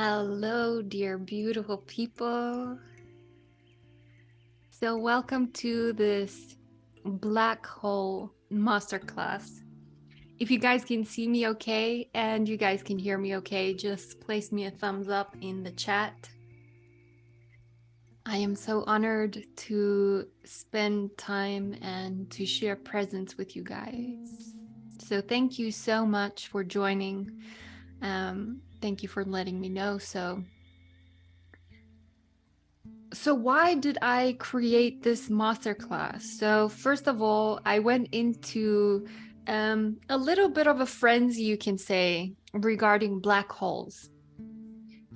Hello, dear beautiful people. So welcome to this black hole masterclass. If you guys can see me okay and you guys can hear me okay, just place me a thumbs up in the chat. I am so honored to spend time and to share presence with you guys. So thank you so much for joining. Thank you for letting me know. So why did I create this masterclass? So first of all, I went into a little bit of a frenzy, you can say, regarding black holes.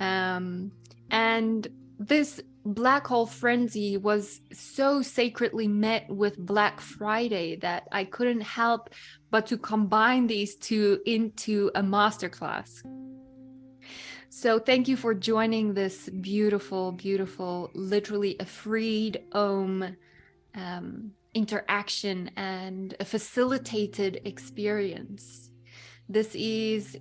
And this black hole frenzy was so sacredly met with Black Friday that I couldn't help but to combine these two into a masterclass. So thank you for joining this beautiful, beautiful, literally a freed interaction and a facilitated experience. This is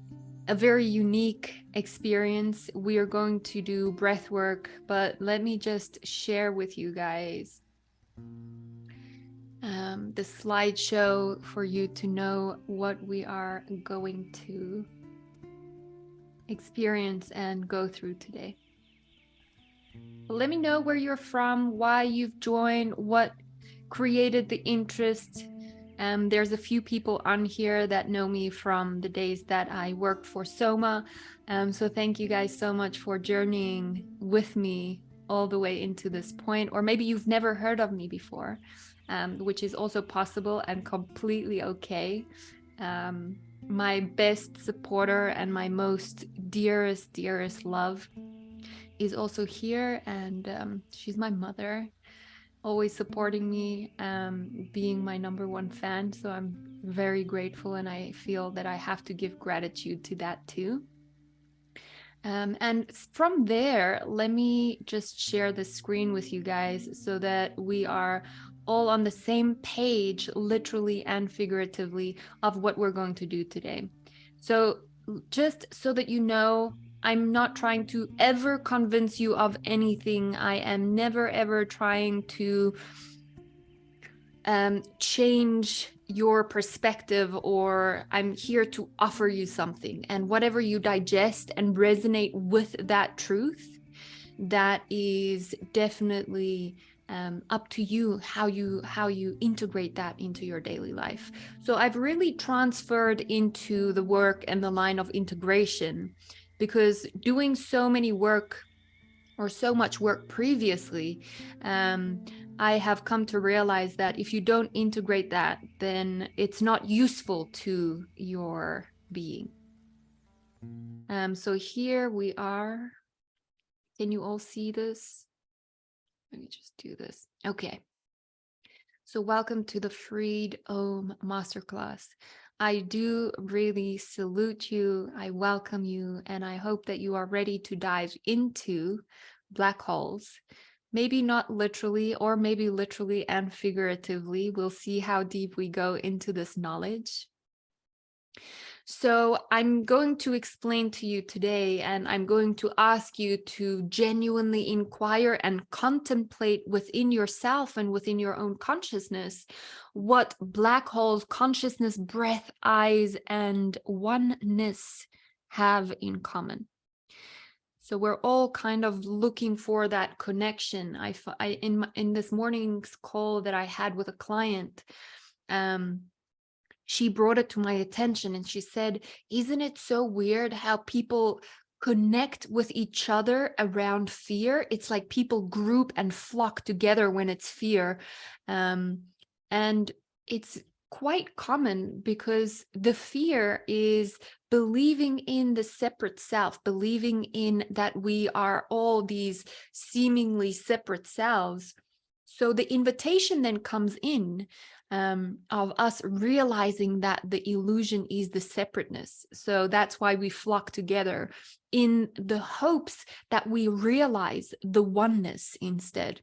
a very unique experience. We are going to do breath work, but let me just share with you guys the slideshow for you to know what we are going to experience and go through today. Let me know where you're from, why you've joined, what created the interest. There's a few people on here that know me from the days that I worked for 𝐓𝐡𝐢𝐬. So thank you guys so much for journeying with me all the way into this point, or maybe you've never heard of me before, which is also possible and completely okay. My best supporter and my most dearest love is also here, and she's my mother, always supporting me, being my #1 fan. So I'm very grateful, and I feel that I have to give gratitude to that too. And from there, let me just share the screen with you guys so that we are all on the same page, literally and figuratively, of what we're going to do today. So just so that you know, I'm not trying to ever convince you of anything. I am never ever trying to change your perspective, or I'm here to offer you something, and whatever you digest and resonate with that truth, that is definitely up to you, how you integrate that into your daily life. So I've really transferred into the work and the line of integration, because doing so many work or so much work previously, I have come to realize that if you don't integrate that, then it's not useful to your being. So here we are. Can you all see this? Let me just do this. Okay. So welcome to the Freed Om Masterclass. I do really salute you. I welcome you, and I hope that you are ready to dive into black holes. Maybe not literally, or maybe literally and figuratively. We'll see how deep we go into this knowledge. So I'm going to explain to you today, and I'm going to ask you to genuinely inquire and contemplate within yourself and within your own consciousness what black holes, consciousness, breath, eyes, and oneness have in common. So we're all kind of looking for that connection. In this morning's call that I had with a client, she brought it to my attention, and she said, isn't it so weird how people connect with each other around fear? It's like people group and flock together when it's fear. And it's quite common because the fear is believing in the separate self, believing in that we are all these seemingly separate selves. So the invitation then comes in of us realizing that the illusion is the separateness. So that's why we flock together in the hopes that we realize the oneness instead.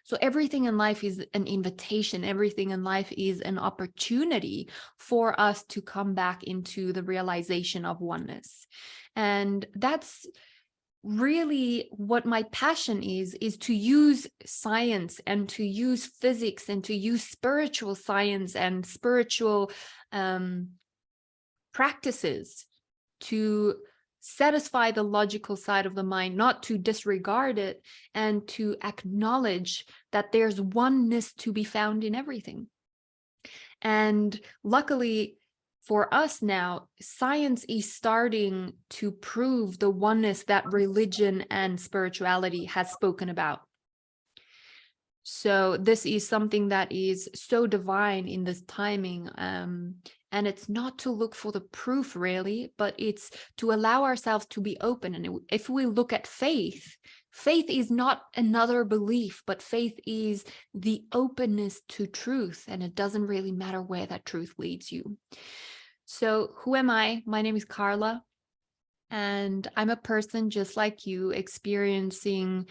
So everything in life is an invitation. Everything in life is an opportunity for us to come back into the realization of oneness. And that's really what my passion is to use science and to use physics and to use spiritual science and spiritual practices to satisfy the logical side of the mind, not to disregard it, and to acknowledge that there's oneness to be found in everything. And luckily for us now, science is starting to prove the oneness that religion and spirituality has spoken about. So this is something that is so divine in this timing. And it's not to look for the proof really, but it's to allow ourselves to be open. And if we look at faith, faith is not another belief, but faith is the openness to truth. And it doesn't really matter where that truth leads you. So who am I? My name is Carla, and I'm a person just like you, experiencing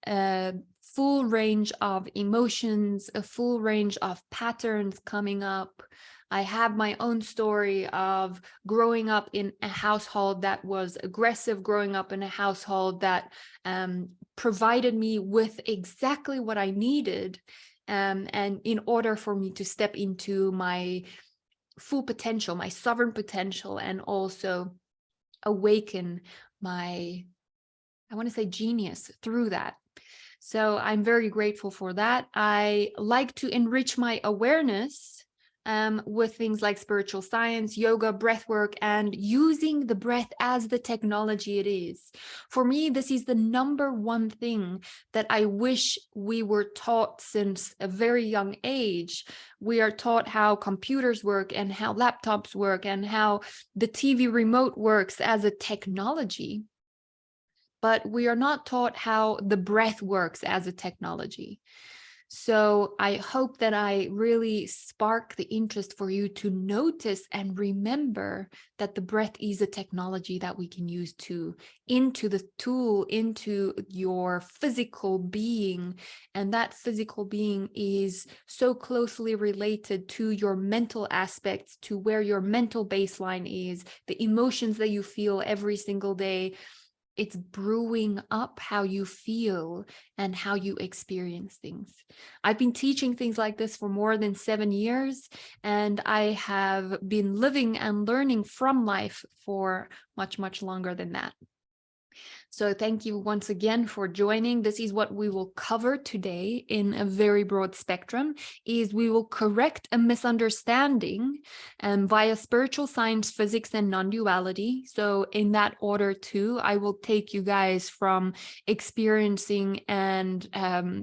a full range of emotions, a full range of patterns coming up. I have my own story of growing up in a household that was aggressive, growing up in a household that provided me with exactly what I needed. And in order for me to step into my full potential, my sovereign potential, and also awaken my, I want to say, genius through that. So I'm very grateful for that. I like to enrich my awareness with things like spiritual science, yoga, breathwork, and using the breath as the technology it is. For me, this is the number one thing that I wish we were taught since a very young age. We are taught how computers work and how laptops work and how the TV remote works as a technology. But we are not taught how the breath works as a technology. So I hope that I really spark the interest for you to notice and remember that the breath is a technology that we can use into the tool, into your physical being. And that physical being is so closely related to your mental aspects, to where your mental baseline is, the emotions that you feel every single day. It's brewing up how you feel and how you experience things. I've been teaching things like this for more than 7 years, and I have been living and learning from life for much, much longer than that. So thank you once again for joining. This is what we will cover today in a very broad spectrum, is we will correct a misunderstanding via spiritual science, physics, and non-duality. So in that order too, I will take you guys from experiencing and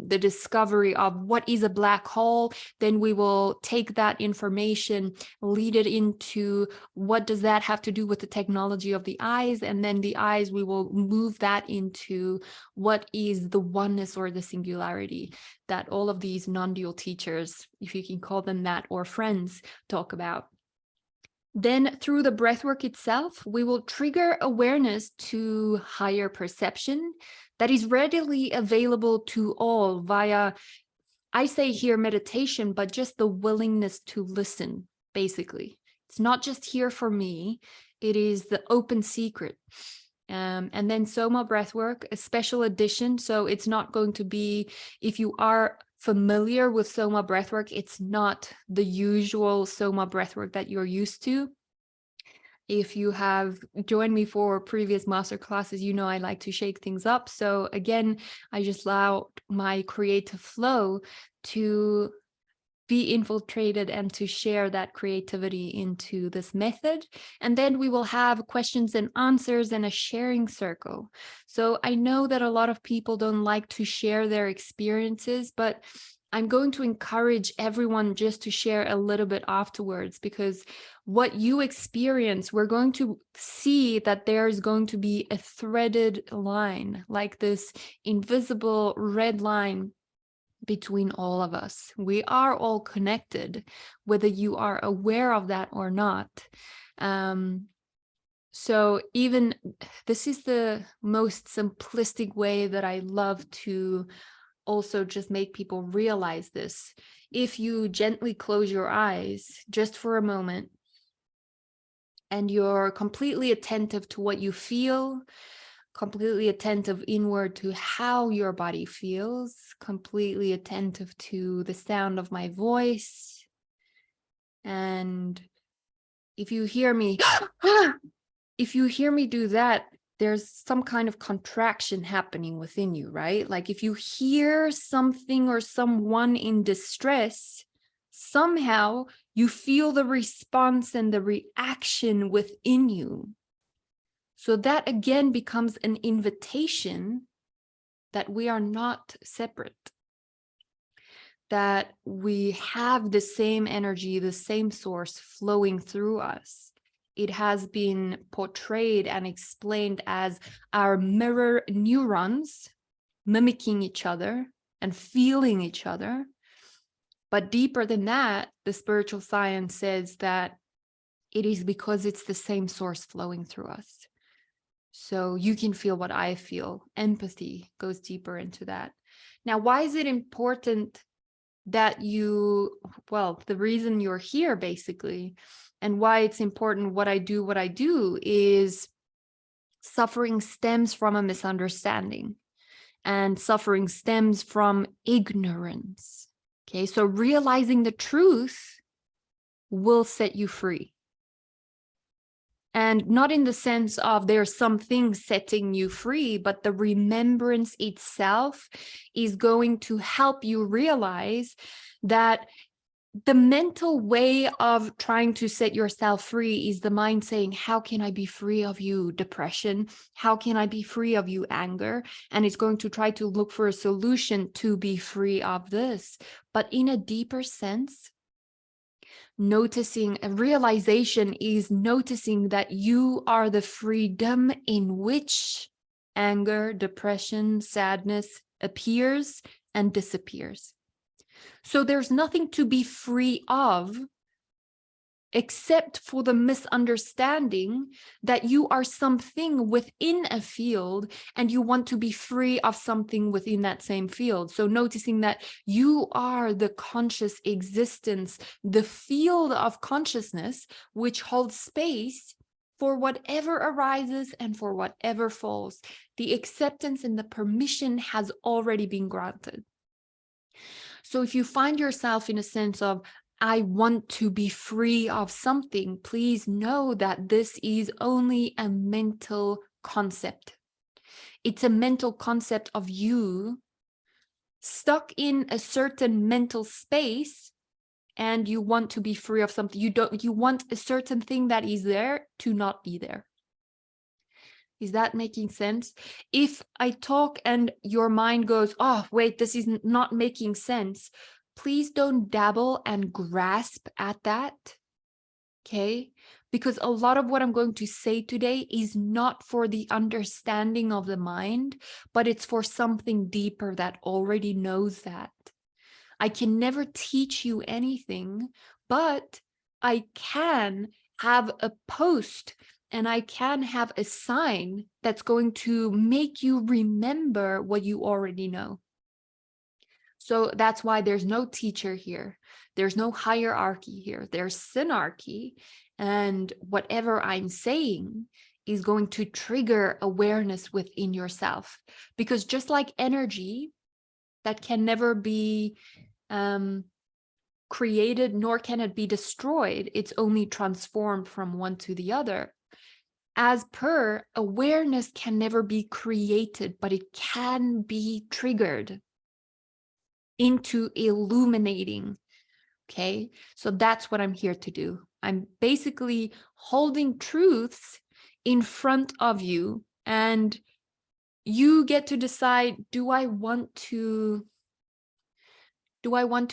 the discovery of what is a black hole. Then we will take that information, lead it into what does that have to do with the technology of the eyes, and then the eyes, we will move that into what is the oneness or the singularity that all of these non-dual teachers, if you can call them that, or friends, talk about. Then through the breathwork itself, we will trigger awareness to higher perception that is readily available to all via, I say here, meditation, but just the willingness to listen, basically. It's not just here for me, it is the open secret. And then Soma breathwork, a special edition. So it's not going to be, if you are familiar with Soma breathwork, it's not the usual Soma breathwork that you're used to. If you have joined me for previous masterclasses, you know I like to shake things up. So again, I just allow my creative flow to be infiltrated and to share that creativity into this method. And then we will have questions and answers and a sharing circle. So I know that a lot of people don't like to share their experiences, but I'm going to encourage everyone just to share a little bit afterwards, because what you experience, we're going to see that there's going to be a threaded line, like this invisible red line between all of us. We are all connected, whether you are aware of that or not. So even this is the most simplistic way that I love to also just make people realize this. If you gently close your eyes just for a moment and you're completely attentive to what you feel, completely attentive inward to how your body feels, completely attentive to the sound of my voice. And if you hear me, if you hear me do that, there's some kind of contraction happening within you, right? Like if you hear something or someone in distress, somehow you feel the response and the reaction within you. So that again becomes an invitation that we are not separate, that we have the same energy, the same source flowing through us. It has been portrayed and explained as our mirror neurons mimicking each other and feeling each other. But deeper than that, the spiritual science says that it is because it's the same source flowing through us. So you can feel what I feel. Empathy goes deeper into that. Now, why is it important that you, well, the reason you're here basically, and why it's important what I do is suffering stems from a misunderstanding, and suffering stems from ignorance. Okay, so realizing the truth will set you free. And not in the sense of there's something setting you free, but the remembrance itself is going to help you realize that the mental way of trying to set yourself free is the mind saying, how can I be free of you, depression? How can I be free of you, anger? And it's going to try to look for a solution to be free of this. But in a deeper sense, noticing a realization is noticing that you are the freedom in which anger, depression, sadness appears and disappears. So there's nothing to be free of except for the misunderstanding that you are something within a field and you want to be free of something within that same field. So noticing that you are the conscious existence, the field of consciousness, which holds space for whatever arises and for whatever falls. The acceptance and the permission has already been granted. So if you find yourself in a sense of, I want to be free of something, please know that this is only a mental concept. It's a mental concept of you stuck in a certain mental space and you want to be free of something. You want a certain thing that is there to not be there. Is that making sense? If I talk and your mind goes, oh, wait, this is not making sense, please don't dabble and grasp at that, okay? Because a lot of what I'm going to say today is not for the understanding of the mind, but it's for something deeper that already knows that. I can never teach you anything, but I can have a post and I can have a sign that's going to make you remember what you already know. So that's why there's no teacher here. There's no hierarchy here. There's synarchy. And whatever I'm saying is going to trigger awareness within yourself. Because just like energy that can never be created, nor can it be destroyed, it's only transformed from one to the other. As per, awareness can never be created, but it can be triggered into illuminating. Okay, so that's what I'm here to do. I'm basically holding truths in front of you, and you get to decide, do I want to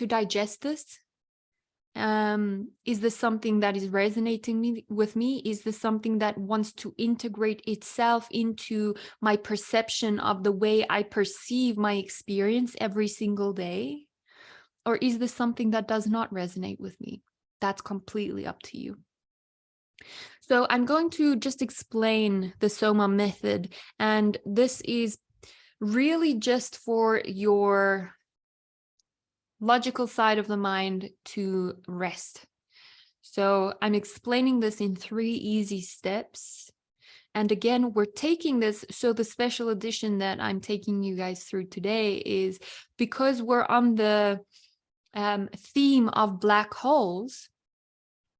digest this? Is this something that is resonating with me? Is this something that wants to integrate itself into my perception of the way I perceive my experience every single day? Or is this something that does not resonate with me? That's completely up to you. So I'm going to just explain the Soma method. And this is really just for your logical side of the mind to rest. So I'm explaining this in 3 easy steps. And again, we're taking this, so the special edition that I'm taking you guys through today is because we're on the theme of black holes.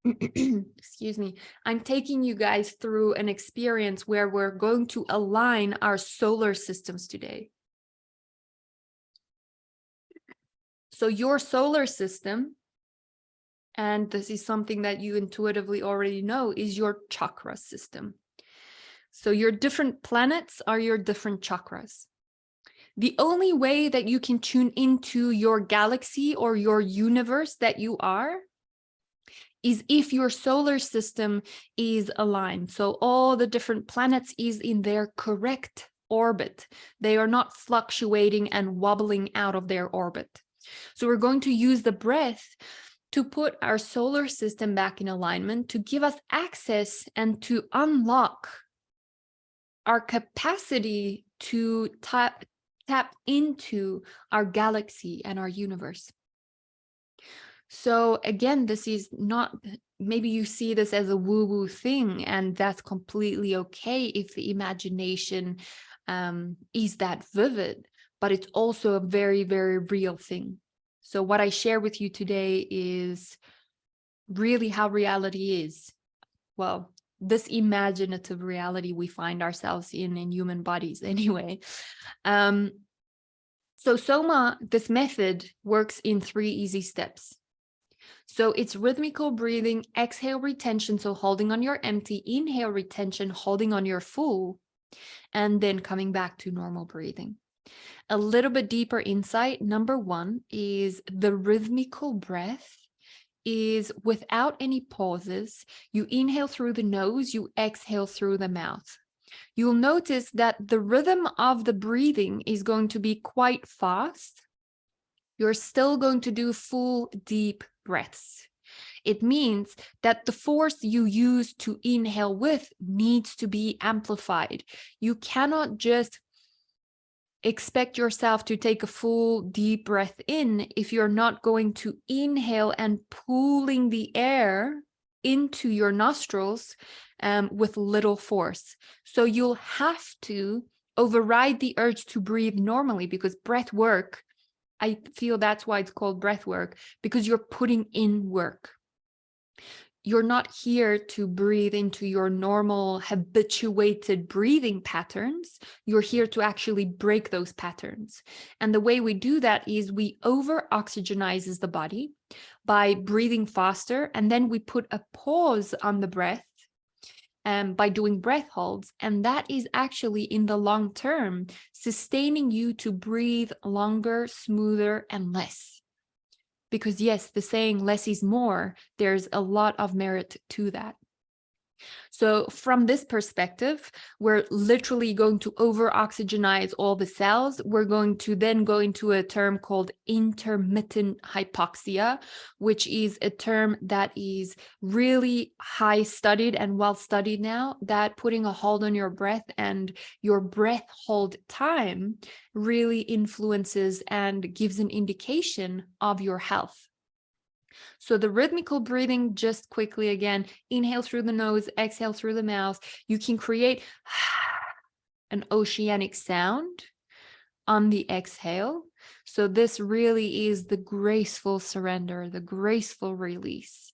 Excuse me, I'm taking you guys through an experience where we're going to align our solar systems today. So your solar system, and this is something that you intuitively already know, is your chakra system. So your different planets are your different chakras. The only way that you can tune into your galaxy or your universe that you are is if your solar system is aligned. So all the different planets is in their correct orbit. They are not fluctuating and wobbling out of their orbit. So we're going to use the breath to put our solar system back in alignment, to give us access and to unlock our capacity to tap into our galaxy and our universe. So again, this is not, maybe you see this as a woo-woo thing, and that's completely okay if the imagination is that vivid, but it's also a very, very real thing. So what I share with you today is really how reality is. Well, this imaginative reality we find ourselves in human bodies anyway. So Soma, this method works in 3 easy steps. So it's rhythmical breathing, exhale retention, so holding on your empty, inhale retention, holding on your full, and then coming back to normal breathing. A little bit deeper insight, number 1 is the rhythmical breath is without any pauses. You inhale through the nose, you exhale through the mouth. You'll notice that the rhythm of the breathing is going to be quite fast. You're still going to do full deep breaths. It means that the force you use to inhale with needs to be amplified. You cannot just expect yourself to take a full deep breath in if you're not going to inhale and pulling the air into your nostrils with little force. So you'll have to override the urge to breathe normally, because breath work, I feel that's why it's called breath work, because you're putting in work. You're not here to breathe into your normal habituated breathing patterns. You're here to actually break those patterns. And the way we do that is we over-oxygenizes the body by breathing faster, and then we put a pause on the breath by doing breath holds. And that is actually in the long term sustaining you to breathe longer, smoother, and less. Because yes, the saying less is more, there's a lot of merit to that. So from this perspective, we're literally going to over-oxygenize all the cells. We're going to then go into a term called intermittent hypoxia, which is a term that is really high studied and well studied now, that putting a hold on your breath and your breath hold time really influences and gives an indication of your health. So the rhythmical breathing, just quickly again, inhale through the nose, exhale through the mouth. You can create an oceanic sound on the exhale. So this really is the graceful surrender, the graceful release.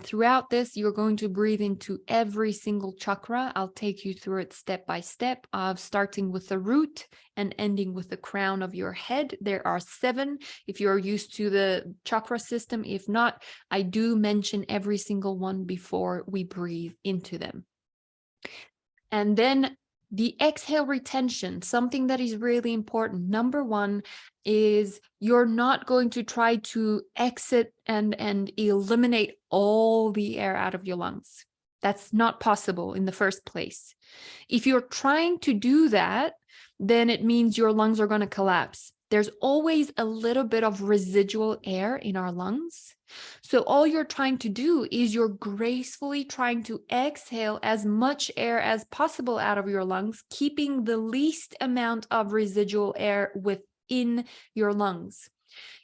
Throughout this, you're going to breathe into every single chakra. I'll take you through it step by step, of starting with the root and ending with the crown of your head. There are 7 if you're used to the chakra system. If not, I do mention every single one before we breathe into them. And then the exhale retention, something that is really important. Number 1 is you're not going to try to exit and eliminate all the air out of your lungs. That's not possible in the first place. If you're trying to do that, then it means your lungs are going to collapse. there's always a little bit of residual air in our lungs. So all you're trying to do is you're gracefully trying to exhale as much air as possible out of your lungs, keeping the least amount of residual air within your lungs.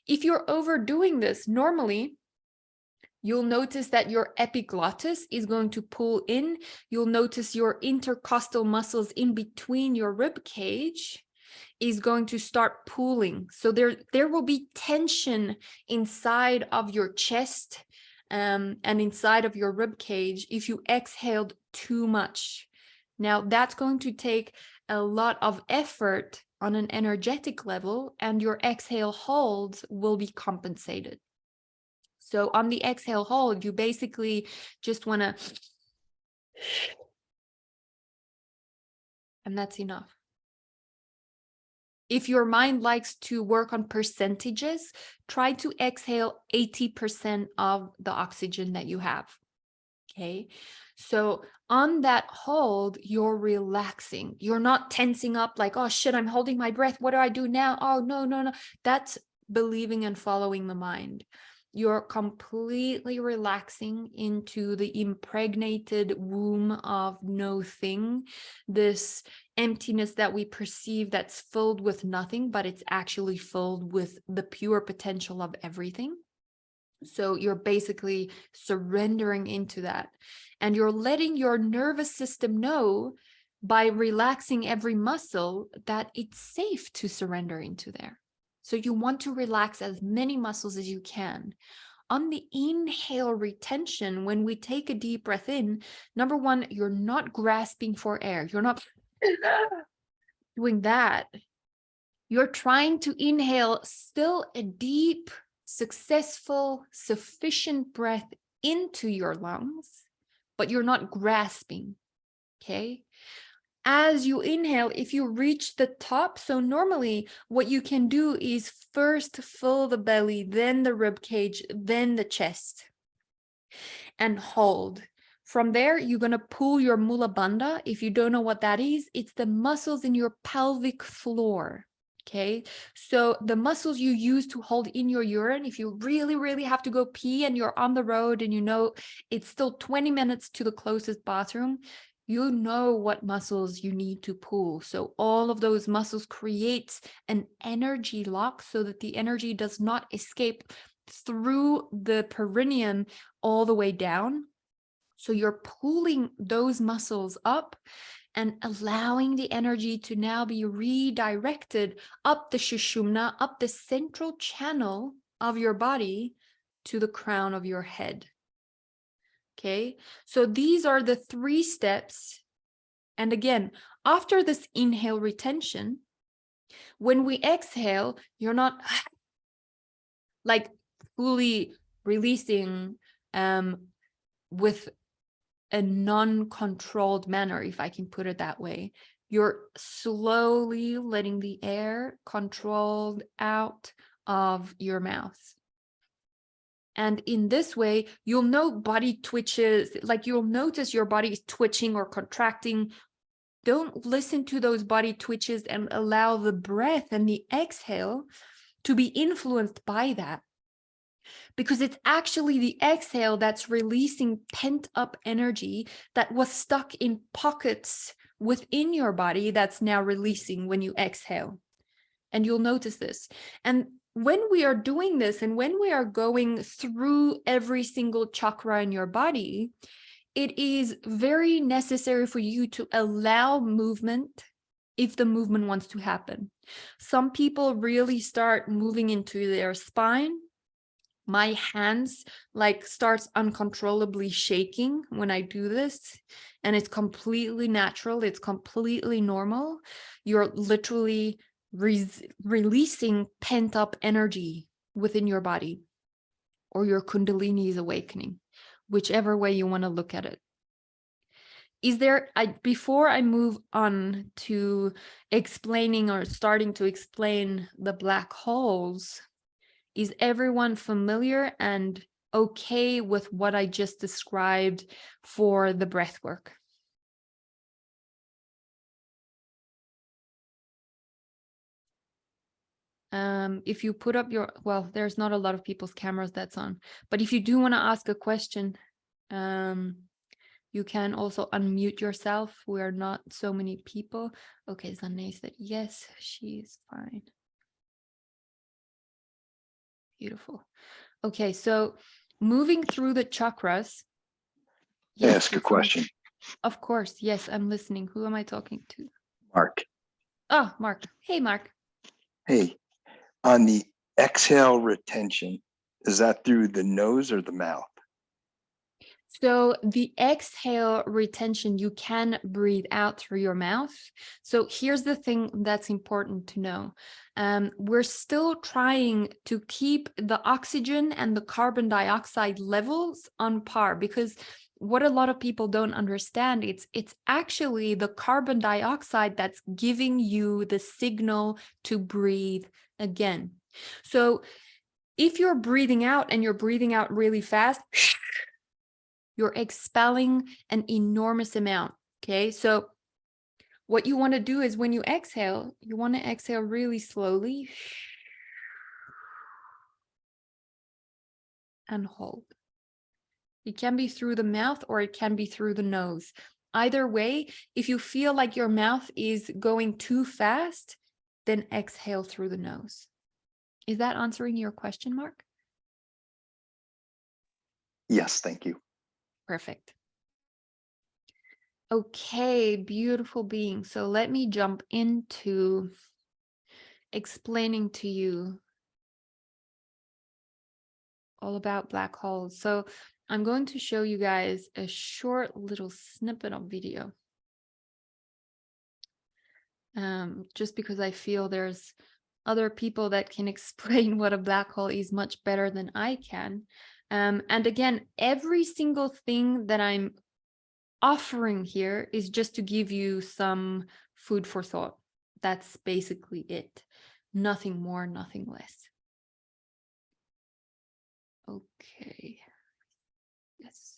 If you're overdoing this, normally you'll notice that your epiglottis is going to pull in. You'll notice your intercostal muscles in between your rib cage is going to start pulling. So there will be tension inside of your chest and inside of your rib cage if you exhaled too much. Now that's going to take a lot of effort on an energetic level, and your exhale holds will be compensated. So on the exhale hold, you basically just want to, and that's enough. If your mind likes to work on percentages, try to exhale 80% of the oxygen that you have. Okay. So on that hold, you're relaxing. You're not tensing up like, oh shit, I'm holding my breath. What do I do now? Oh, no. That's believing and following the mind. You're completely relaxing into the impregnated womb of no thing, this emptiness that we perceive that's filled with nothing, but it's actually filled with the pure potential of everything. So you're basically surrendering into that, and you're letting your nervous system know by relaxing every muscle that it's safe to surrender into there. So you want to relax as many muscles as you can. On the inhale retention, when we take a deep breath in, number one, you're not grasping for air. You're not doing that. You're trying to inhale still a deep, successful, sufficient breath into your lungs, but you're not grasping, okay? As you inhale, if you reach the top, so normally what you can do is first fill the belly, then the rib cage, then the chest, and hold. From there, you're going to pull your mula bandha. If you don't know what that is, it's the muscles in your pelvic floor. Okay, so the muscles you use to hold in your urine, if you really, really have to go pee and you're on the road and you know it's still 20 minutes to the closest bathroom, you know what muscles you need to pull. So all of those muscles creates an energy lock so that the energy does not escape through the perineum all the way down. So you're pulling those muscles up and allowing the energy to now be redirected up the Sushumna, up the central channel of your body to the crown of your head. Okay, so these are the 3 steps. And again, after this inhale retention, when we exhale, you're not like fully releasing with a non-controlled manner, if I can put it that way. You're slowly letting the air controlled out of your mouth. And in this way, you'll know body twitches, like you'll notice your body is twitching or contracting. Don't listen to those body twitches and allow the breath and the exhale to be influenced by that. Because it's actually the exhale that's releasing pent-up energy that was stuck in pockets within your body that's now releasing when you exhale. And you'll notice this. And when we are doing this and when we are going through every single chakra in your body, it is very necessary for you to allow movement if the movement wants to happen. Some people really start moving into their spine. My hands like starts uncontrollably shaking when I do this, and it's completely natural. It's completely normal. You're literally releasing pent-up energy within your body, or your Kundalini is awakening, whichever way you want to look at it. Is there, before I move on to explaining or starting to explain the black holes, is everyone familiar and okay with what I just described for the breath work? If you put up your, well, there's not a lot of people's cameras that's on, but if you do want to ask a question, you can also unmute yourself. We're not so many people. Okay, Zanne said yes, she's fine. Beautiful. Okay, so moving through the chakras. Yes, ask a question. Of course, yes, I'm listening. Who am I talking to? Mark. Oh, Mark. Hey, Mark. Hey, on the exhale retention, is that through the nose or the mouth? So the exhale retention, you can breathe out through your mouth. So here's the thing that's important to know. We're still trying to keep the oxygen and the carbon dioxide levels on par, because what a lot of people don't understand, it's actually the carbon dioxide that's giving you the signal to breathe again. So if you're breathing out and you're breathing out really fast, you're expelling an enormous amount. Okay, so what you want to do is when you exhale, you want to exhale really slowly and hold. It can be through the mouth or it can be through the nose. Either way, if you feel like your mouth is going too fast, then exhale through the nose. Is that answering your question, Mark? Yes, thank you. Perfect. Okay, beautiful being. So let me jump into explaining to you all about black holes. So I'm going to show you guys a short little snippet of video. Just because I feel there's other people that can explain what a black hole is much better than I can. And again, every single thing that I'm offering here is just to give you some food for thought. That's basically it. Nothing more, nothing less. Okay. Yes.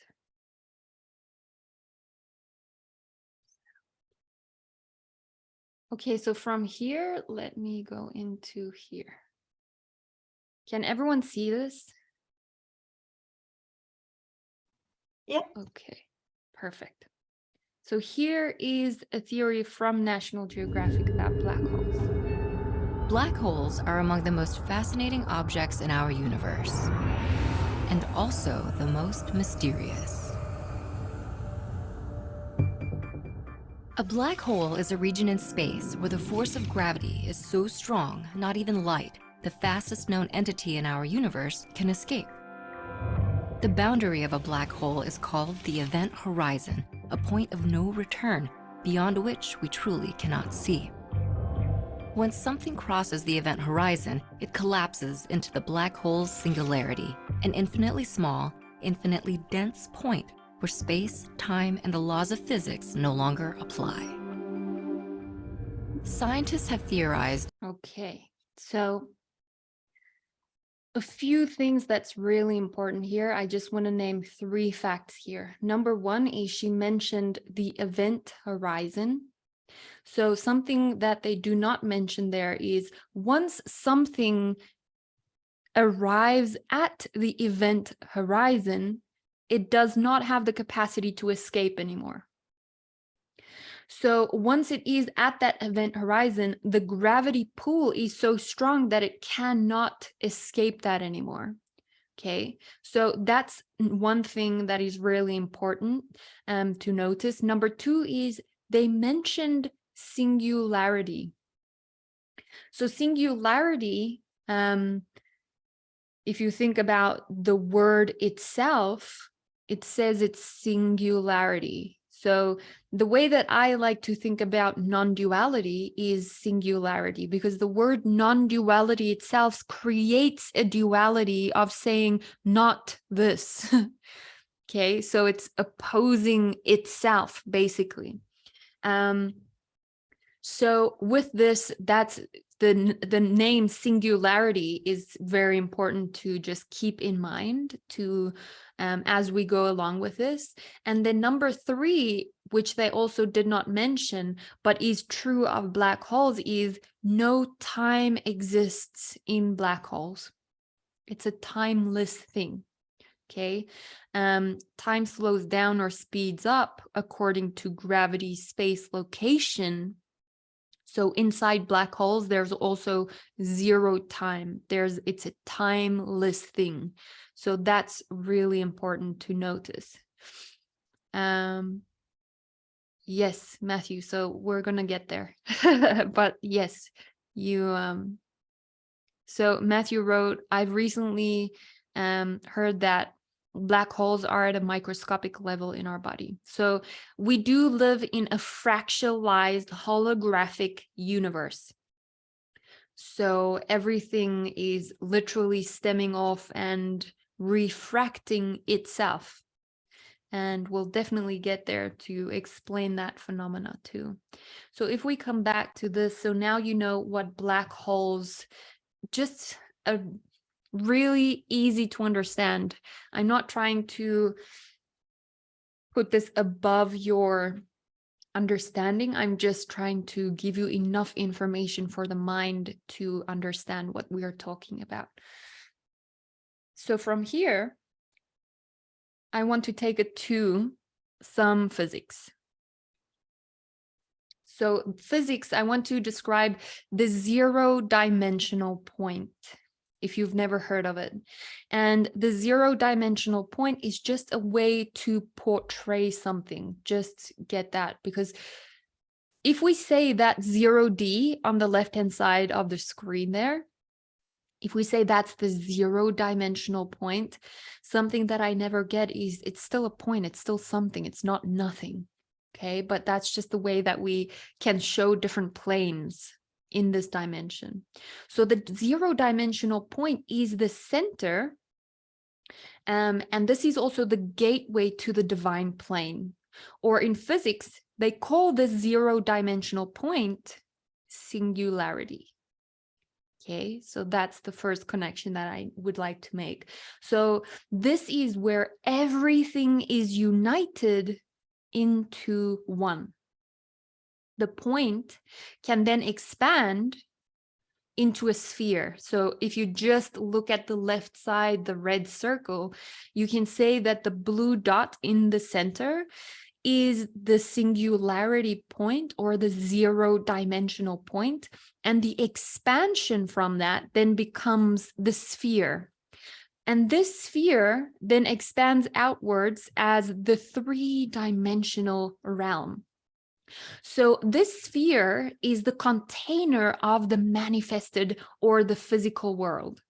Okay, so from here, let me go into here. Can everyone see this? Yeah. Okay, perfect. So here is a theory from National Geographic about black holes. Black holes are among the most fascinating objects in our universe, and also the most mysterious. A black hole is a region in space where the force of gravity is so strong, not even light, the fastest known entity in our universe, can escape. The boundary of a black hole is called the event horizon, a point of no return, beyond which we truly cannot see. When something crosses the event horizon, it collapses into the black hole's singularity, an infinitely small, infinitely dense point where space, time, and the laws of physics no longer apply. Scientists have theorized. Okay, so a few things that's really important here. I just want to name 3 facts here. Number 1 is she mentioned the event horizon. So something that they do not mention there is once something arrives at the event horizon, it does not have the capacity to escape anymore. So once it is at that event horizon, the gravity pull is so strong that it cannot escape that anymore. Okay, so that's one thing that is really important to notice. Number 2 is they mentioned singularity. So singularity, if you think about the word itself, it says it's singularity. So the way that I like to think about non-duality is singularity, because the word non-duality itself creates a duality of saying not this. Okay, so it's opposing itself, basically. So with this, that's the name singularity is very important to just keep in mind to as we go along with this. And then number 3, which they also did not mention, but is true of black holes, is no time exists in black holes. It's a timeless thing. Okay. Time slows down or speeds up according to gravity, space, location. So inside black holes, there's also zero time. It's a timeless thing. So that's really important to notice. Yes, Matthew. So we're gonna get there. But yes, so Matthew wrote, I've recently heard that black holes are at a microscopic level in our body. So we do live in a fractalized holographic universe. So everything is literally stemming off and refracting itself. And we'll definitely get there to explain that phenomena too. So if we come back to this, so now you know what black holes, just a really easy to understand. I'm not trying to put this above your understanding. I'm just trying to give you enough information for the mind to understand what we are talking about. So from here, I want to take it to some physics. So physics, I want to describe the zero-dimensional point, if you've never heard of it. And the zero-dimensional point is just a way to portray something. Just get that, because if we say that 0D on the left-hand side of the screen there, if we say that's the zero-dimensional point, something that I never get is it's still a point, it's still something, it's not nothing. Okay, but that's just the way that we can show different planes in this dimension. So the zero-dimensional point is the center, and this is also the gateway to the divine plane. Or in physics, they call this zero-dimensional point singularity. Okay, so that's the first connection that I would like to make. So this is where everything is united into one. The point can then expand into a sphere. So if you just look at the left side, the red circle, you can say that the blue dot in the center is the singularity point or the zero-dimensional point, and the expansion from that then becomes the sphere. And this sphere then expands outwards as the three-dimensional realm. So this sphere is the container of the manifested or the physical world.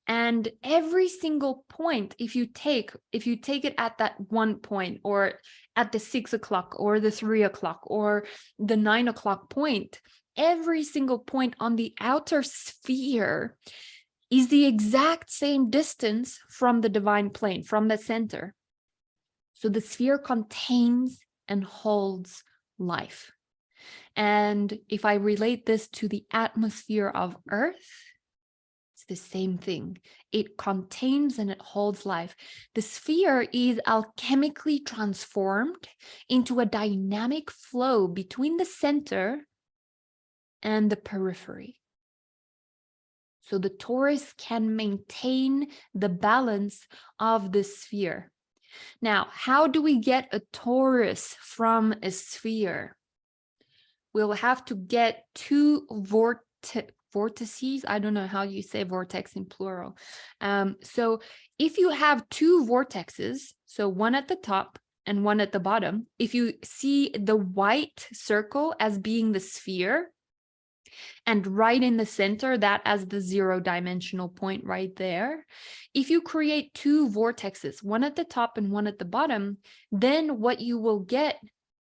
And every single point, if you take it at that one point, or at the 6 o'clock or the 3 o'clock or the 9 o'clock point, every single point on the outer sphere is the exact same distance from the divine plane, from the center. So the sphere contains and holds life. And if I relate this to the atmosphere of Earth, it's the same thing. It contains and it holds life. The sphere is alchemically transformed into a dynamic flow between the center and the periphery. So the torus can maintain the balance of the sphere. Now, how do we get a torus from a sphere? We'll have to get two vortices. I don't know how you say vortex in plural. So if you have two vortexes, so one at the top and one at the bottom, if you see the white circle as being the sphere, and right in the center, that as the zero-dimensional point right there, if you create two vortexes, one at the top and one at the bottom, then what you will get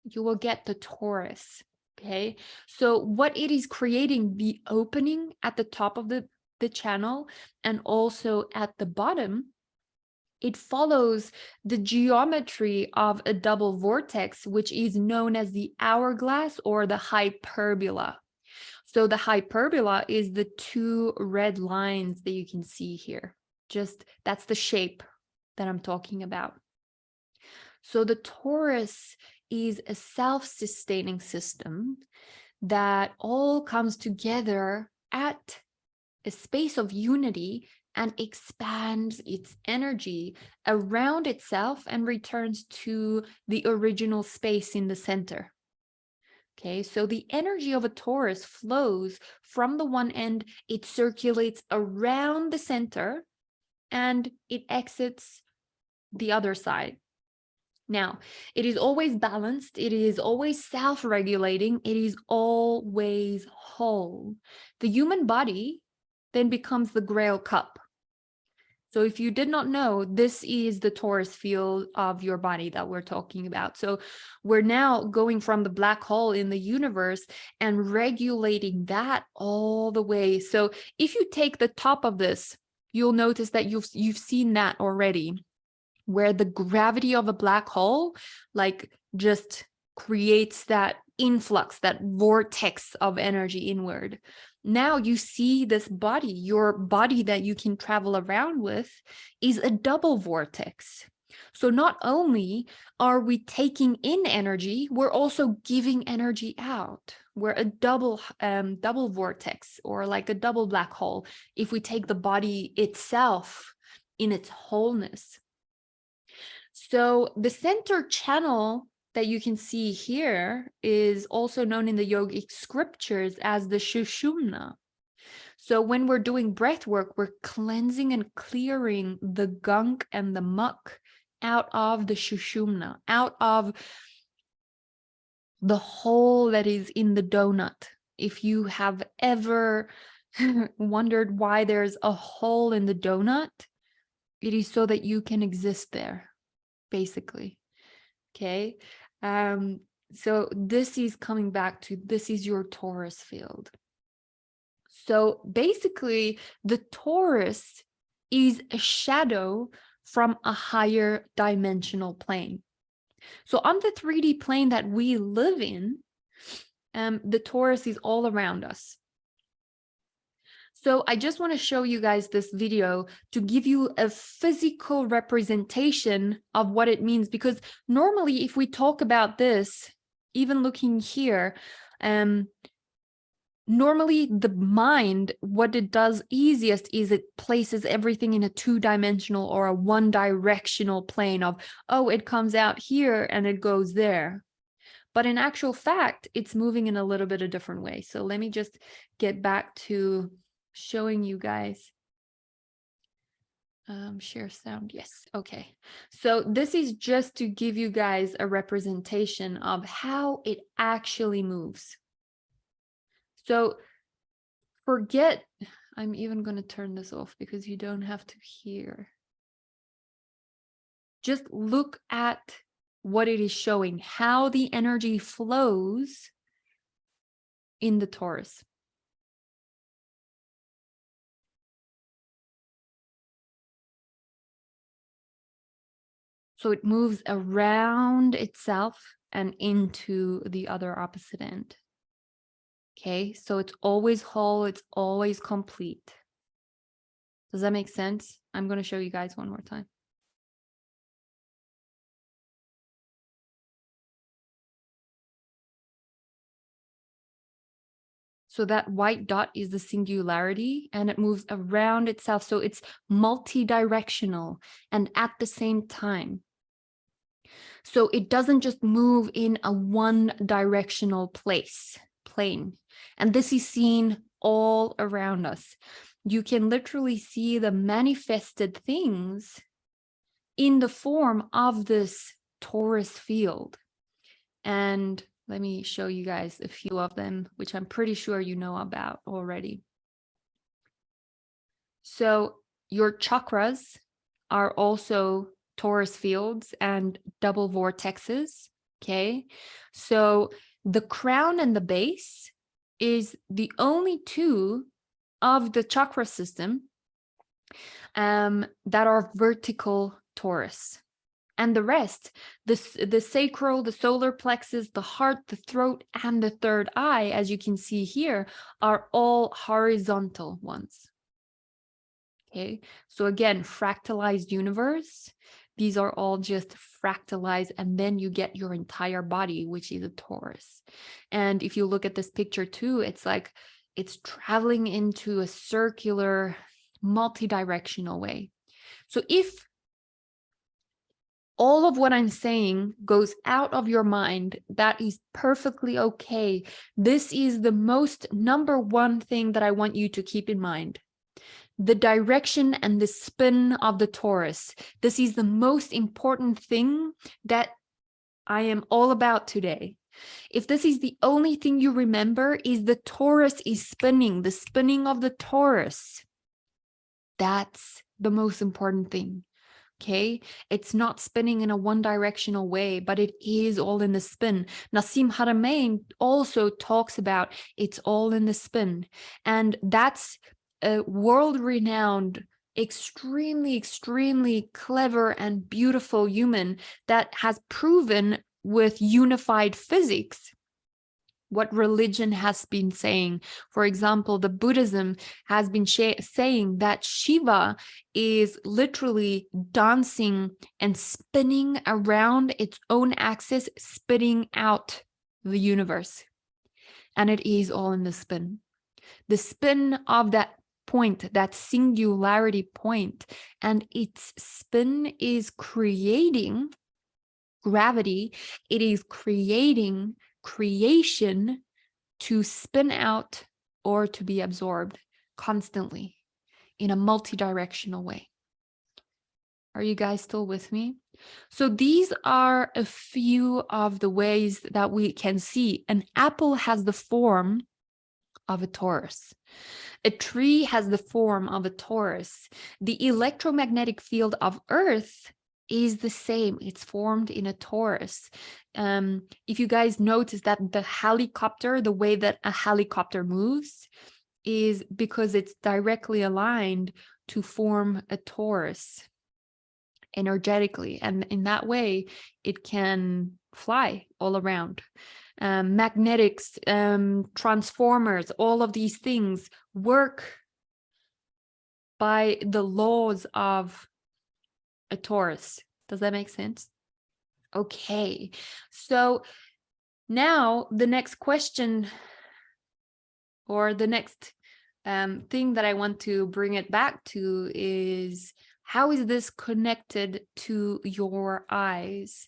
the torus. Okay, so what it is creating, the opening at the top of the channel and also at the bottom, it follows the geometry of a double vortex, which is known as the hourglass or the hyperbola. So the hyperbola is the two red lines that you can see here. Just that's the shape that I'm talking about. So the torus is a self-sustaining system that all comes together at a space of unity and expands its energy around itself and returns to the original space in the center. Okay, so the energy of a torus flows from the one end, it circulates around the center, and it exits the other side. Now, it is always balanced, it is always self-regulating, it is always whole. The human body then becomes the Grail cup. So if you did not know, this is the torus field of your body that we're talking about. So we're now going from the black hole in the universe and regulating that all the way. So if you take the top of this, you'll notice that you've seen that already, where the gravity of a black hole like just creates that influx, that vortex of energy inward. Now you see this body, your body that you can travel around with is a double vortex. So not only are we taking in energy, we're also giving energy out. We're a double vortex, or like a double black hole, if we take the body itself in its wholeness. So the center channel that you can see here is also known in the yogic scriptures as the Sushumna. So when we're doing breath work, we're cleansing and clearing the gunk and the muck out of the Sushumna, out of the hole that is in the donut. If you have ever wondered why there's a hole in the donut, it is so that you can exist there, basically. Okay. So this is coming back to, this is your torus field. So basically the torus is a shadow from a higher dimensional plane. So on the 3D plane that we live in, the torus is all around us. So I just want to show you guys this video to give you a physical representation of what it means, because normally if we talk about this, even looking here, normally the mind, what it does easiest is it places everything in a two-dimensional or a one-directional plane of, oh, it comes out here and it goes there. But in actual fact, it's moving in a little bit of different way. So let me just get back to showing you guys. Share sound. Yes. Okay. So this is just to give you guys a representation of how it actually moves. So forget, I'm even going to turn this off because you don't have to hear. Just look at what it is showing, how the energy flows in the torus. So it moves around itself and into the other opposite end. Okay, so it's always whole, it's always complete. Does that make sense? I'm going to show you guys one more time. So that white dot is the singularity and it moves around itself. So it's multi-directional and at the same time. So it doesn't just move in a one-directional plane. And this is seen all around us. You can literally see the manifested things in the form of this torus field. And let me show you guys a few of them, which I'm pretty sure you know about already. So your chakras are also torus fields and double vortexes. Okay, so the crown and the base is the only two of the chakra system that are vertical torus. And the rest, the sacral, the solar plexus, the heart, the throat, and the third eye, as you can see here, are all horizontal ones. Okay, so again, fractalized universe. These are all just fractalized, and then you get your entire body, which is a torus. And if you look at this picture too, it's like it's traveling into a circular, multi-directional way. So if all of what I'm saying goes out of your mind, that is perfectly okay. This is the most number one thing that I want you to keep in mind. The direction and the spin of the torus. This is the most important thing that I am all about today. If this is the only thing you remember is the torus is spinning, the spinning of the torus, that's the most important thing. Okay, it's not spinning in a one-directional way, but it is all in the spin. Nassim Haramein also talks about it's all in the spin. And that's a world-renowned, extremely, extremely clever and beautiful human that has proven with unified physics what religion has been saying. For example, the Buddhism has been saying that Shiva is literally dancing and spinning around its own axis, spitting out the universe. And it is all in the spin. The spin of that point, that singularity point, and its spin is creating gravity. It is creating creation to spin out or to be absorbed constantly in a multi-directional way. Are you guys still with me? So these are a few of the ways that we can see. An apple has the form of a torus. A tree has the form of a torus. The electromagnetic field of Earth is the same. It's formed in a torus. If you guys notice that the helicopter, the way that a helicopter moves is because it's directly aligned to form a torus energetically. And in that way, it can fly all around. Magnetics, transformers, all of these things work by the laws of a torus. Does that make sense? Okay, so now the next question, or the next thing that I want to bring it back to is, how is this connected to your eyes?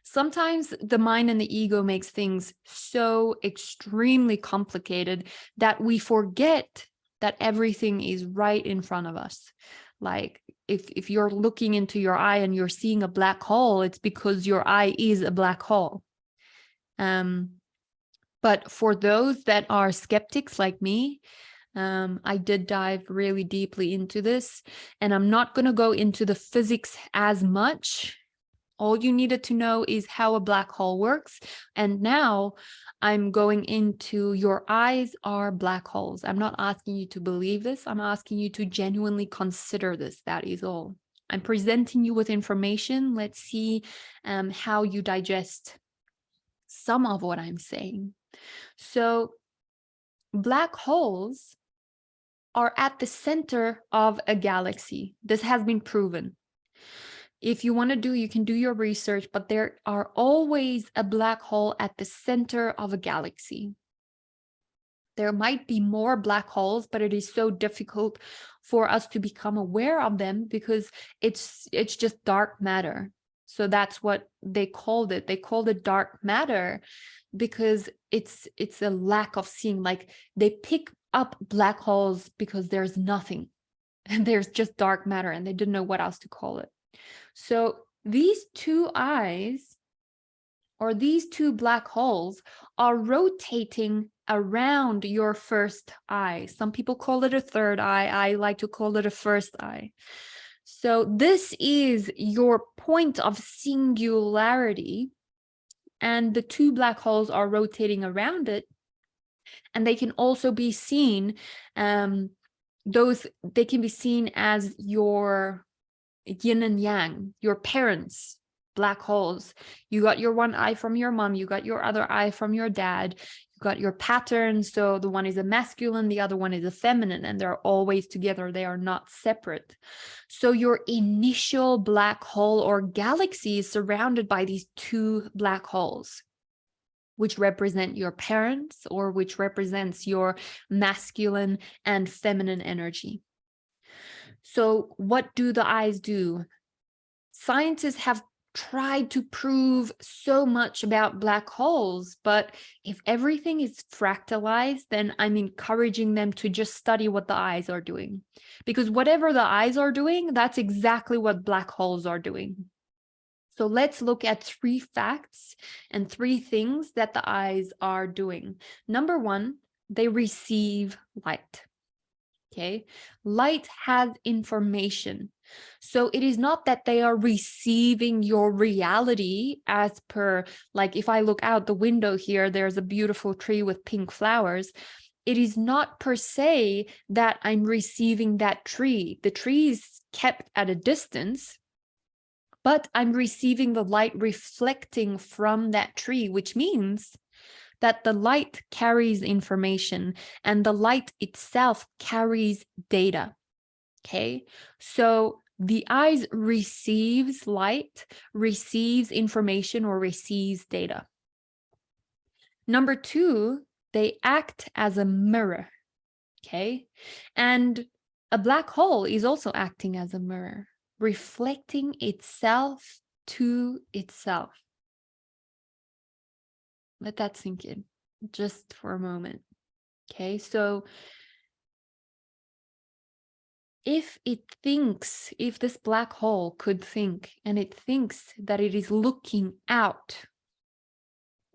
Sometimes the mind and the ego makes things so extremely complicated that we forget that everything is right in front of us. Like if you're looking into your eye and you're seeing a black hole, it's because your eye is a black hole. But for those that are skeptics like me, I did dive really deeply into this, and I'm not going to go into the physics as much. All you needed to know is how a black hole works. And now I'm going into your eyes are black holes. I'm not asking you to believe this. I'm asking you to genuinely consider this. That is all. I'm presenting you with information. Let's see how you digest some of what I'm saying. So black holes are at the center of a galaxy. This has been proven. If you want to do, you can do your research, but there are always a black hole at the center of a galaxy. There might be more black holes, but it is so difficult for us to become aware of them because it's just dark matter. So that's what they called it. They called it dark matter because it's a lack of seeing. Like they pick up black holes because there's nothing and there's just dark matter, and they didn't know what else to call it. So these two eyes, or these two black holes, are rotating around your first eye. Some people call it a third eye. I like to call it a first eye. So this is your point of singularity, and the two black holes are rotating around it, and they can also be seen. They can be seen as your yin and yang, your parents' black holes. You got your one eye from your mom, you got your other eye from your dad, you got your patterns. So the one is a masculine, the other one is a feminine, and they're always together. They are not separate. So your initial black hole or galaxy is surrounded by these two black holes, which represent your parents, or which represents your masculine and feminine energy. So what do the eyes do? Scientists have tried to prove so much about black holes, but if everything is fractalized, then I'm encouraging them to just study what the eyes are doing. Because whatever the eyes are doing, that's exactly what black holes are doing. So let's look at 3 facts and 3 things that the eyes are doing. Number 1, they receive light. Okay, light has information. So it is not that they are receiving your reality as per, like if I look out the window here, there's a beautiful tree with pink flowers. It is not per se that I'm receiving that tree. The tree is kept at a distance, but I'm receiving the light reflecting from that tree, which means that the light carries information and the light itself carries data. Okay, so the eyes receives light, receives information, or receives data. Number 2, they act as a mirror. Okay, and a black hole is also acting as a mirror, reflecting itself to itself. Let that sink in just for a moment. Okay, so if this black hole could think, and it thinks that it is looking out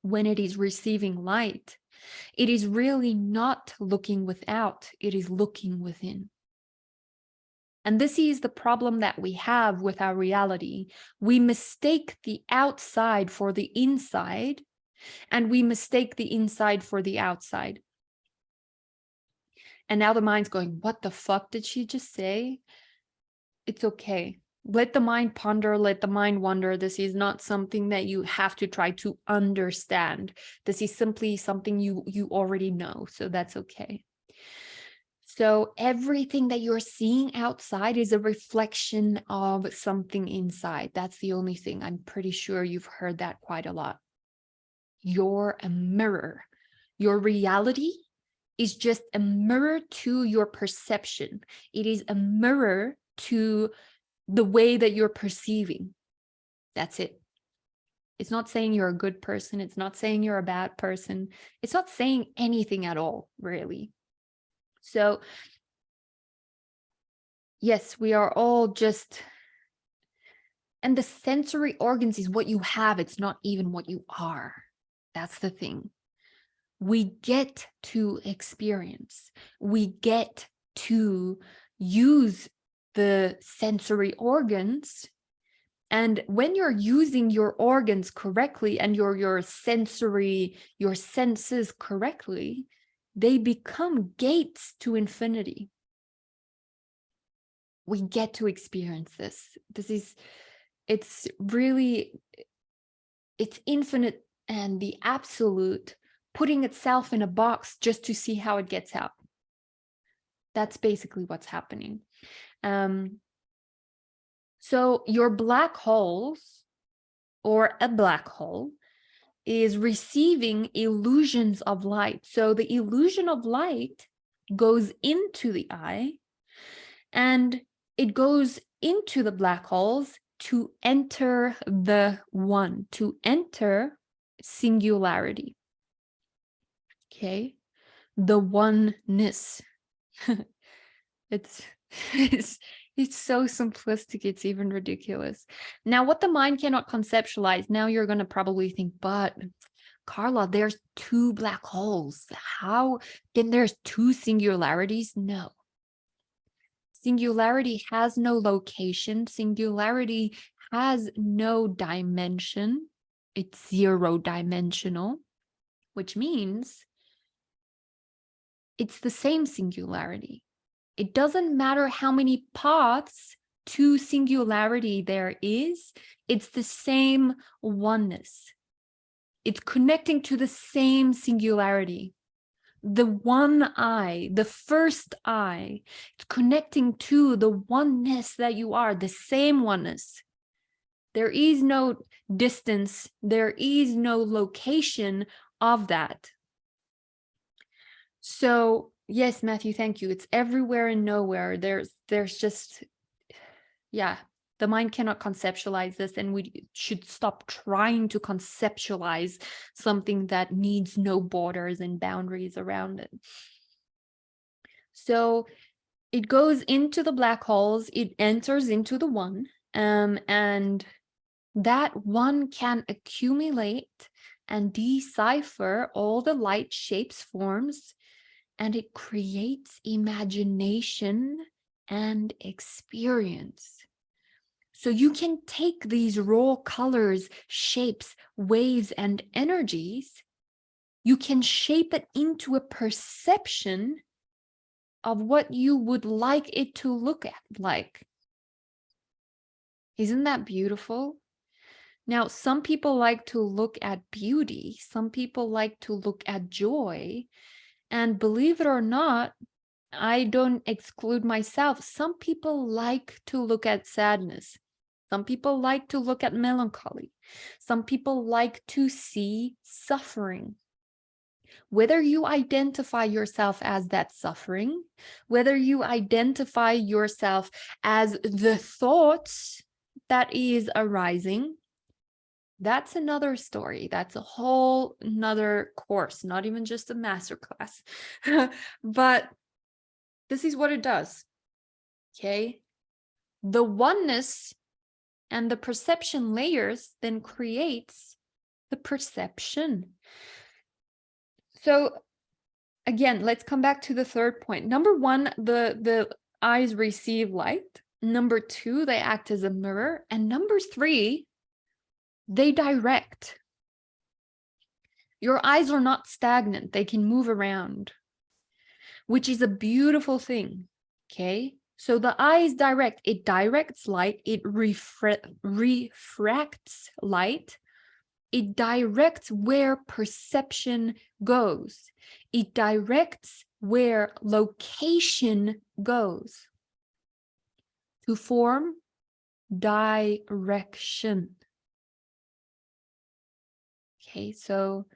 when it is receiving light, it is really not looking without, it is looking within. And this is the problem that we have with our reality. We mistake the outside for the inside, and we mistake the inside for the outside. And now the mind's going, what the fuck did she just say? It's okay. Let the mind ponder, let the mind wonder. This is not something that you have to try to understand. This is simply something you already know, so that's okay. So everything that you're seeing outside is a reflection of something inside. That's the only thing. I'm pretty sure you've heard that quite a lot. You're a mirror. Your reality is just a mirror to your perception. It is a mirror to the way that you're perceiving. That's it. It's not saying you're a good person. It's not saying you're a bad person. It's not saying anything at all, really. So, yes, we are all just, and the sensory organs is what you have. It's not even what you are. That's the thing. We get to experience, we get to use the sensory organs. And when you're using your organs correctly and your senses correctly, they become gates to infinity. We get to experience this. It's infinite and the absolute putting itself in a box just to see how it gets out. That's basically what's happening. So your black holes, or a black hole, is receiving illusions of light. So the illusion of light goes into the eye, and it goes into the black holes to enter the one, to enter singularity. Okay, the oneness. It's so simplistic, it's even ridiculous. Now, what the mind cannot conceptualize, now you're going to probably think, but Carla, there's 2 black holes. How then there's 2 singularities? No. Singularity has no location. Singularity has no dimension. It's 0-dimensional, which means it's the same singularity. It doesn't matter how many paths to singularity there is, it's the same oneness. It's connecting to the same singularity. The one I, the first I, it's connecting to the oneness that you are, the same oneness. There is no distance, there is no location of that. So yes, Matthew, thank you. It's everywhere and nowhere. There's just, yeah, the mind cannot conceptualize this, and we should stop trying to conceptualize something that needs no borders and boundaries around it. So it goes into the black holes, it enters into the one, and that one can accumulate and decipher all the light shapes, forms, and it creates imagination and experience. So you can take these raw colors, shapes, waves, and energies, you can shape it into a perception of what you would like it to look like. Isn't that beautiful? Now, some people like to look at beauty, some people like to look at joy, and believe it or not, I don't exclude myself. Some people like to look at sadness. Some people like to look at melancholy. Some people like to see suffering. Whether you identify yourself as that suffering, whether you identify yourself as the thoughts that is arising, that's another story. That's a whole another course, not even just a masterclass. But this is what it does. Okay. The oneness and the perception layers then creates the perception. So again, let's come back to the third point. Number one, the eyes receive light. Number two, they act as a mirror. And number three, they direct. Your eyes are not stagnant. They can move around, which is a beautiful thing. Okay. So the eyes direct. It directs light. It refracts light. It directs where perception goes. It directs where location goes. To form direction. Okay, so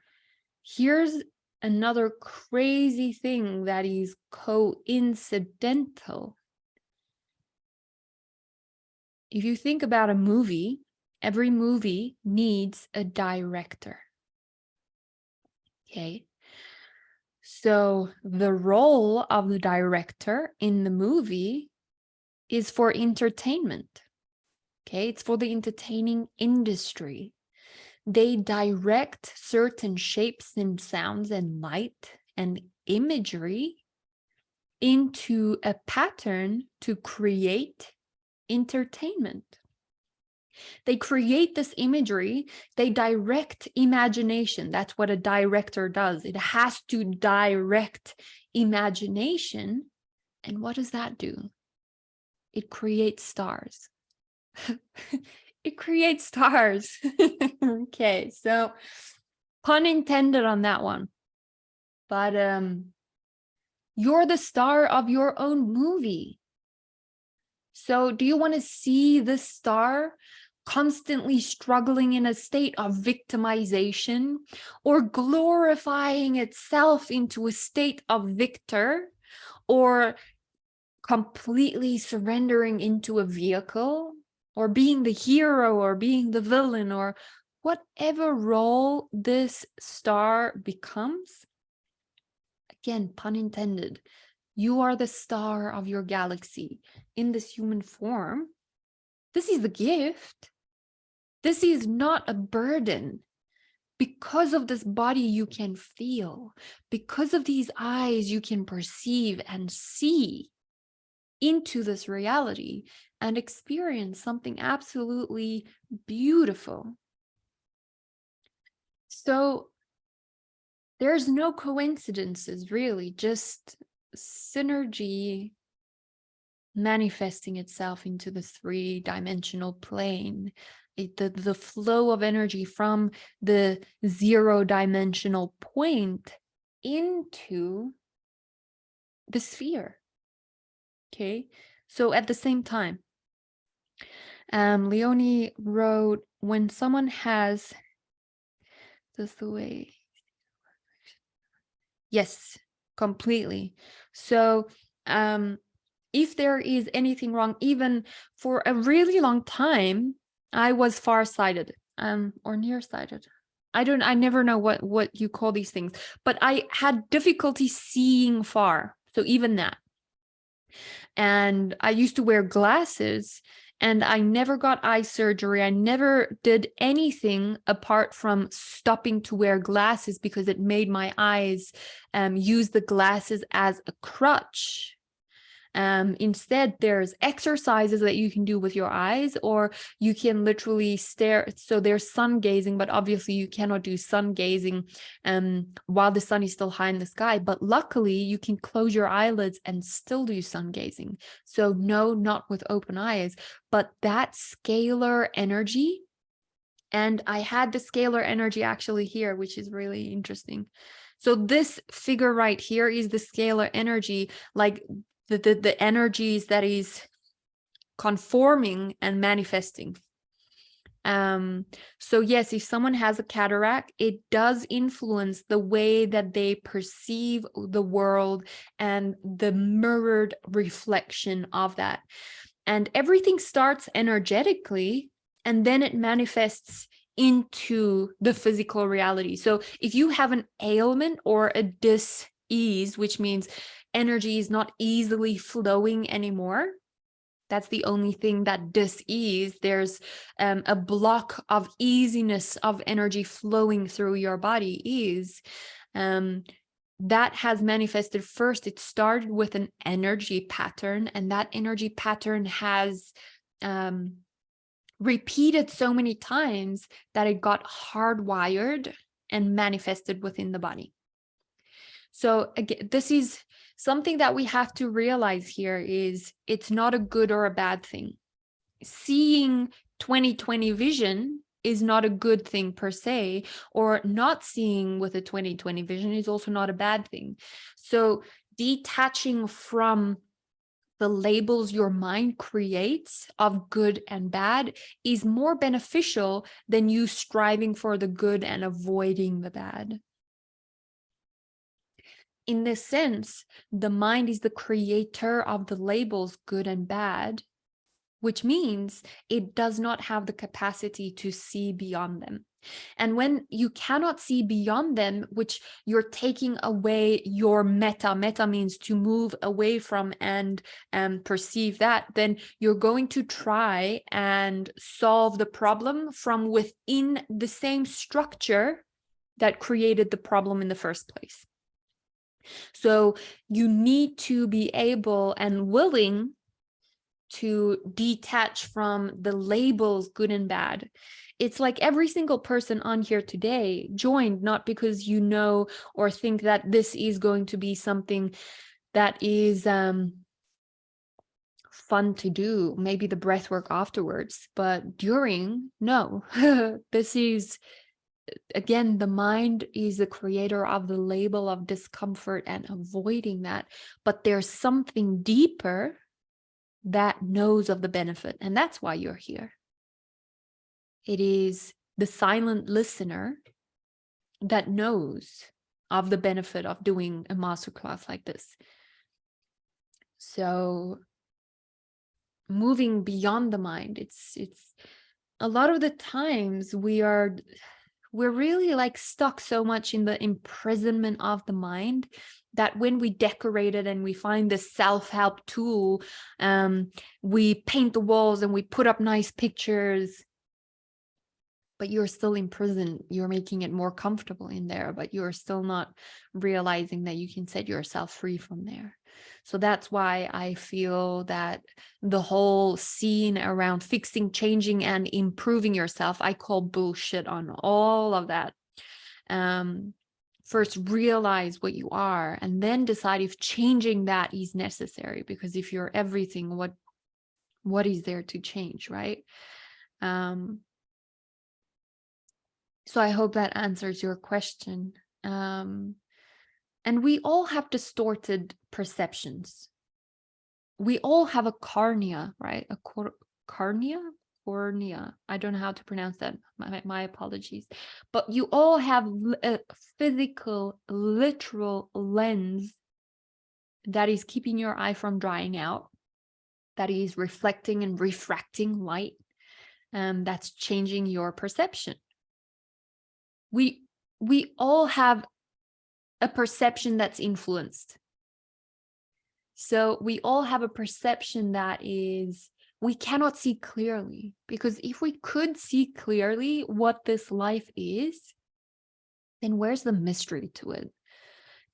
here's another crazy thing that is coincidental. If you think about a movie, every movie needs a director. Okay. So the role of the director in the movie is for entertainment. Okay. It's for the entertaining industry. They direct certain shapes and sounds and light and imagery into a pattern to create entertainment. They create this imagery, they direct imagination. That's what a director does. It has to direct imagination. And what does that do? It creates stars. It creates stars. Okay, so pun intended on that one. But you're the star of your own movie. So do you want to see this star constantly struggling in a state of victimization, or glorifying itself into a state of victor, or completely surrendering into a vehicle, or being the hero, or being the villain, or whatever role this star becomes? Again, pun intended. You are the star of your galaxy in this human form. This is the gift. This is not a burden. Because of this body, you can feel. Because of these eyes, you can perceive and see into this reality and experience something absolutely beautiful. So there's no coincidences, really, just synergy manifesting itself into the three-dimensional plane. the flow of energy from the 0-dimensional point into the sphere. Okay, so at the same time, Leonie wrote, when someone has this the way. Yes, completely. So if there is anything wrong, even for a really long time, I was farsighted or nearsighted. I never know what you call these things, but I had difficulty seeing far. So even that. And I used to wear glasses, and I never got eye surgery. I never did anything apart from stopping to wear glasses because it made my eyes use the glasses as a crutch. Instead, there's exercises that you can do with your eyes, or you can literally stare. So there's sun gazing, but obviously you cannot do sun gazing while the sun is still high in the sky. But luckily you can close your eyelids and still do sun gazing. So no, not with open eyes, but that scalar energy. And I had the scalar energy actually here, which is really interesting. So this figure right here is the scalar energy, like the energies that is conforming and manifesting. So yes, if someone has a cataract, it does influence the way that they perceive the world and the mirrored reflection of that. And everything starts energetically, and then it manifests into the physical reality. So if you have an ailment or a dis-ease, which means energy is not easily flowing anymore, that's the only thing that dis-ease. There's a block of easiness of energy flowing through your body is that has manifested first. It started with an energy pattern, and that energy pattern has repeated so many times that it got hardwired and manifested within the body. So again, this is something that we have to realize here is it's not a good or a bad thing. Seeing 20/20 vision is not a good thing per se, or not seeing with a 20/20 vision is also not a bad thing. So detaching from the labels your mind creates of good and bad is more beneficial than you striving for the good and avoiding the bad. In this sense, the mind is the creator of the labels good and bad, which means it does not have the capacity to see beyond them. And when you cannot see beyond them, which you're taking away your meta means to move away from and perceive that, then you're going to try and solve the problem from within the same structure that created the problem in the first place. So you need to be able and willing to detach from the labels good and bad. It's like every single person on here today joined not because you know or think that this is going to be something that is fun to do, maybe the breath work afterwards, but during, no. This is, again, the mind is the creator of the label of discomfort and avoiding that, but there's something deeper that knows of the benefit, and that's why you're here. It is the silent listener that knows of the benefit of doing a masterclass like this. So moving beyond the mind, it's a lot of the times we're really like stuck so much in the imprisonment of the mind that when we decorate it and we find this self-help tool, we paint the walls and we put up nice pictures, but you're still imprisoned. You're making it more comfortable in there, but you're still not realizing that you can set yourself free from there. So that's why I feel that the whole scene around fixing, changing, and improving yourself, I call bullshit on all of that. First, realize what you are, and then decide if changing that is necessary. Because if you're everything, what is there to change, right? So I hope that answers your question. And we all have distorted perceptions. We all have a cornea, right? A cornea? Cornea. I don't know how to pronounce that. My apologies. But you all have a physical, literal lens that is keeping your eye from drying out, that is reflecting and refracting light, that's changing your perception. We all have a perception that's influenced. So we all have a perception that is, we cannot see clearly, because if we could see clearly what this life is, then where's the mystery to it?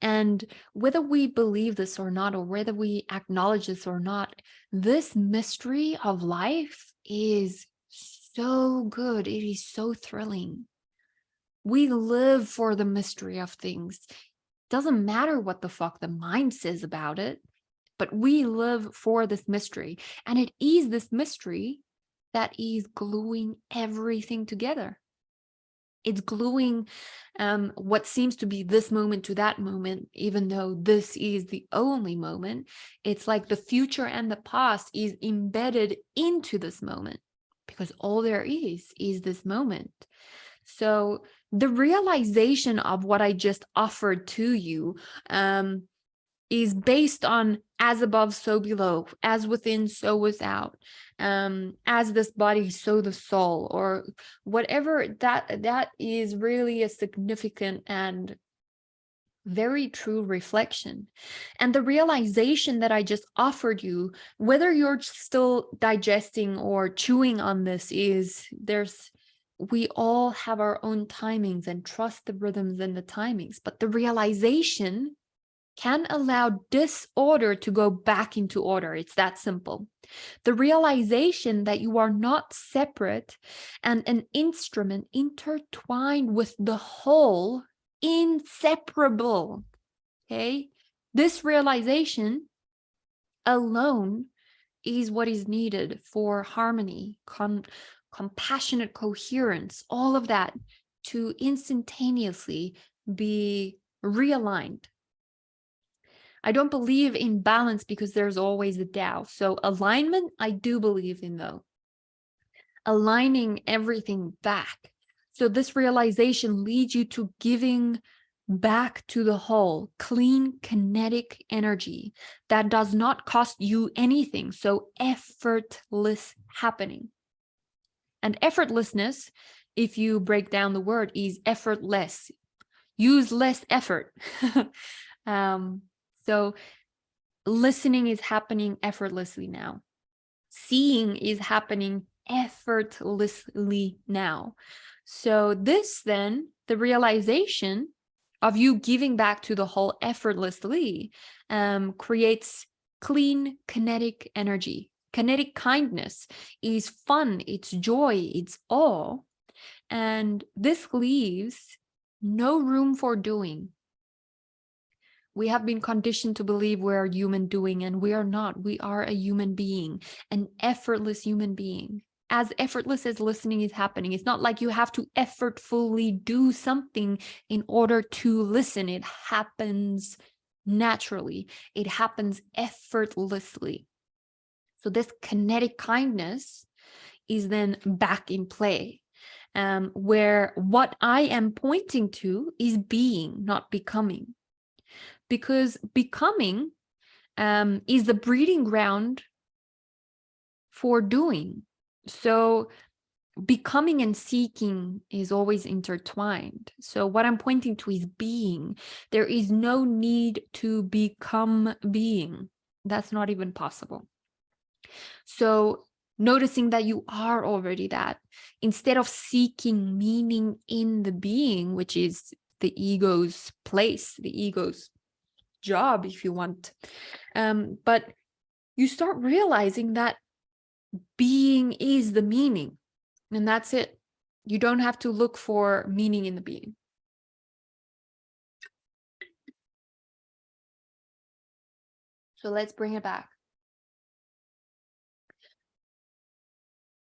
And whether we believe this or not, or whether we acknowledge this or not, this mystery of life is so good. It is so thrilling. We live for the mystery of things. Doesn't matter what the fuck the mind says about it, but we live for this mystery. And it is this mystery that is gluing everything together. It's gluing what seems to be this moment to that moment, even though this is the only moment. It's like the future and the past is embedded into this moment, because all there is this moment. So the realization of what I just offered to you is based on as above, so below, as within, so without, as this body, so the soul, or whatever. That is really a significant and very true reflection. And the realization that I just offered you, whether you're still digesting or chewing on this, is we all have our own timings, and trust the rhythms and the timings. But the realization can allow disorder to go back into order. It's that simple. The realization that you are not separate and an instrument intertwined with the whole, inseparable. Okay? This realization alone is what is needed for harmony, compassionate coherence, all of that to instantaneously be realigned. I don't believe in balance because there's always a Tao. So alignment, I do believe in, though. Aligning everything back. So this realization leads you to giving back to the whole, clean kinetic energy that does not cost you anything. So effortless happening. And effortlessness, if you break down the word, is effortless. Use less effort. So listening is happening effortlessly now. Seeing is happening effortlessly now. So this then, the realization of you giving back to the whole effortlessly, creates clean kinetic energy. Kinetic kindness is fun, it's joy, it's awe. And this leaves no room for doing. We have been conditioned to believe we're a human doing, and we are not. We are a human being, an effortless human being. As effortless as listening is happening. It's not like you have to effortfully do something in order to listen. It happens naturally. It happens effortlessly. So this kinetic kindness is then back in play, where what I am pointing to is being, not becoming. Because becoming is the breeding ground for doing. So becoming and seeking is always intertwined. So what I'm pointing to is being. There is no need to become being. That's not even possible. So noticing that you are already that, instead of seeking meaning in the being, which is the ego's place, the ego's job, if you want. But you start realizing that being is the meaning, and that's it. You don't have to look for meaning in the being. So let's bring it back.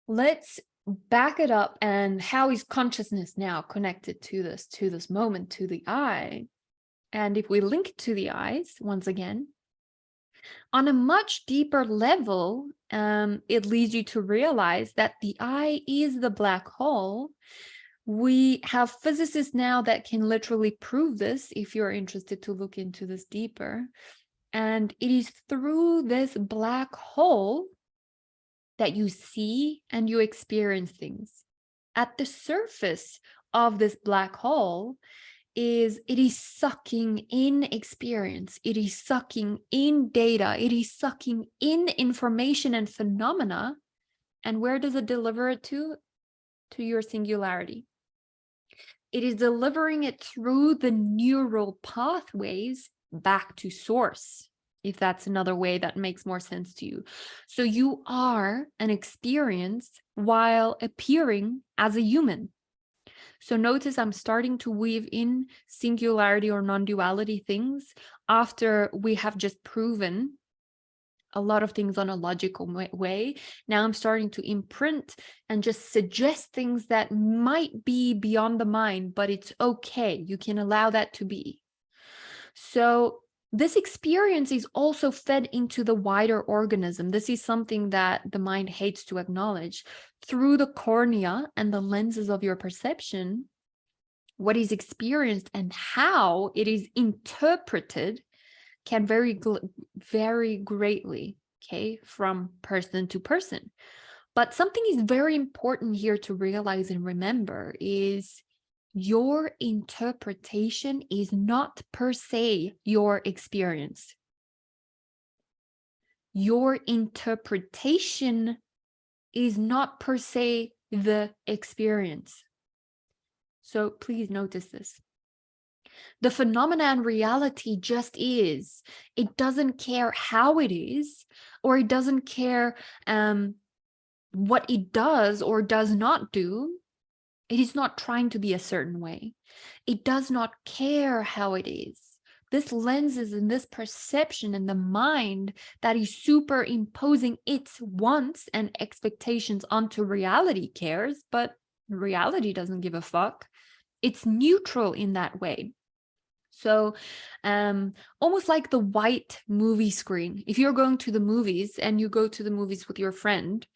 Let's back it up, and how is consciousness now connected to this moment, to the I? And if we link to the eyes once again, on a much deeper level, it leads you to realize that the I is the black hole. We have physicists now that can literally prove this if you're interested to look into this deeper. And it is through this black hole that you see and you experience things. At the surface of this black hole it is sucking in experience, it is sucking in data, it is sucking in information and phenomena. And where does it deliver it to? To your singularity. It is delivering it through the neural pathways back to source, if that's another way that makes more sense to you. So you are an experience while appearing as a human. So notice I'm starting to weave in singularity or non-duality things after we have just proven a lot of things on a logical way. Now I'm starting to imprint and just suggest things that might be beyond the mind, but it's okay. You can allow that to be. So this experience is also fed into the wider organism. This is something that the mind hates to acknowledge. Through the cornea and the lenses of your perception, what is experienced and how it is interpreted can vary greatly, okay, from person to person. But something is very important here to realize and remember is your interpretation is not per se your experience. Your interpretation is not per se the experience. So please notice this. The phenomena and reality just is. It doesn't care how it is, or it doesn't care what it does or does not do. It is not trying to be a certain way. It does not care how it is. This lenses and this perception in the mind that is superimposing its wants and expectations onto reality cares, but reality doesn't give a fuck. It's neutral in that way. So almost like the white movie screen. If you're going to the movies and you go to the movies with your friend,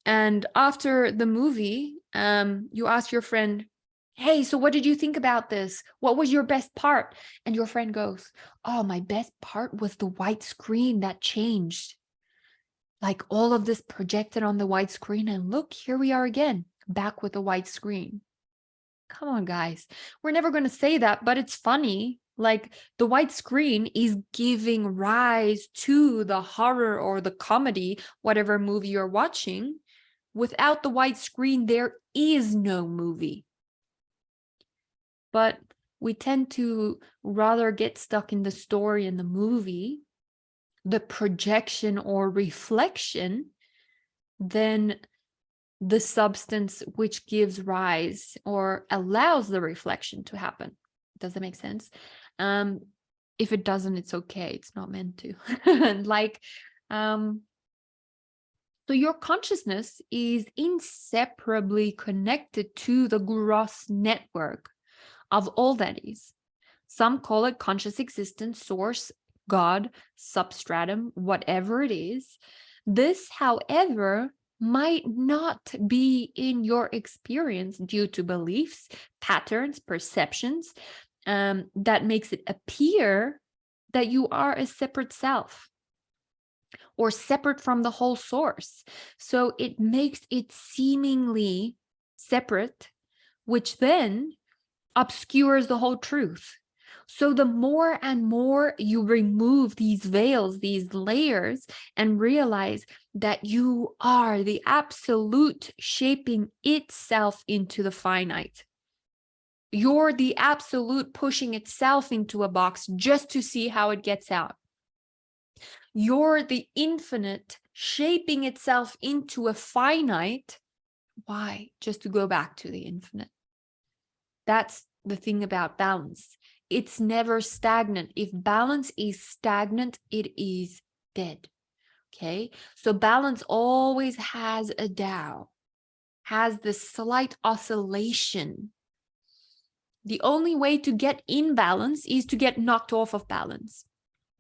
and after the movie, you ask your friend, hey, so what did you think about this? What was your best part? And your friend goes, oh, my best part was the white screen that changed. Like all of this projected on the white screen, and look, here we are again, back with the white screen. Come on, guys. We're never going to say that, but it's funny. Like the white screen is giving rise to the horror or the comedy, whatever movie you're watching. Without the white screen, there is no movie. But we tend to rather get stuck in the story and the movie, the projection or reflection, than the substance which gives rise or allows the reflection to happen. Does that make sense? If it doesn't, it's okay. It's not meant to. So your consciousness is inseparably connected to the gross network of all that is. Some call it conscious existence, source, God, substratum, whatever it is. This, however, might not be in your experience due to beliefs, patterns, perceptions, that makes it appear that you are a separate self or separate from the whole source. So it makes it seemingly separate, which then obscures the whole truth. So the more and more you remove these veils, these layers, and realize that you are the absolute shaping itself into the finite. You're the absolute pushing itself into a box just to see how it gets out. You're the infinite shaping itself into a finite. Why? Just to go back to the infinite. That's the thing about balance. It's never stagnant. If balance is stagnant, it is dead. Okay? So balance always has a Tao, has this slight oscillation. The only way to get in balance is to get knocked off of balance.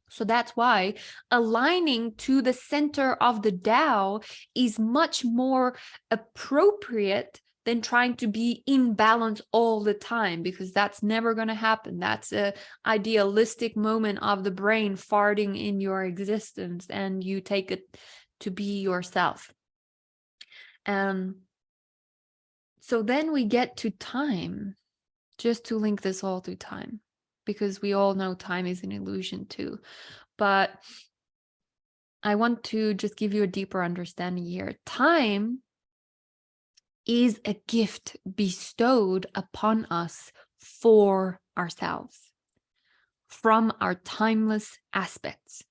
So that's why aligning to the center of the Tao is much more appropriate than trying to be in balance all the time, because that's never going to happen. That's an idealistic moment of the brain farting in your existence, and you take it to be yourself. So then we get to time, just to link this all to time, because we all know time is an illusion too. But I want to just give you a deeper understanding here. Time is a gift bestowed upon us for ourselves from our timeless aspects,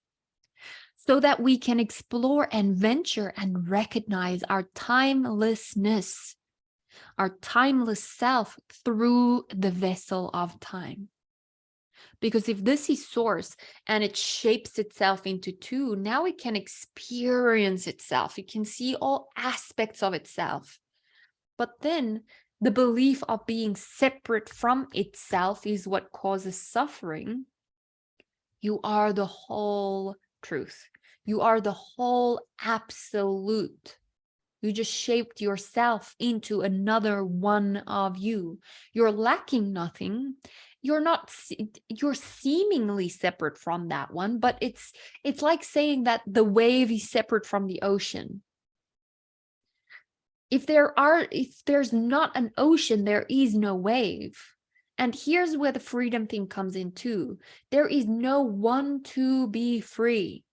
so that we can explore and venture and recognize our timelessness, our timeless self through the vessel of time. Because if this is source and it shapes itself into two, now it can experience itself. It can see all aspects of itself. But then the belief of being separate from itself is what causes suffering. You are the whole truth. You are the whole absolute. You just shaped yourself into another one of you. You're lacking nothing. You're seemingly separate from that one, but it's like saying that the wave is separate from the ocean. If there's not an ocean, there is no wave. And here's where the freedom thing comes in too. There is no one to be free.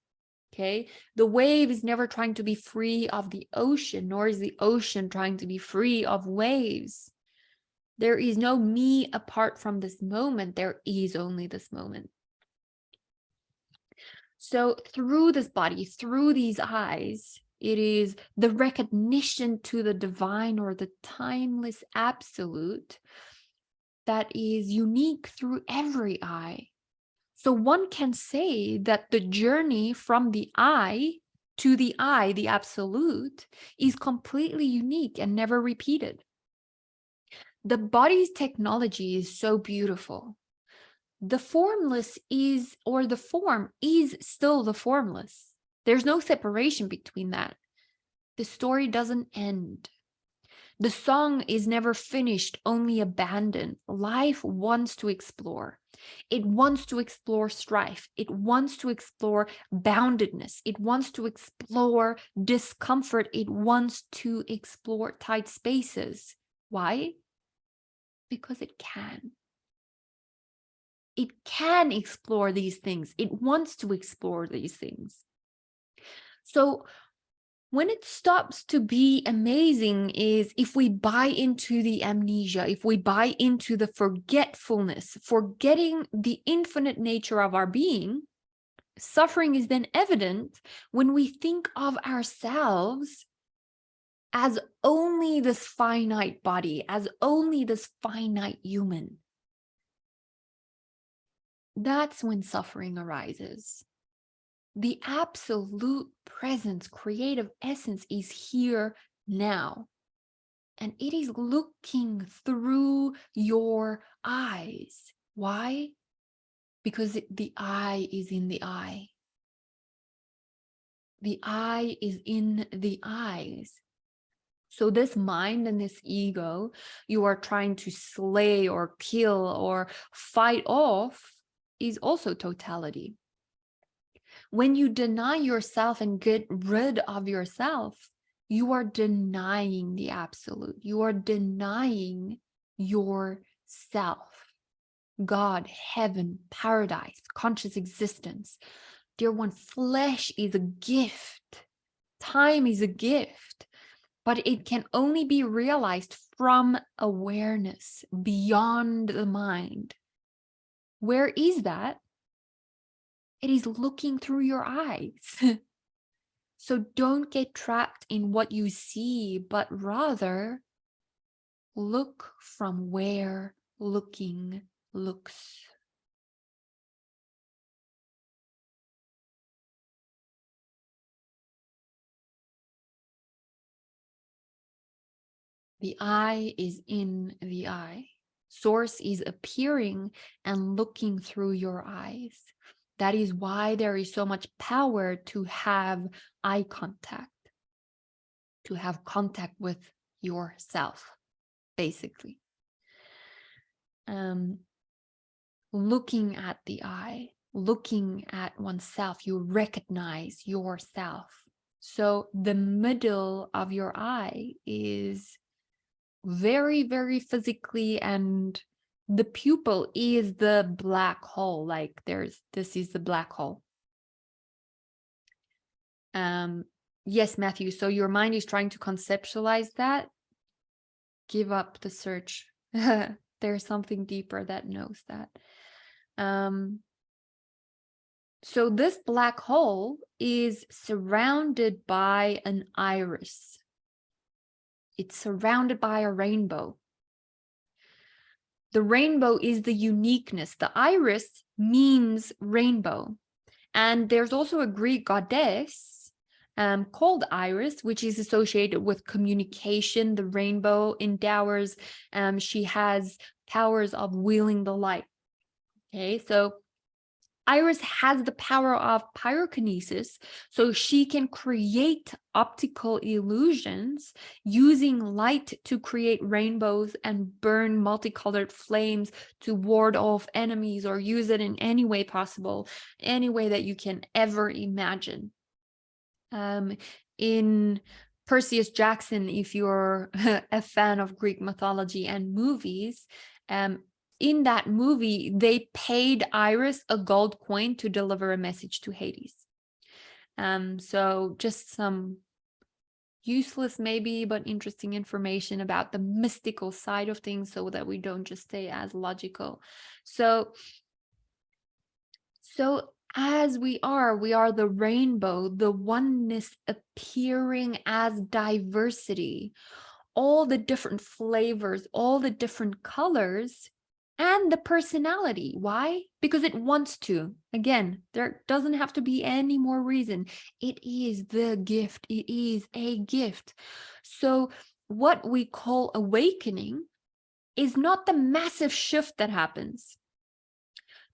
Okay, the wave is never trying to be free of the ocean, nor is the ocean trying to be free of waves. There is no me apart from this moment. There is only this moment. So through this body, through these eyes, it is the recognition to the divine or the timeless absolute that is unique through every eye. So one can say that the journey from the I to the I, the absolute, is completely unique and never repeated. The body's technology is so beautiful. The formless is, or the form is still the formless. There's no separation between that. The story doesn't end. The song is never finished, only abandoned. Life wants to explore. It wants to explore strife. It wants to explore boundedness. It wants to explore discomfort. It wants to explore tight spaces. Why? Because it can. It can explore these things. It wants to explore these things. So when it stops to be amazing is if we buy into the amnesia, if we buy into the forgetfulness, forgetting the infinite nature of our being. Suffering is then evident when we think of ourselves as only this finite body, as only this finite human. That's when suffering arises. The absolute presence, creative essence is here now. And it is looking through your eyes. Why? Because the eye is in the eye. The eye is in the eyes. So this mind and this ego you are trying to slay or kill or fight off is also totality. When you deny yourself and get rid of yourself, you are denying the absolute. You are denying yourself. God, heaven, paradise, conscious existence. Dear one, flesh is a gift. Time is a gift. But it can only be realized from awareness beyond the mind. Where is that? It is looking through your eyes. So don't get trapped in what you see, but rather look from where looking looks. The I is in the I. Source is appearing and looking through your eyes. That is why there is so much power to have eye contact, to have contact with yourself, basically. Looking at the eye, looking at oneself, you recognize yourself. So the middle of your eye is very, very physically, and the pupil is the black hole. Like this is the black hole. Yes, Matthew. So your mind is trying to conceptualize that. Give up the search. There's something deeper that knows that. So this black hole is surrounded by an iris. It's surrounded by a rainbow. The rainbow is the uniqueness. The iris means rainbow. And there's also a Greek goddess called Iris, which is associated with communication. The rainbow endowers. She has powers of wheeling the light. Okay, so Iris has the power of pyrokinesis, so she can create optical illusions using light to create rainbows and burn multicolored flames to ward off enemies, or use it in any way possible, any way that you can ever imagine. In Perseus Jackson, if you're a fan of Greek mythology and movies, in that movie, they paid Iris a gold coin to deliver a message to Hades. So just some useless maybe, but interesting information about the mystical side of things so that we don't just stay as logical. So as we are the rainbow, the oneness appearing as diversity, all the different flavors, all the different colors, and the personality. Why? Because it wants to. Again, there doesn't have to be any more reason. It is the gift. It is a gift. So what we call awakening is not the massive shift that happens,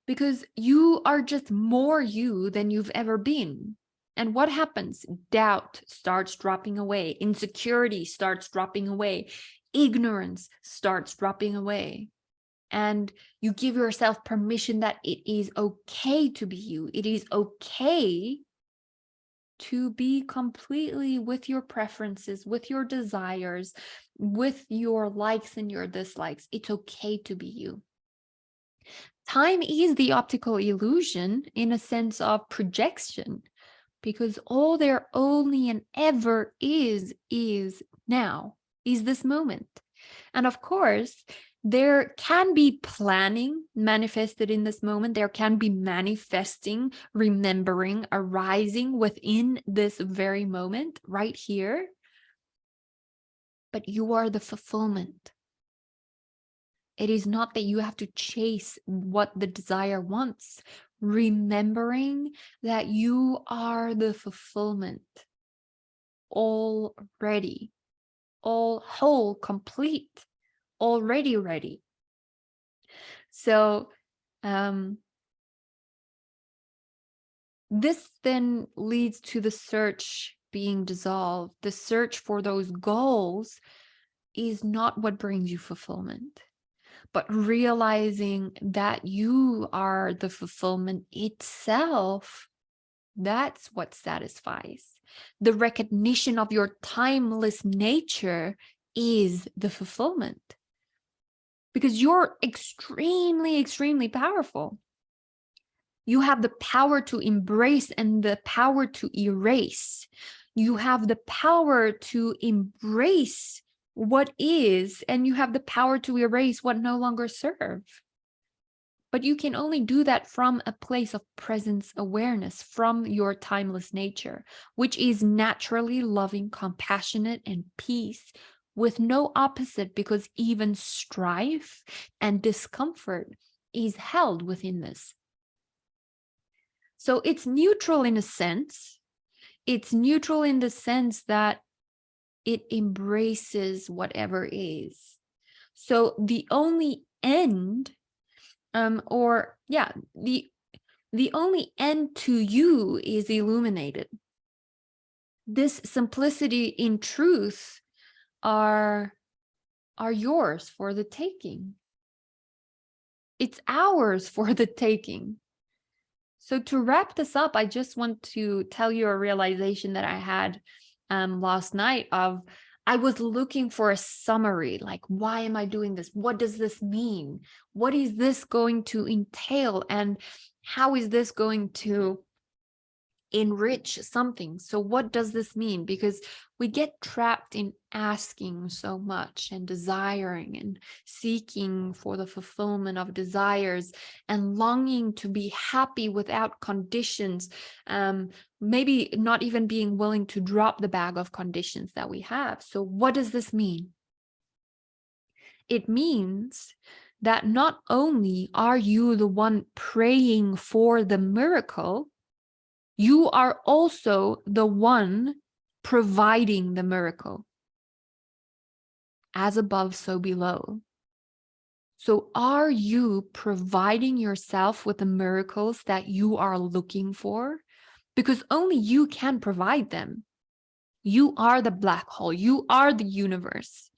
because you are just more you than you've ever been. And what happens? Doubt starts dropping away. Insecurity starts dropping away. Ignorance starts dropping away. And you give yourself permission that it is okay to be you. It is okay to be completely with your preferences, with your desires, with your likes and your dislikes. It's okay to be you. Time is the optical illusion in a sense of projection, because all there only and ever is now, is this moment. And of course, there can be planning manifested in this moment. There can be manifesting, remembering, arising within this very moment right here. But you are the fulfillment. It is not that you have to chase what the desire wants. Remembering that you are the fulfillment already, all whole, complete, already ready. So this then leads to the search being dissolved. The search for those goals is not what brings you fulfillment, but realizing that you are the fulfillment itself. That's what satisfies. The recognition of your timeless nature is the fulfillment, because you're extremely, extremely powerful. You have the power to embrace and the power to erase. You have the power to embrace what is, and you have the power to erase what no longer serves. But you can only do that from a place of presence awareness, from your timeless nature, which is naturally loving, compassionate, and peace, with no opposite, because even strife and discomfort is held within this. So it's neutral in a sense. It's neutral in the sense that It embraces whatever is. So the only end, the only end to you is illuminated. This simplicity in truth are yours for the taking. It's ours for the taking. So to wrap this up, I just want to tell you a realization that I had last night of, I was looking for a summary, like, why am I doing this? What does this mean? What is this going to entail? And how is this going to enrich something? So what does this mean? Because we get trapped in asking so much and desiring and seeking for the fulfillment of desires and longing to be happy without conditions, maybe not even being willing to drop the bag of conditions that we have. So what does this mean? It means that not only are you the one praying for the miracle, you are also the one providing the miracle. As above, so below. So are you providing yourself with the miracles that you are looking for? Because only you can provide them. You are the black hole. You are the universe.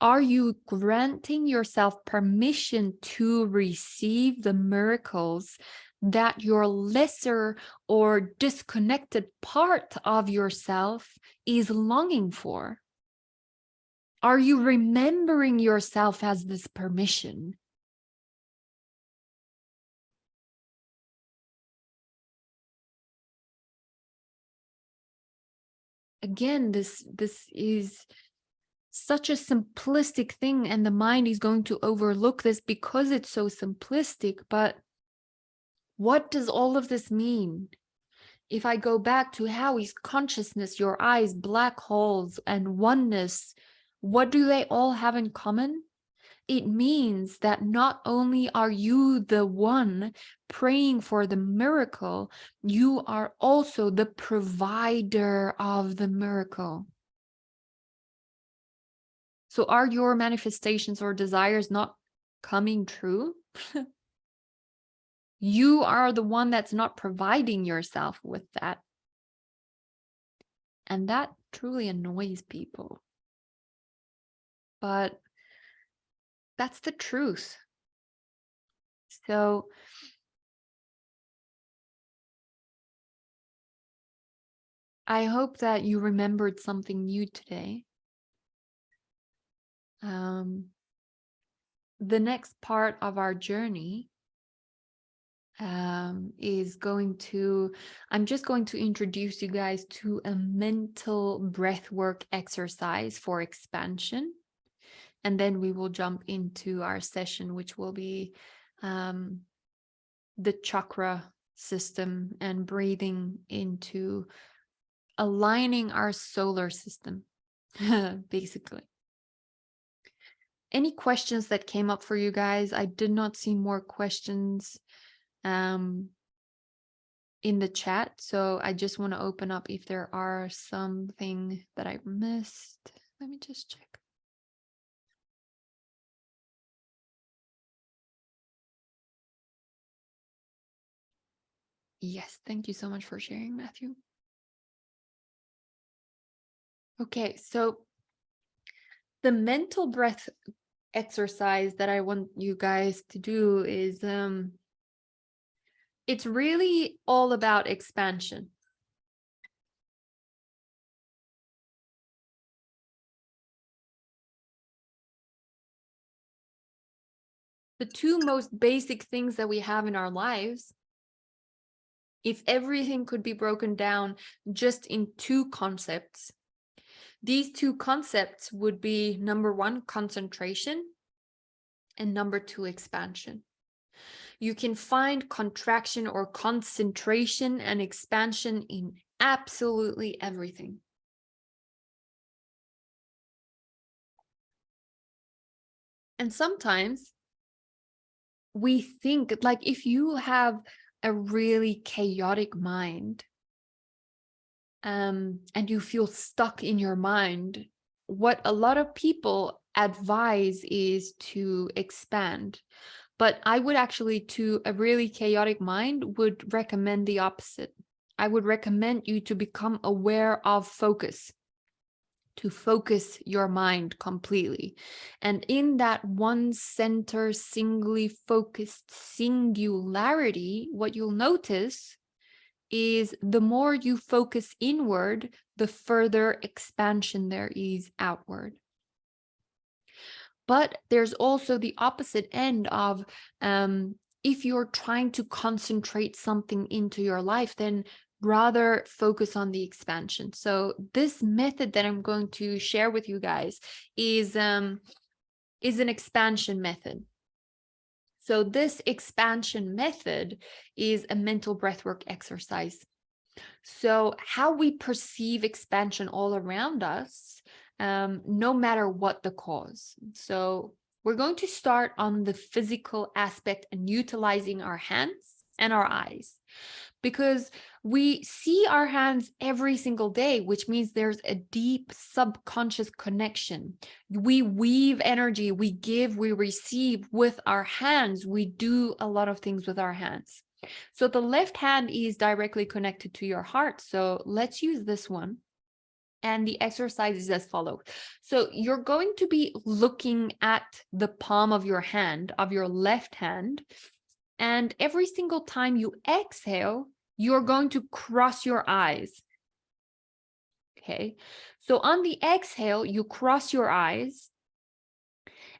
Are you granting yourself permission to receive the miracles that your lesser or disconnected part of yourself is longing for? Are you remembering yourself as this permission? Again, this is such a simplistic thing, and the mind is going to overlook this because it's so simplistic. But what does all of this mean? If I go back to how is consciousness, your eyes, black holes, and oneness, what do they all have in common? It means that not only are you the one praying for the miracle, you are also the provider of the miracle. So are your manifestations or desires not coming true? You are the one that's not providing yourself with that. And that truly annoys people. But that's the truth. So I hope that you remembered something new today. The next part of our journey is going to, I'm just going to introduce you guys to a mental breathwork exercise for expansion. And then we will jump into our session, which will be the chakra system and breathing into aligning our solar system, basically. Any questions that came up for you guys? I did not see more questions in the chat, so I just want to open up if there are something that I missed. Let me just check. Yes, thank you so much for sharing, Matthew. Okay, so the mental breath exercise that I want you guys to do is it's really all about expansion. The two most basic things that we have in our lives, if everything could be broken down just in two concepts, these two concepts would be number one, concentration, and number two, expansion. You can find contraction or concentration and expansion in absolutely everything. And sometimes we think, like, if you have a really chaotic mind, and you feel stuck in your mind, what a lot of people advise is to expand. But I would actually, to a really chaotic mind, would recommend the opposite. I would recommend you to become aware of focus, to focus your mind completely. And in that one center, singly focused singularity, what you'll notice is the more you focus inward, the further expansion there is outward. But there's also the opposite end of, if you're trying to concentrate something into your life, then rather focus on the expansion. So this method that I'm going to share with you guys is an expansion method. So this expansion method is a mental breathwork exercise. So how we perceive expansion all around us, no matter what the cause. So we're going to start on the physical aspect and utilizing our hands and our eyes, because we see our hands every single day, which means there's a deep subconscious connection. We weave energy, we give, we receive with our hands. We do a lot of things with our hands. So the left hand is directly connected to your heart. So let's use this one. And the exercise is as follows. So you're going to be looking at the palm of your hand, of your left hand. And every single time you exhale, you're going to cross your eyes. Okay. So on the exhale, you cross your eyes.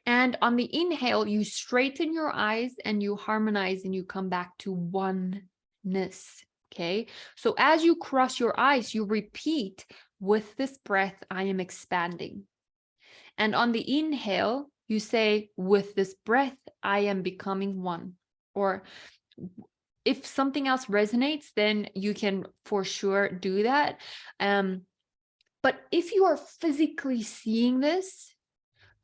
And on the inhale, you straighten your eyes and you harmonize and you come back to oneness. Okay. So as you cross your eyes, you repeat, with this breath, I am expanding. And on the inhale, you say, with this breath, I am becoming one. Or if something else resonates, then you can for sure do that. But if you are physically seeing this,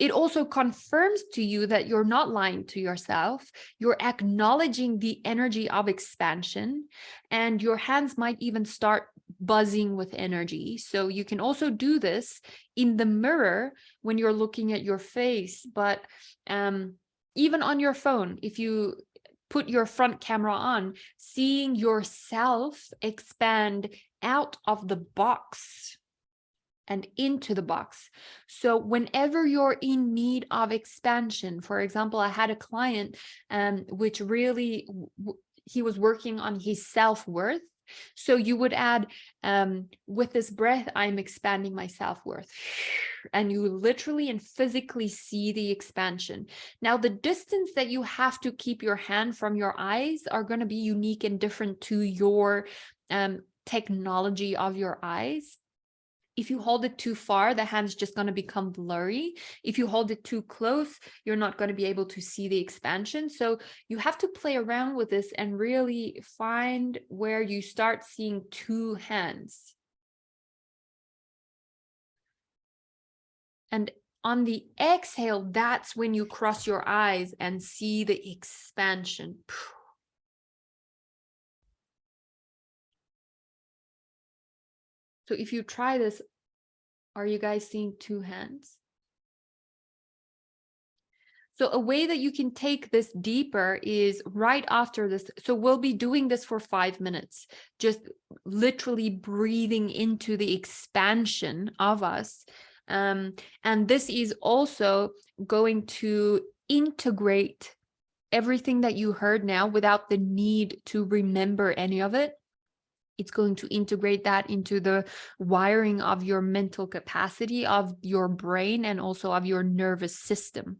it also confirms to you that you're not lying to yourself. You're acknowledging the energy of expansion, and your hands might even start buzzing with energy. So you can also do this in the mirror when you're looking at your face, but even on your phone, if you put your front camera on, seeing yourself expand out of the box and into the box. So whenever you're in need of expansion, for example, I had a client which really, he was working on his self-worth. So you would add, with this breath, I'm expanding my self-worth. And you literally and physically see the expansion. Now, the distance that you have to keep your hand from your eyes are going to be unique and different to your technology of your eyes. If you hold it too far, the hand's just going to become blurry. If you hold it too close, you're not going to be able to see the expansion. So you have to play around with this and really find where you start seeing two hands. And on the exhale, that's when you cross your eyes and see the expansion. So if you try this, are you guys seeing two hands? So a way that you can take this deeper is right after this. So we'll be doing this for 5 minutes, just literally breathing into the expansion of us. And this is also going to integrate everything that you heard now without the need to remember any of it. It's going to integrate that into the wiring of your mental capacity, of your brain, and also of your nervous system.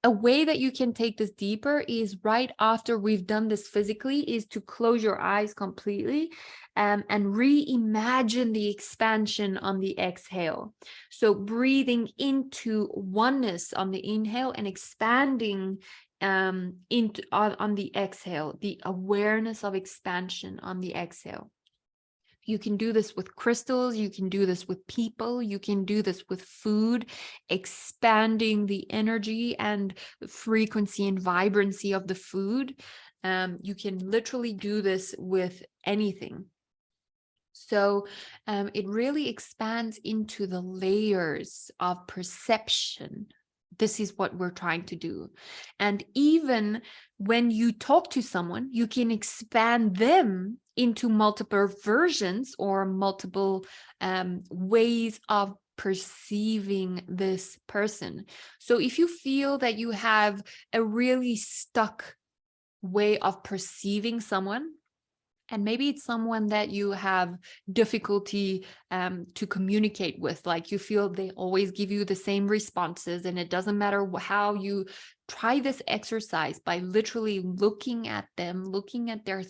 A way that you can take this deeper is right after we've done this physically is to close your eyes completely and reimagine the expansion on the exhale. So breathing into oneness on the inhale and expanding on the exhale, the awareness of expansion on the exhale. You can do this with crystals, you can do this with people, you can do this with food, expanding the energy and frequency and vibrancy of the food. You can literally do this with anything. So it really expands into the layers of perception. This is what we're trying to do. And even when you talk to someone, you can expand them into multiple versions or multiple ways of perceiving this person. So if you feel that you have a really stuck way of perceiving someone, and maybe it's someone that you have difficulty to communicate with, like you feel they always give you the same responses, and it doesn't matter how you try this exercise by literally looking at them, looking at their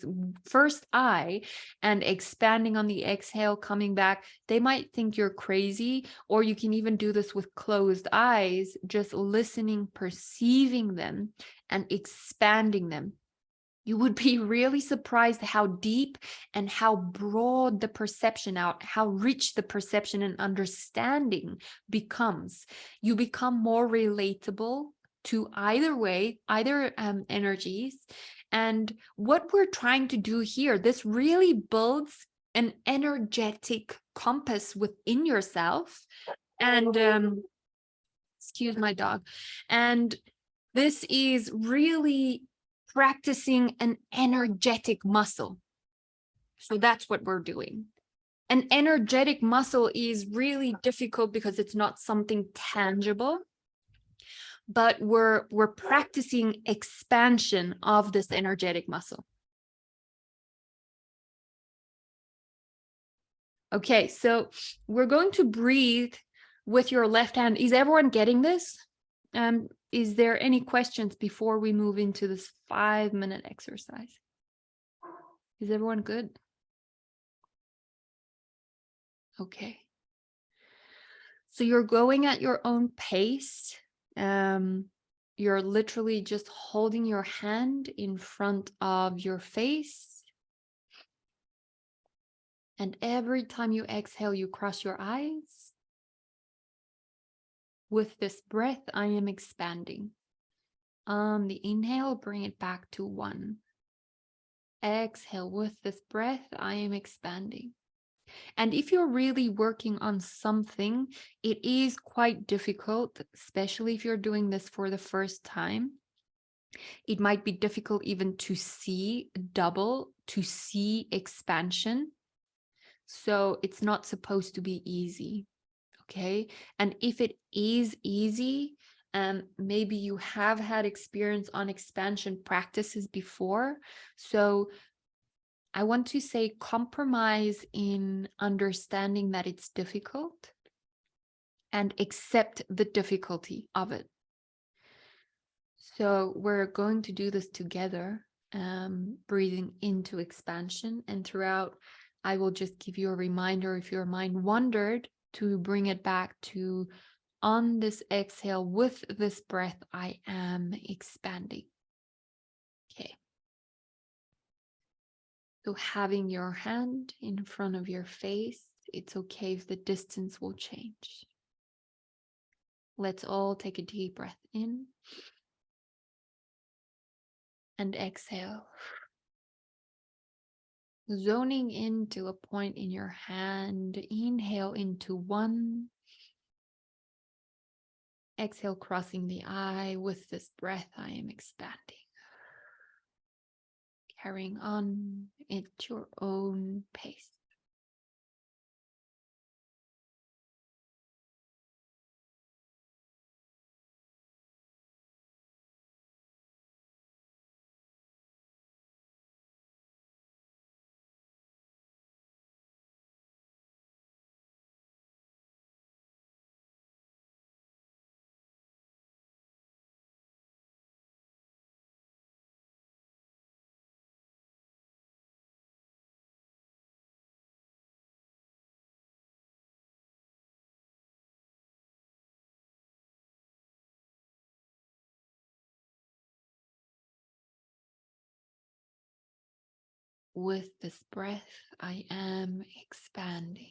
first eye and expanding on the exhale, coming back. They might think you're crazy, or you can even do this with closed eyes, just listening, perceiving them and expanding them. You would be really surprised how deep and how broad the perception out, how rich the perception and understanding becomes. You become more relatable to either way, either energies. And what we're trying to do here, this really builds an energetic compass within yourself. And excuse my dog. And this is really practicing an energetic muscle. So that's what we're doing. An energetic muscle is really difficult because it's not something tangible, but we're practicing expansion of this energetic muscle. Okay, so we're going to breathe with your left hand. Is everyone getting this? Is there any questions before we move into this 5-minute exercise? Is everyone good? Okay. So you're going at your own pace. You're literally just holding your hand in front of your face. And every time you exhale, you cross your eyes. With this breath, I am expanding. On the inhale, bring it back to 1. Exhale, with this breath, I am expanding. And if you're really working on something, it is quite difficult, especially if you're doing this for the first time. It might be difficult even to see double, to see expansion. So it's not supposed to be easy. Okay. And if it is easy, maybe you have had experience on expansion practices before. So I want to say compromise in understanding that it's difficult and accept the difficulty of it. So we're going to do this together, breathing into expansion. And throughout, I will just give you a reminder if your mind wandered, to bring it back to, on this exhale, with this breath, I am expanding. Okay. So having your hand in front of your face, it's okay if the distance will change. Let's all take a deep breath in and exhale. Zoning into a point in your hand, inhale into 1. Exhale, crossing the eye. With this breath, I am expanding. Carrying on at your own pace. With this breath, I am expanding.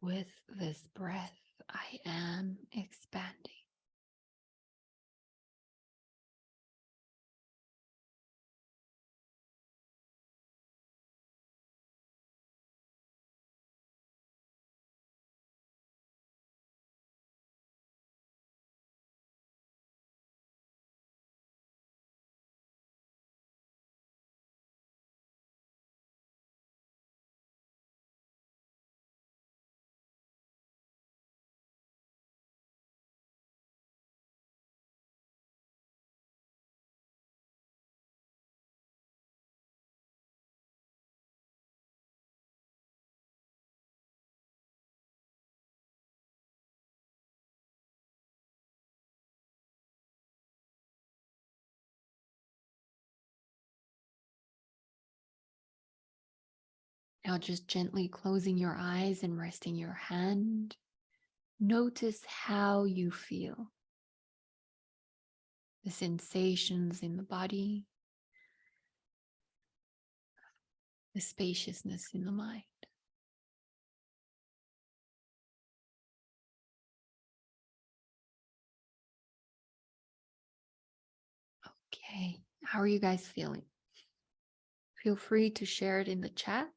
With this breath, I am expanding. Now just gently closing your eyes and resting your hand. Notice how you feel. The sensations in the body. The spaciousness in the mind. Okay, how are you guys feeling? Feel free to share it in the chat.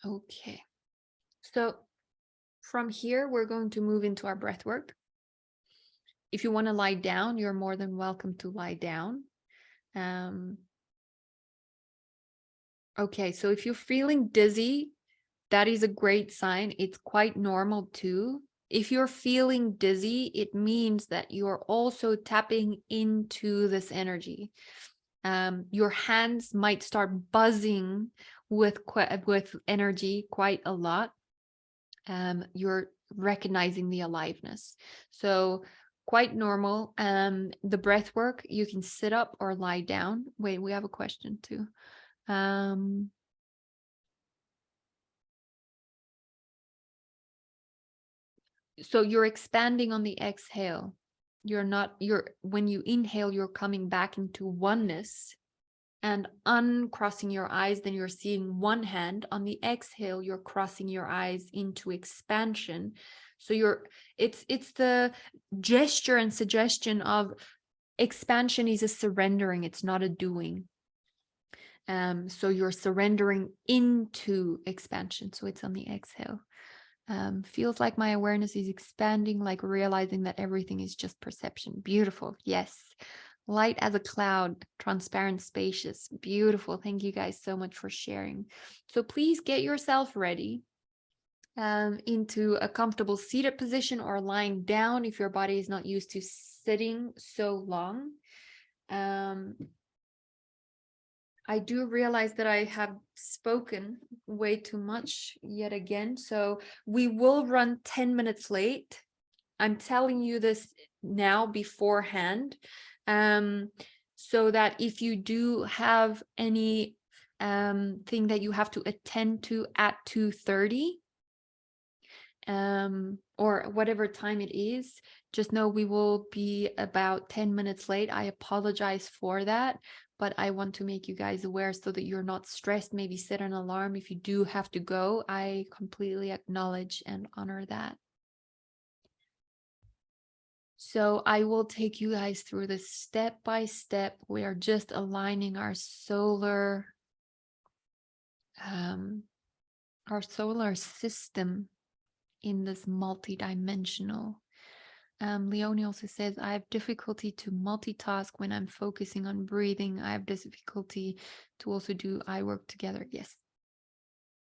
Okay, so from here, we're going to move into our breath work. If you want to lie down, you're more than welcome to lie down. Okay, so if you're feeling dizzy, that is a great sign. It's quite normal too. If you're feeling dizzy, it means that you're also tapping into this energy. Your hands might start buzzing with energy quite a lot. You're recognizing the aliveness. So quite normal. The breath work, you can sit up or lie down. Wait, we have a question too. So you're expanding on the exhale. When you inhale, you're coming back into oneness and uncrossing your eyes, then you're seeing one hand. On the exhale, you're crossing your eyes into expansion. So it's the gesture and suggestion of expansion is a surrendering, it's not a doing. So you're surrendering into expansion. So it's on the exhale. Feels like my awareness is expanding, like realizing that everything is just perception. Beautiful. Yes. Light as a cloud, transparent, spacious. Beautiful. Thank you guys so much for sharing. So please get yourself ready into a comfortable seated position or lying down if your body is not used to sitting so long. I do realize that I have spoken way too much yet again. So we will run 10 minutes late. I'm telling you this now beforehand. So that if you do have any thing that you have to attend to at 2:30, or whatever time it is, just know we will be about 10 minutes late. I apologize for that, but I want to make you guys aware so that you're not stressed. Maybe set an alarm if you do have to go. I completely acknowledge and honor that. So I will take you guys through this step by step. We are just aligning our solar system in this multi-dimensional. Leonie also says, I have difficulty to multitask when I'm focusing on breathing. I have difficulty to also do eye work together. Yes.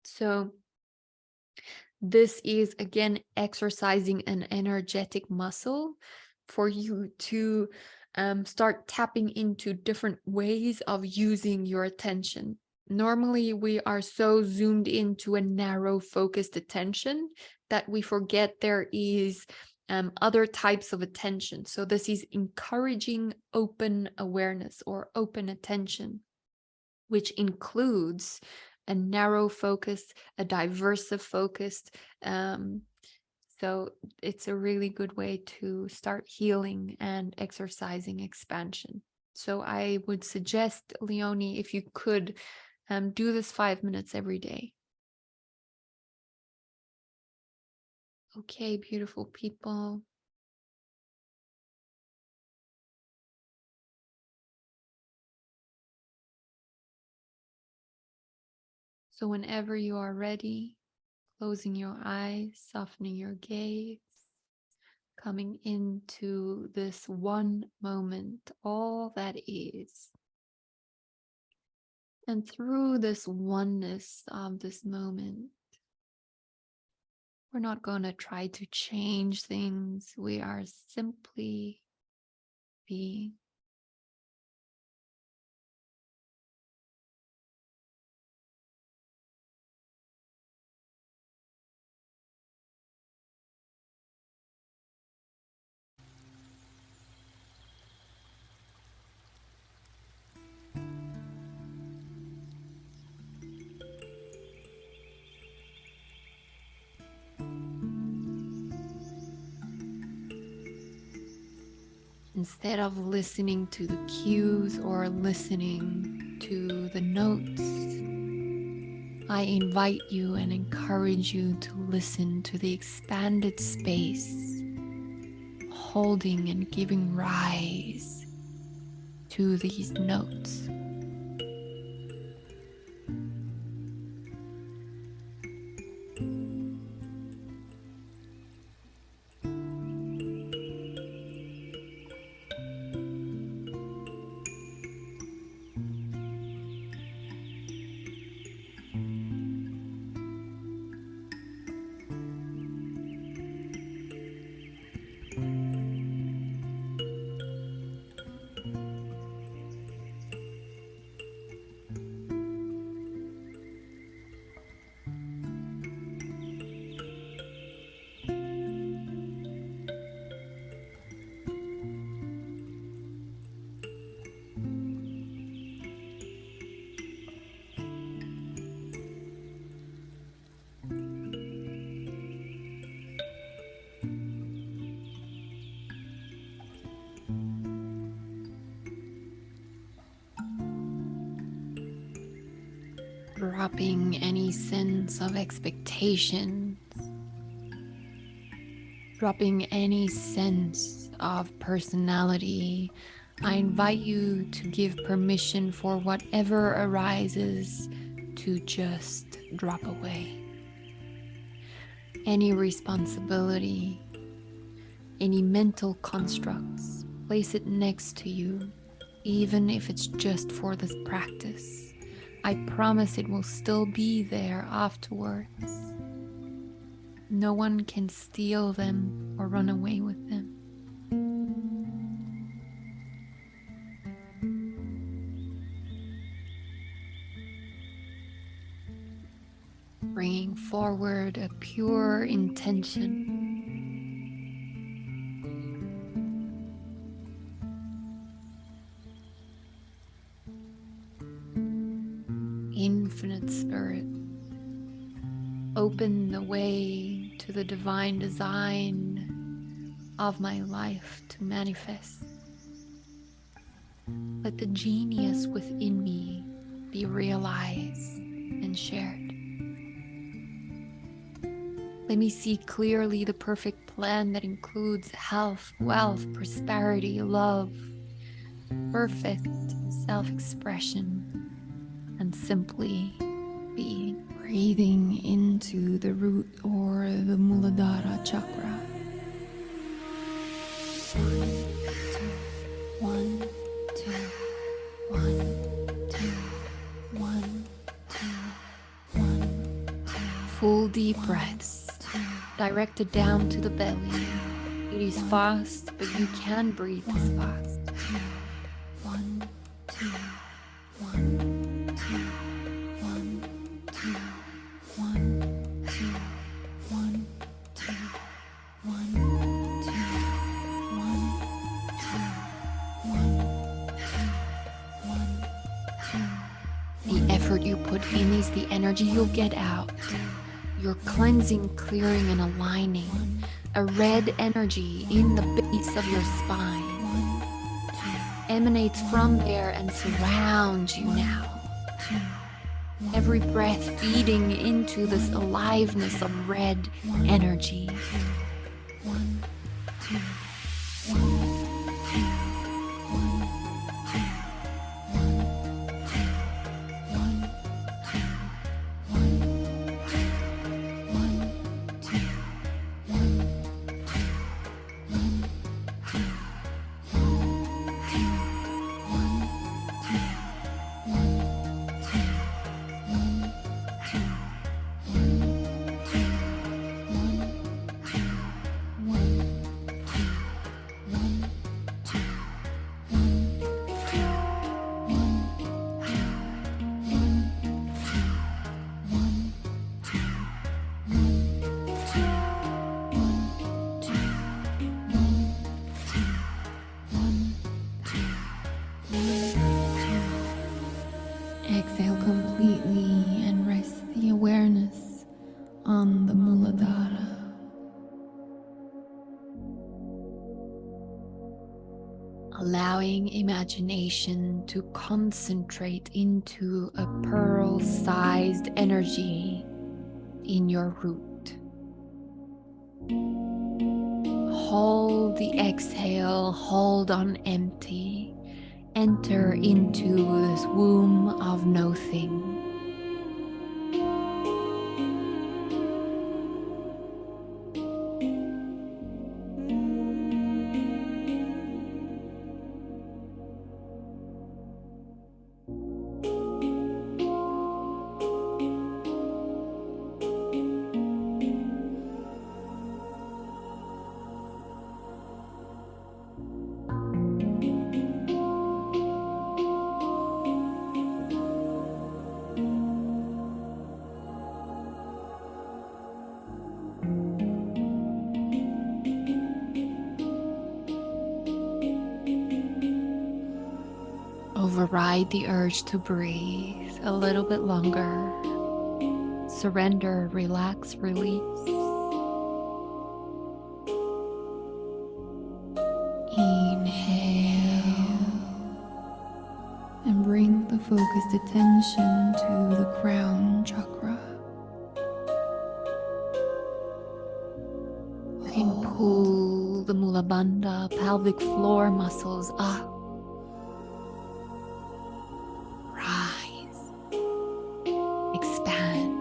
So this is, again, exercising an energetic muscle for you to start tapping into different ways of using your attention. Normally, we are so zoomed into a narrow focused attention that we forget there is other types of attention. So this is encouraging open awareness or open attention, which includes a narrow focus, a diverse focus. So it's a really good way to start healing and exercising expansion. So I would suggest, Leonie, if you could Do this 5 minutes every day. Okay, beautiful people. So whenever you are ready, closing your eyes, softening your gaze, coming into this one moment, all that is. And through this oneness of this moment, we're not going to try to change things. We are simply being. Instead of listening to the cues or listening to the notes, I invite you and encourage you to listen to the expanded space, holding and giving rise to these notes. Dropping any sense of expectation, dropping any sense of personality. I invite you to give permission for whatever arises to just drop away. Any responsibility, any mental constructs, place it next to you, even if it's just for this practice. I promise it will still be there afterwards. No one can steal them or run away with them. Bringing forward a pure intention. Infinite Spirit, open the way to the divine design of my life to manifest. Let the genius within me be realized and shared. Let me see clearly the perfect plan that includes health, wealth, prosperity, love, perfect self-expression, and simply being. Breathing into the root or the Muladhara chakra. 1, 2, 1, 2, 1, 2, 1, 2. Full deep breaths, directed down to the belly. It is fast, but you can breathe this fast. 1, 2, 1. Effort you put in is the energy you'll get out. You're cleansing, clearing, and aligning. A red energy in the base of your spine emanates from there and surrounds you now. Every breath feeding into this aliveness of red energy. Exhale completely and rest the awareness on the Muladhara. Allowing imagination to concentrate into a pearl-sized energy in your root. Hold the exhale, hold on empty. Enter into this womb of nothing. Override the urge to breathe a little bit longer. Surrender, relax, release. Inhale and bring the focused attention to the crown chakra. You can pull the Mula Bandha pelvic floor muscles up. Rise. Expand.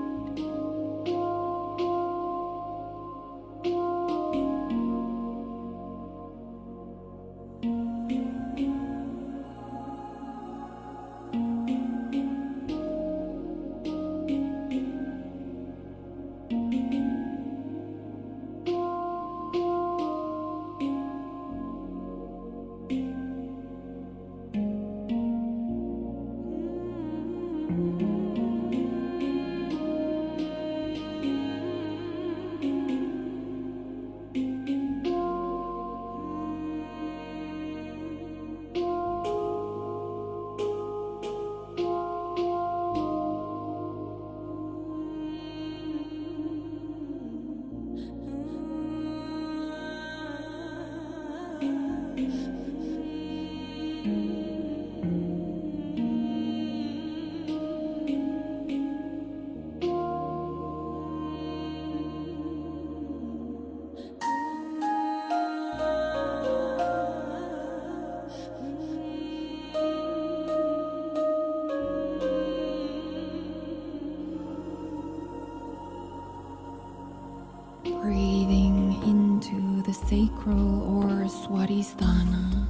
Breathing into the sacral or Swadhisthana.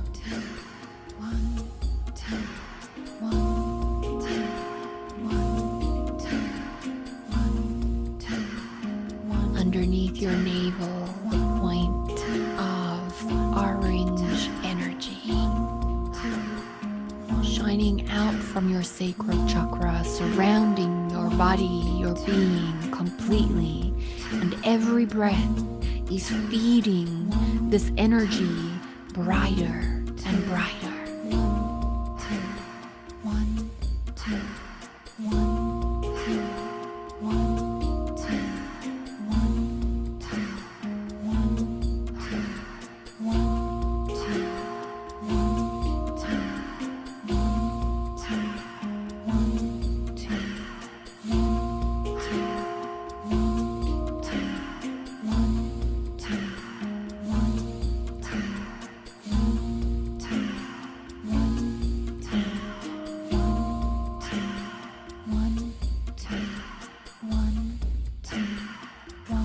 Underneath your navel, the point of orange energy shining out from your sacral chakra, surrounding your body, your being completely. And every breath is feeding this energy brighter and brighter.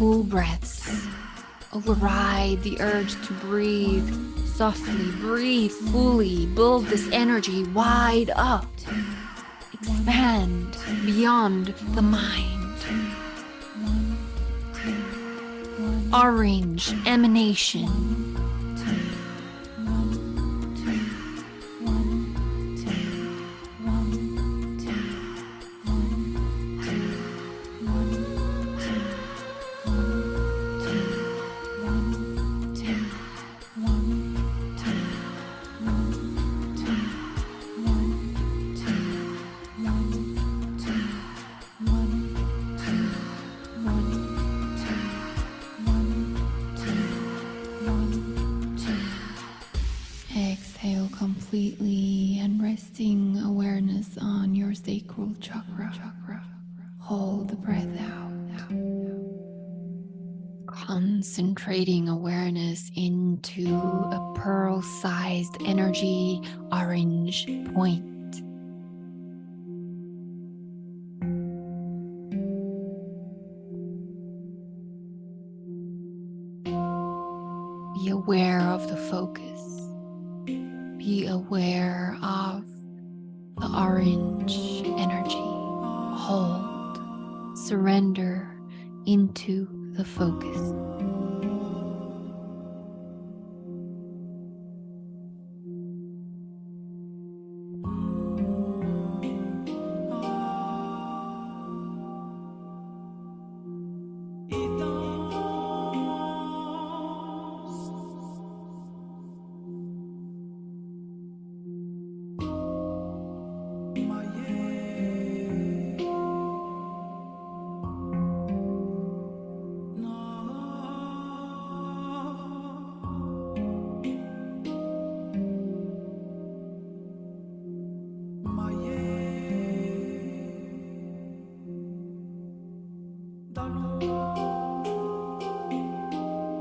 full breaths. Override the urge to breathe softly, breathe fully, build this energy wide up. Expand beyond the mind. Orange emanation. Exhale completely and resting awareness on your sacral chakra. Hold the breath out. Concentrating awareness into a pearl-sized energy orange point. Be aware of the focus. Be aware of the orange energy. Hold. Surrender into the focus.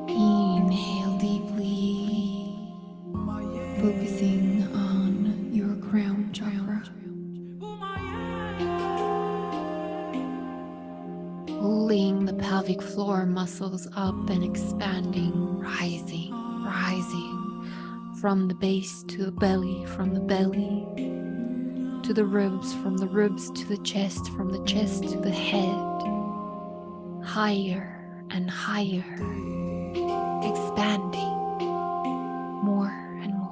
Inhale deeply, focusing on your crown chakra. Pulling the pelvic floor muscles up and expanding, rising from the base to the belly, from the belly to the ribs, from the ribs to the chest, from the chest to the head. Higher and higher, expanding more and more.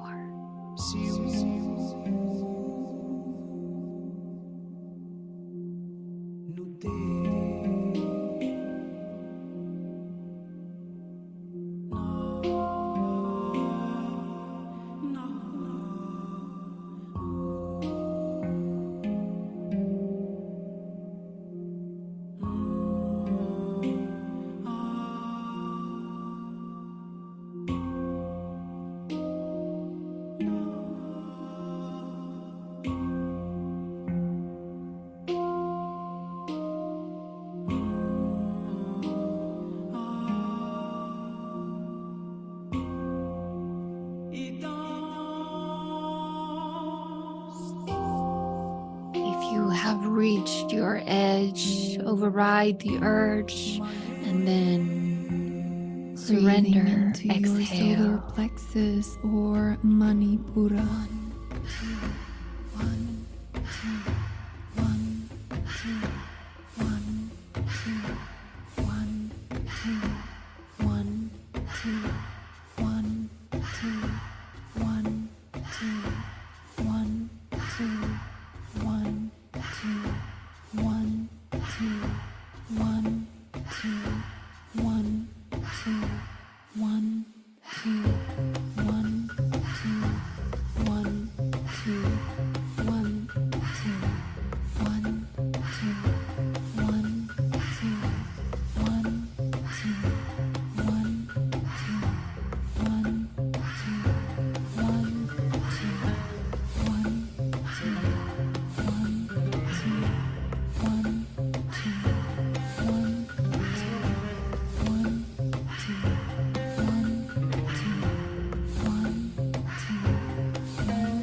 Have reached your edge, override the urge, and then surrender. Breathing into Exhale. your solar plexus or Manipura.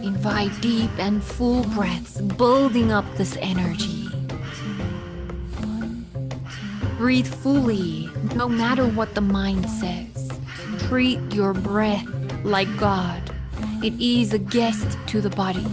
Invite deep and full breaths, building up this energy. Breathe fully, no matter what the mind says. Treat your breath like God. It is a guest to the body.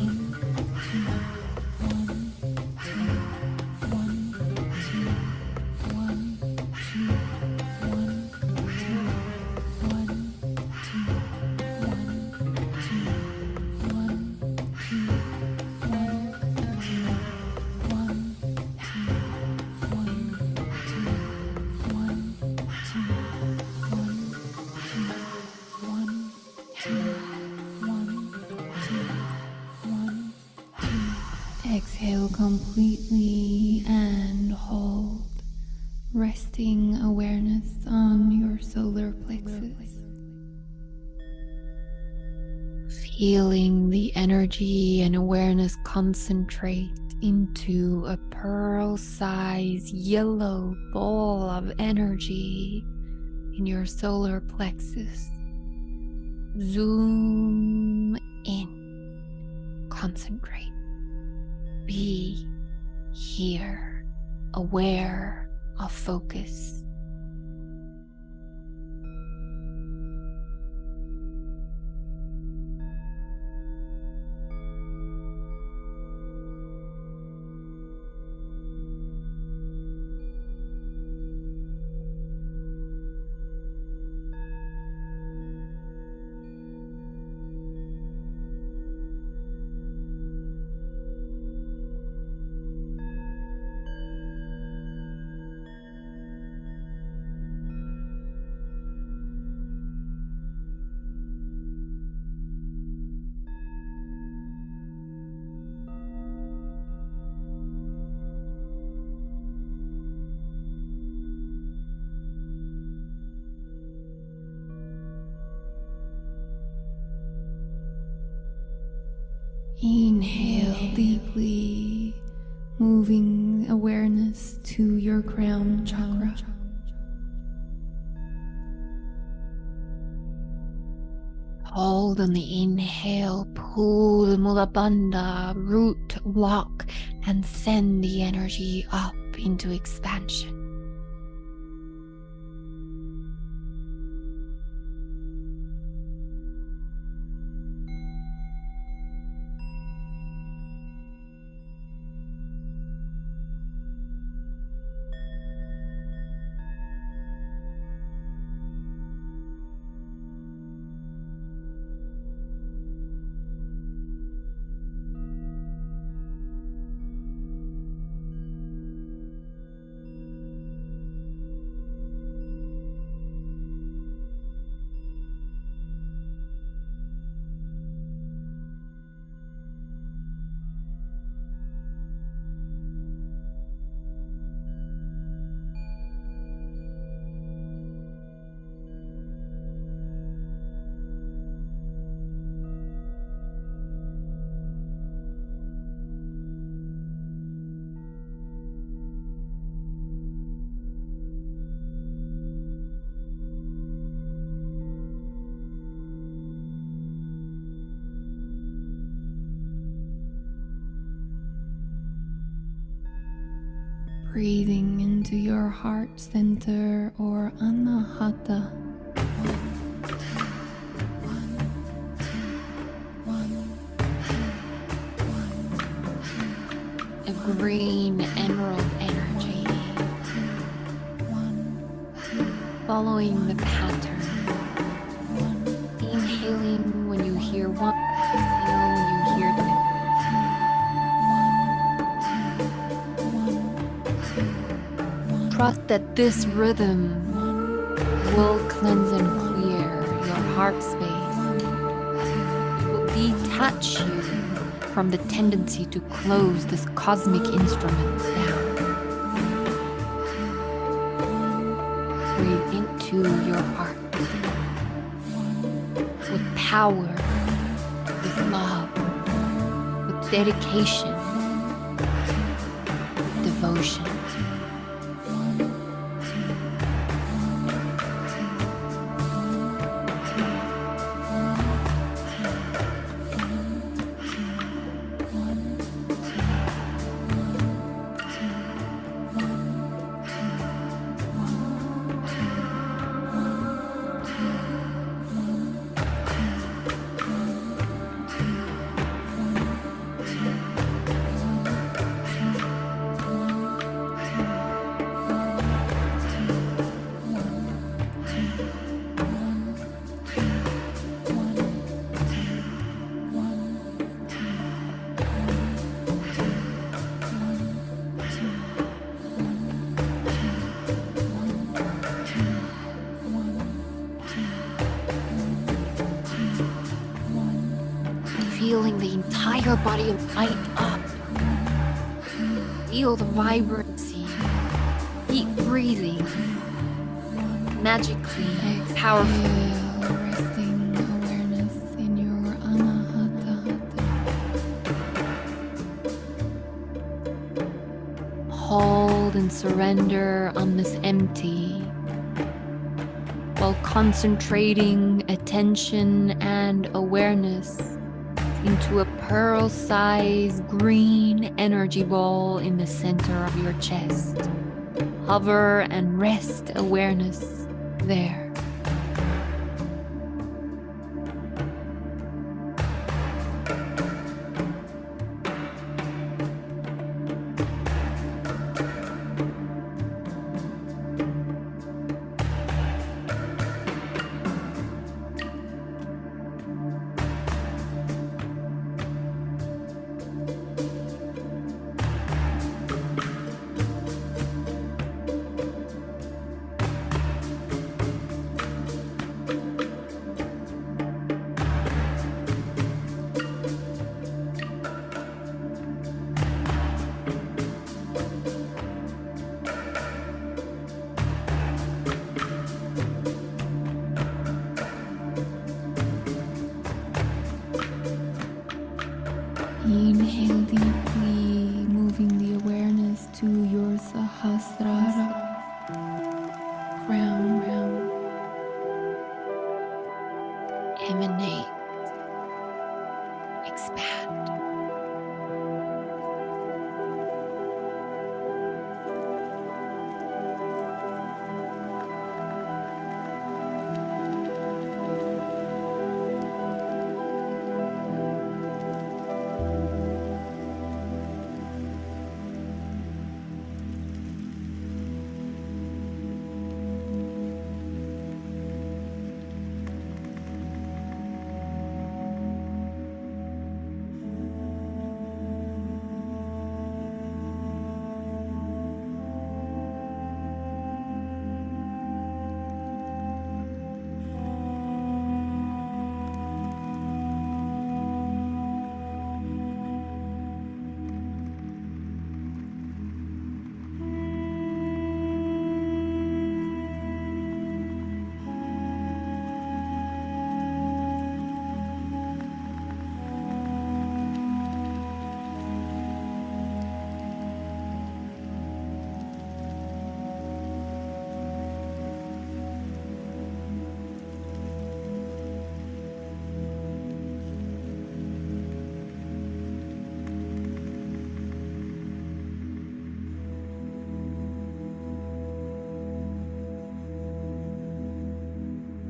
Exhale completely and hold, resting awareness on your solar plexus. Feeling the energy and awareness concentrate into a pearl-sized yellow ball of energy in your solar plexus. Zoom in, concentrate. Be here, aware of focus. Inhale deeply, moving awareness to your crown chakra. Hold on the inhale, pull the Mula Bandha root lock and send the energy up into expansion. Breathing into your heart center or anahata. A green emerald energy. Following the pattern. Inhaling when you hear one, exhale when you hear two. Trust that this rhythm will cleanse and clear your heart space. It will detach you from the tendency to close this cosmic instrument down. Breathe into your heart with power, with love, with dedication, with devotion. feeling the entire body light up. Feel the vibrancy. Deep breathing. Magically powerful. Resting awareness in your anahata. Hold and surrender on this empty, while concentrating attention and awareness into a pearl-sized green energy ball in the center of your chest. Hover and rest awareness there. Inhale deeply, moving the awareness to your Sahasrara crown. Emanate. Expand.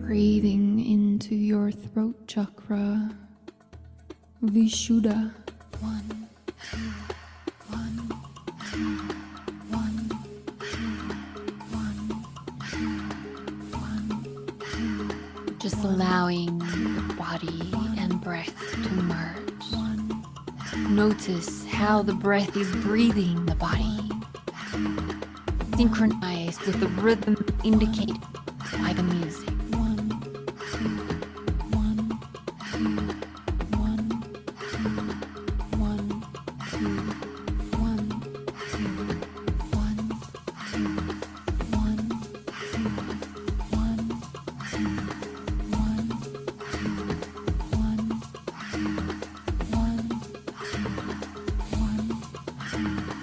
Breathing into your throat chakra, Vishuddha. 1, 2, 1, 2, 1, 2, 1, 2, 1, 2. Just allowing the body and breath to merge. Notice how the breath is breathing the body, synchronized with the rhythm indicated by the music. 1, 2, 1, 2, 1, 2, 1, 2, 1, 2, 1, 2, 1, 2, 1, 2, 1, 2,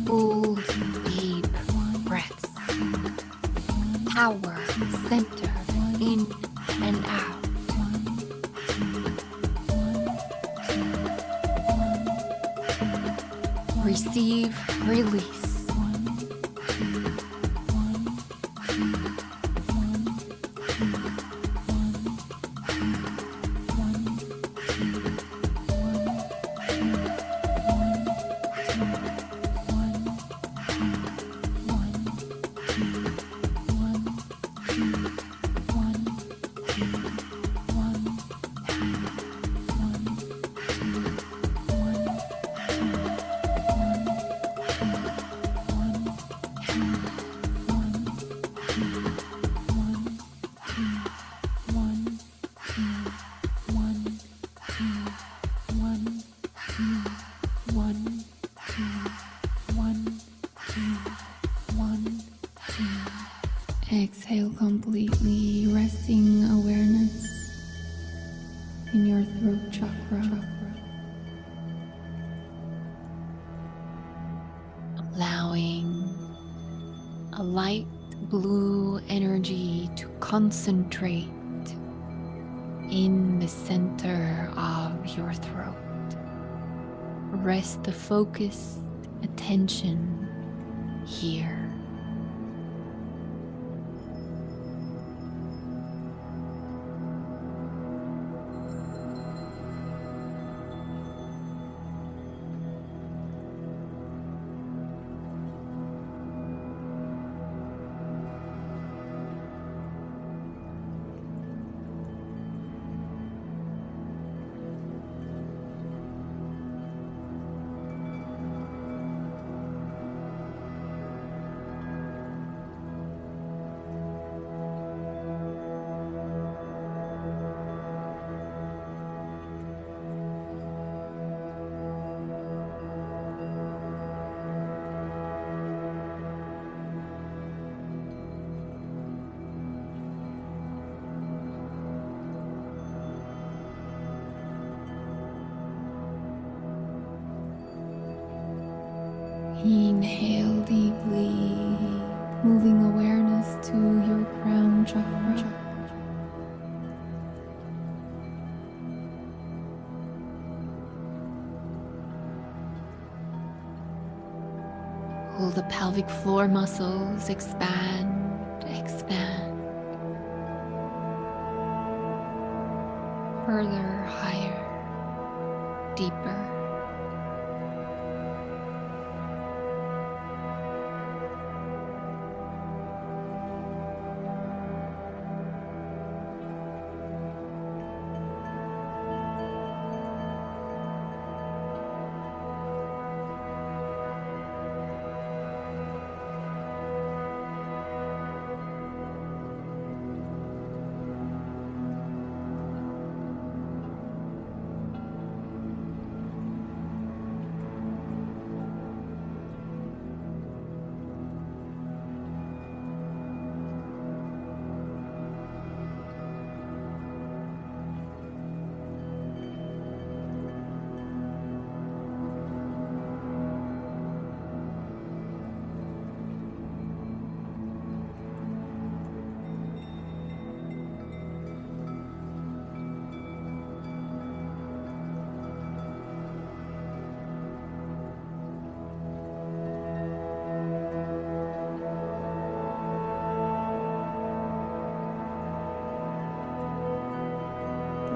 Full, deep breaths. Power, center, in and out. Receive, release. Exhale completely, resting awareness in your throat chakra. Allowing a light blue energy to concentrate in the center of your throat. Rest the focused attention here. Inhale deeply, moving awareness to your crown chakra. Pull the pelvic floor muscles, expand, expand. Further, higher, deeper.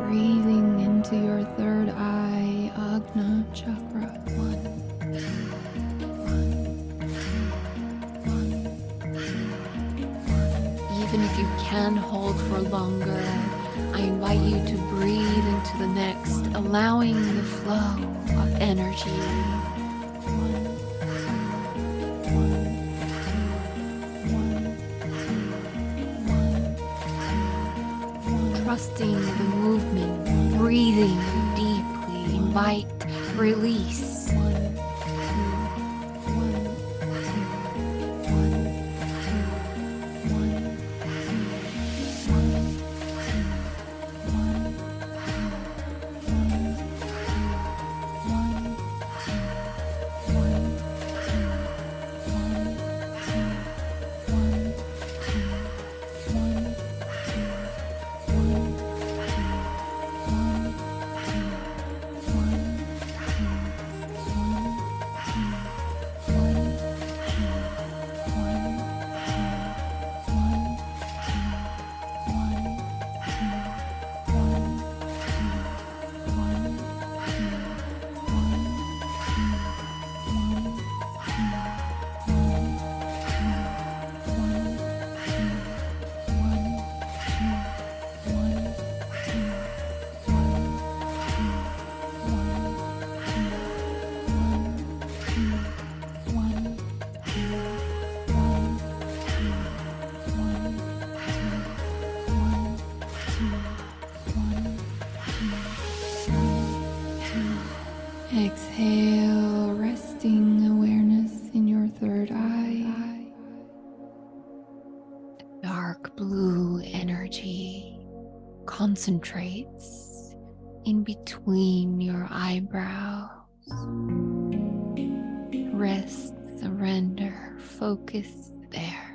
Breathing into your third eye, Ajna chakra. Even if you can hold for longer, I invite you to breathe into the next, allowing the flow of energy. Trusting the movement, breathing deeply, invite release. Exhale, resting awareness in your third eye. concentrates in between your eyebrows. Rest, surrender, focus there.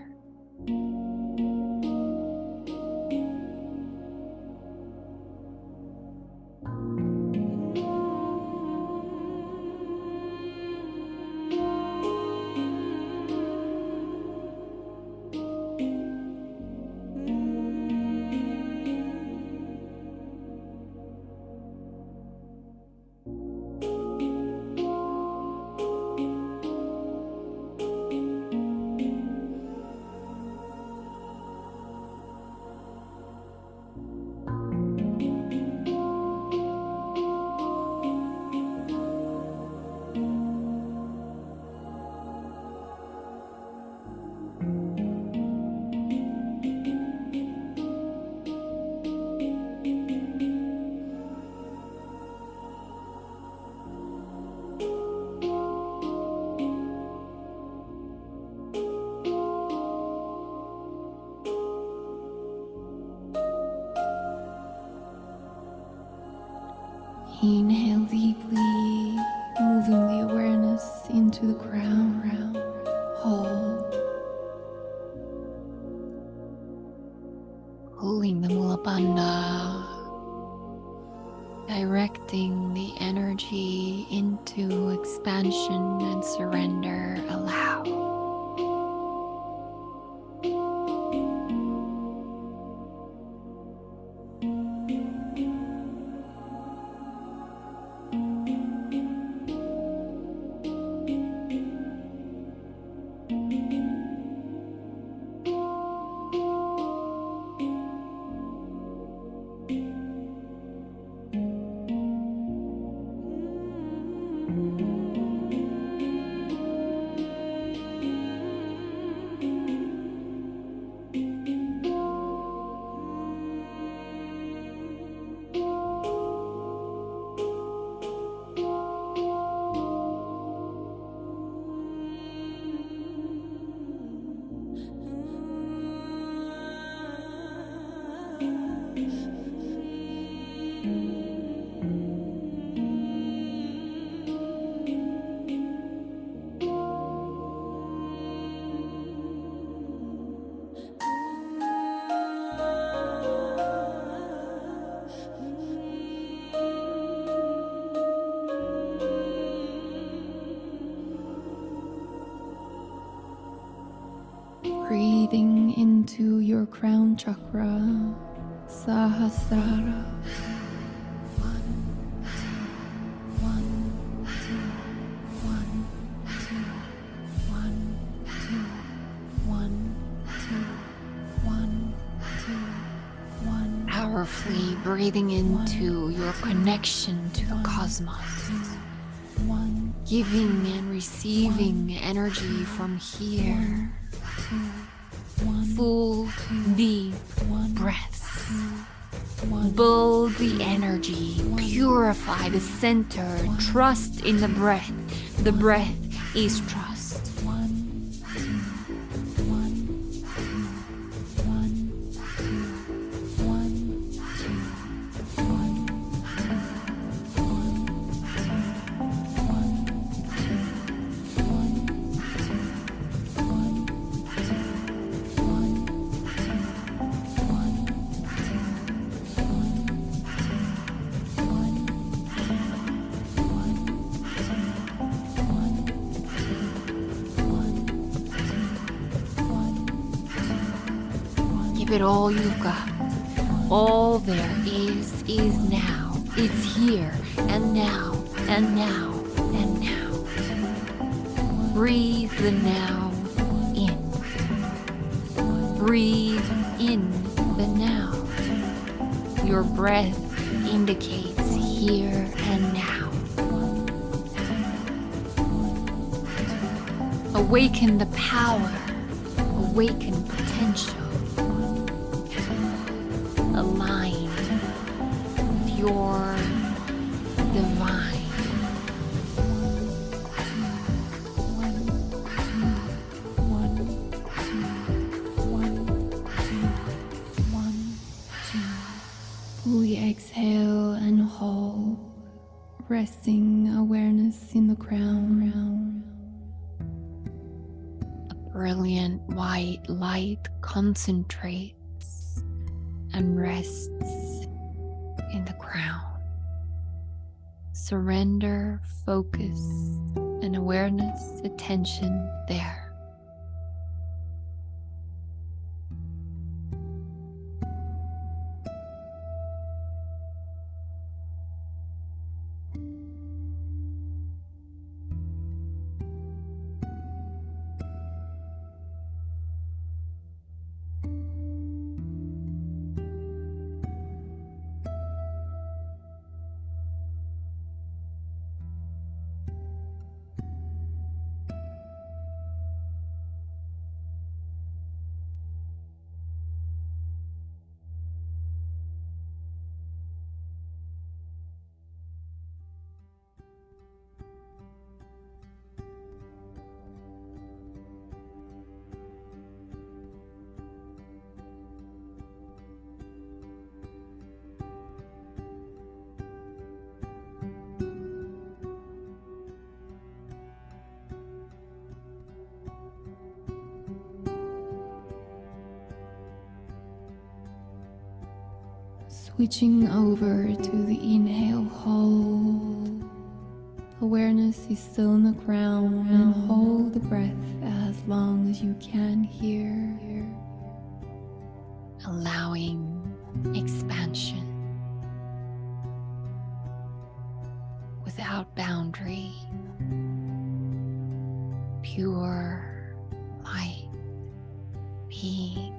Inhale deeply, moving the awareness into the crown. Hold. Pulling the mula bandha, directing the energy into expansion and surrender. Allow. Breathing into your crown chakra, Sahasrara. Powerfully breathing into your connection to the cosmos. Giving and receiving energy from here. Full, deep breaths. Build the energy, purify the center, trust in the breath. The breath is trust. Give it all you've got. All there is now. It's here and now and now and now. Breathe the now in. Breathe in the now. Your breath indicates here and now. Awaken the power. Awaken potential. Align with your divine. Fully exhale and hold, resting awareness in the crown. A brilliant white light concentrates and rests in the crown. Surrender, focus, and awareness, attention there. Switching over to the inhale, hold. Awareness is still in the crown, and hold the breath as long as you can here. Allowing expansion without boundary, pure light being.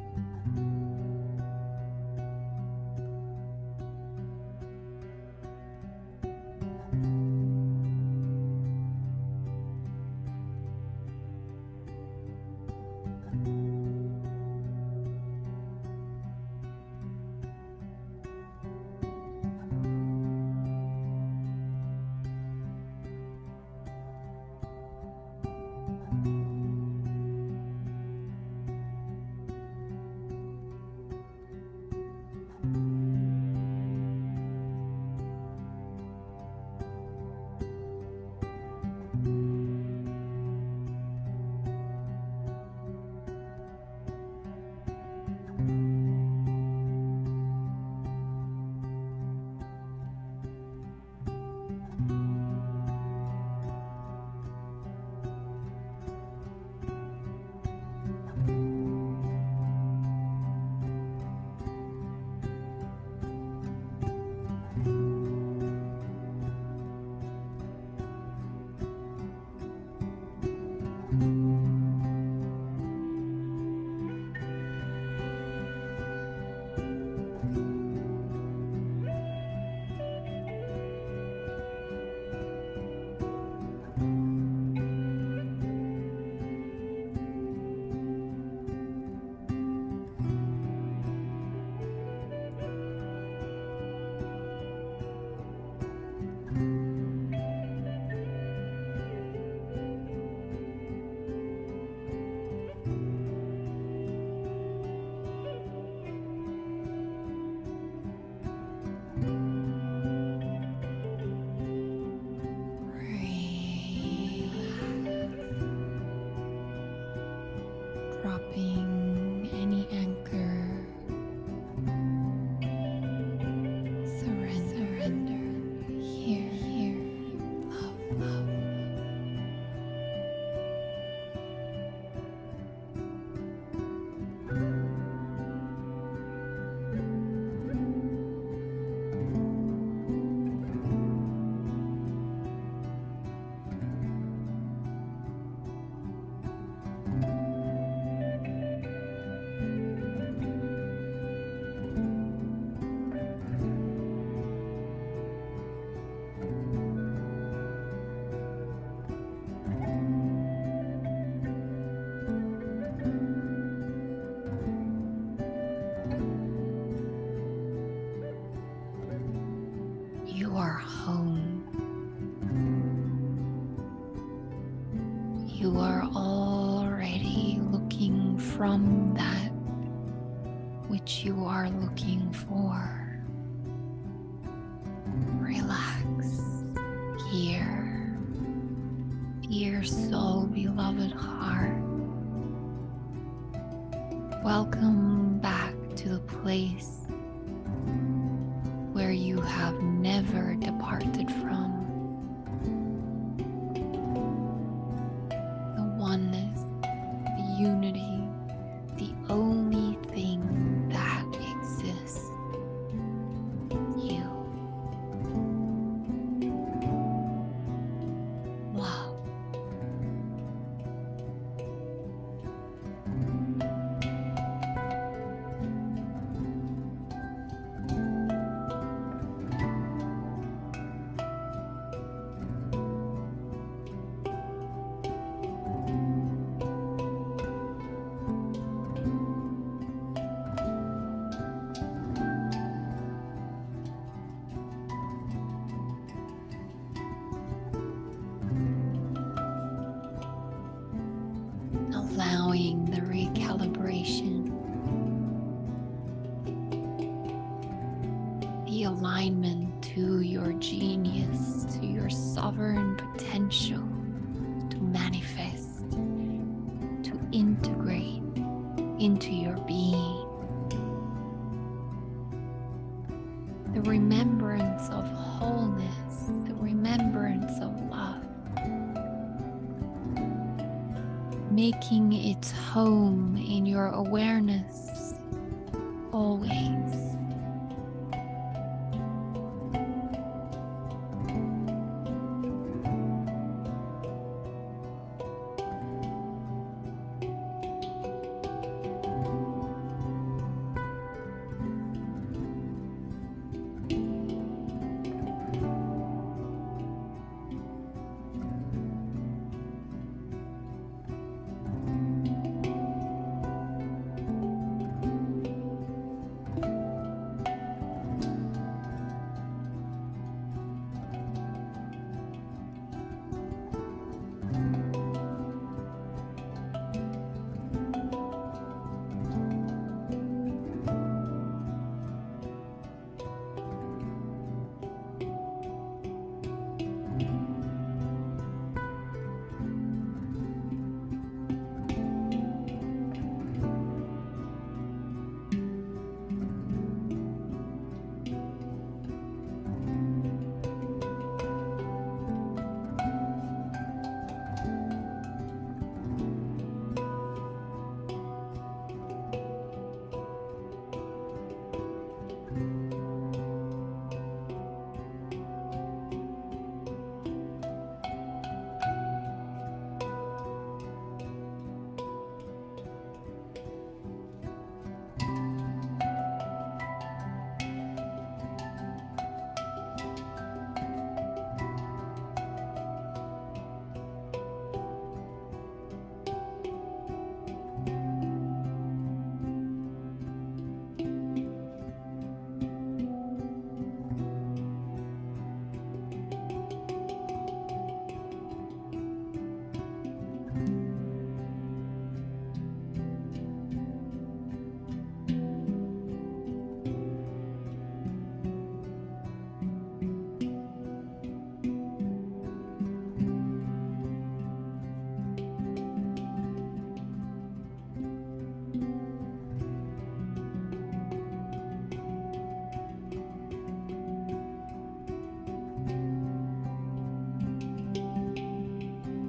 Dropping any anchor. Surrender. Here. Love. You are home. You are already looking from that which you are looking for. place where you have never departed from. The oneness, the unity, the only thing that exists. You. Love. Allowing the recalibration, the alignment to your genius, to your sovereign potential to manifest, to integrate into your being. The remembrance of wholeness, the remembrance of love, making its home in your awareness always.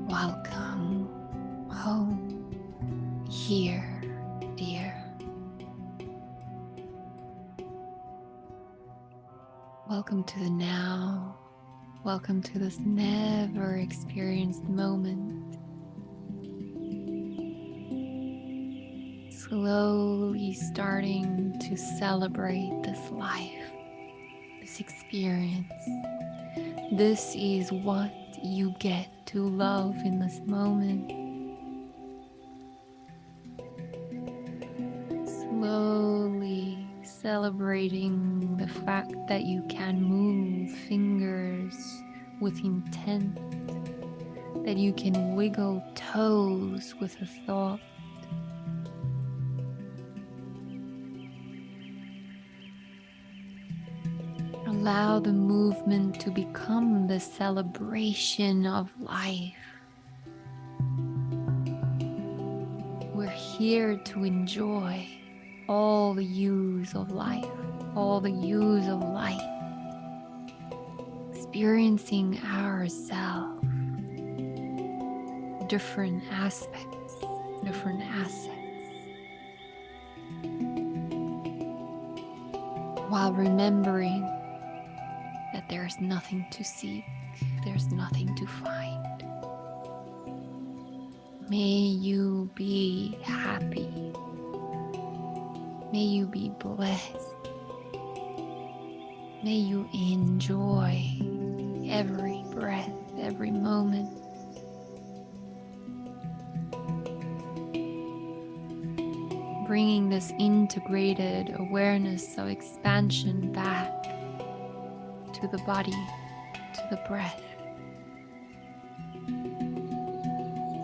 Welcome home here, dear. Welcome to the now. Welcome to this never experienced moment. Slowly starting to celebrate this life, this experience. This is what you get to love in this moment. Slowly celebrating the fact that you can move fingers with intent, that you can wiggle toes with a thought. Allow the movement to become the celebration of life. We're here to enjoy all the hues of life, all the hues of light, experiencing ourselves, different aspects, different assets, while remembering that there's nothing to seek, there's nothing to find. May you be happy. May you be blessed. May you enjoy every breath, every moment. Bringing this integrated awareness of expansion back to the body, to the breath.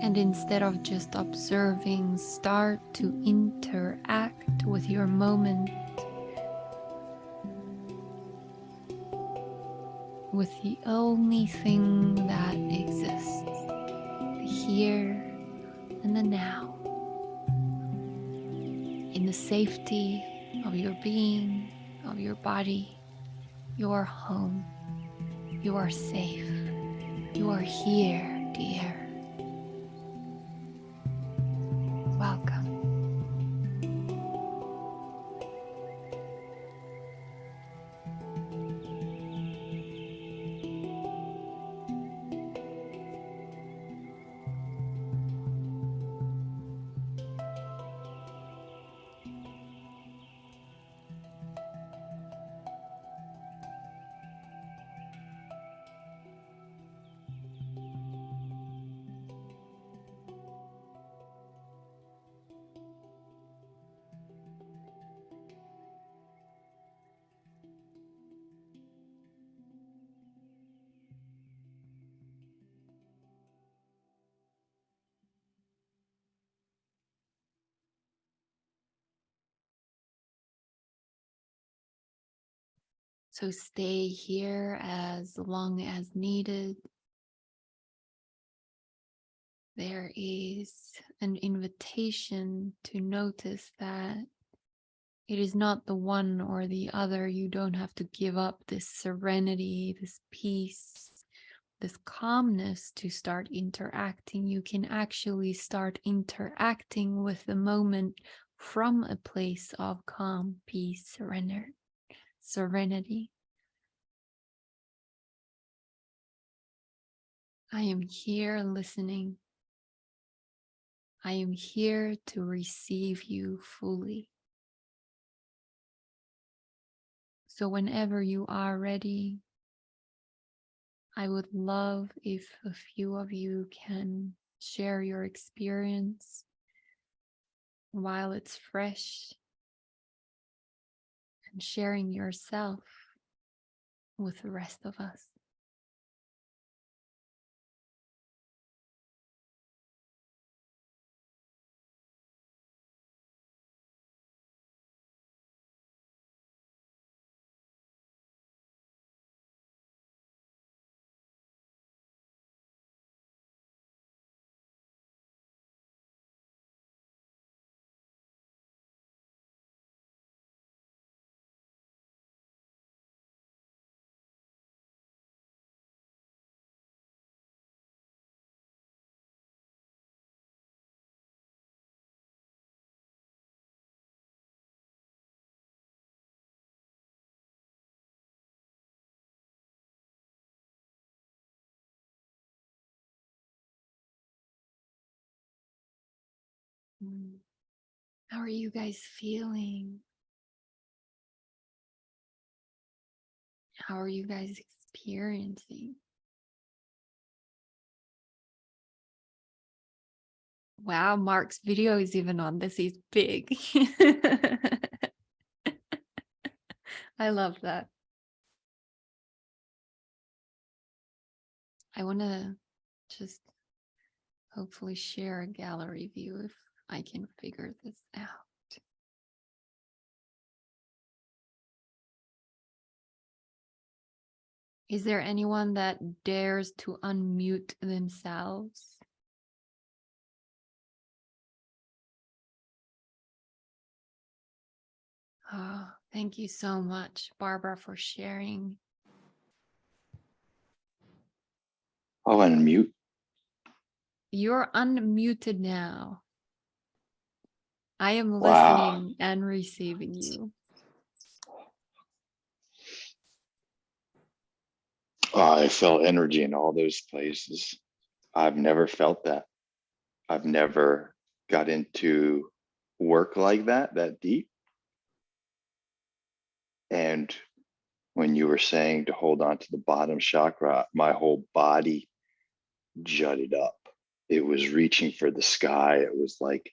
And instead of just observing, start to interact with your moment, with the only thing that exists, the here and the now, in the safety of your being, of your body. You are home. You are safe. You are here, dear. Welcome. So stay here as long as needed. There is an invitation to notice that it is not the one or the other. You don't have to give up this serenity, this peace, this calmness to start interacting. You can actually start interacting with the moment from a place of calm, peace, serenity. I am here listening. I am here to receive you fully. So whenever you are ready, I would love if a few of you can share your experience while it's fresh, and sharing yourself with the rest of us. How are you guys feeling? How are you guys experiencing? Wow, Mark's video is even on this. He's big. I love that. I want to just hopefully share a gallery view if I can figure this out. Is there anyone that dares to unmute themselves? Oh, thank you so much, Barbara, for sharing. I'll unmute. You're unmuted now. I am Wow. listening and receiving you. Oh, I felt energy in all those places. I've never felt that. I've never got into work like that deep. And when you were saying to hold on to the bottom chakra, my whole body jutted up. It was reaching for the sky. It was like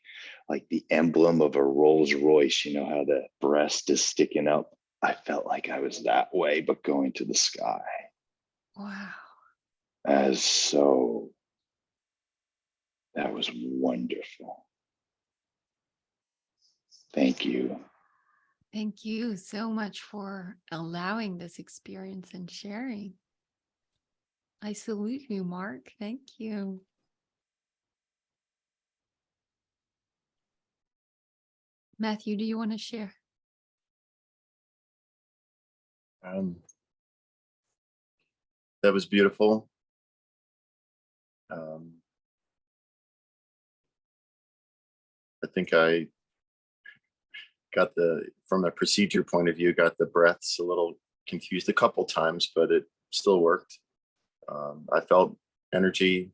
the emblem of a Rolls Royce, you know how the breast is sticking up. I felt like I was that way, but going to the sky. Wow. That was wonderful. Thank you. Thank you so much for allowing this experience and sharing. I salute you, Mark. Thank you. Matthew, do you want to share? That was beautiful. I think I got from a procedure point of view, got the breaths a little confused a couple times, but it still worked. I felt energy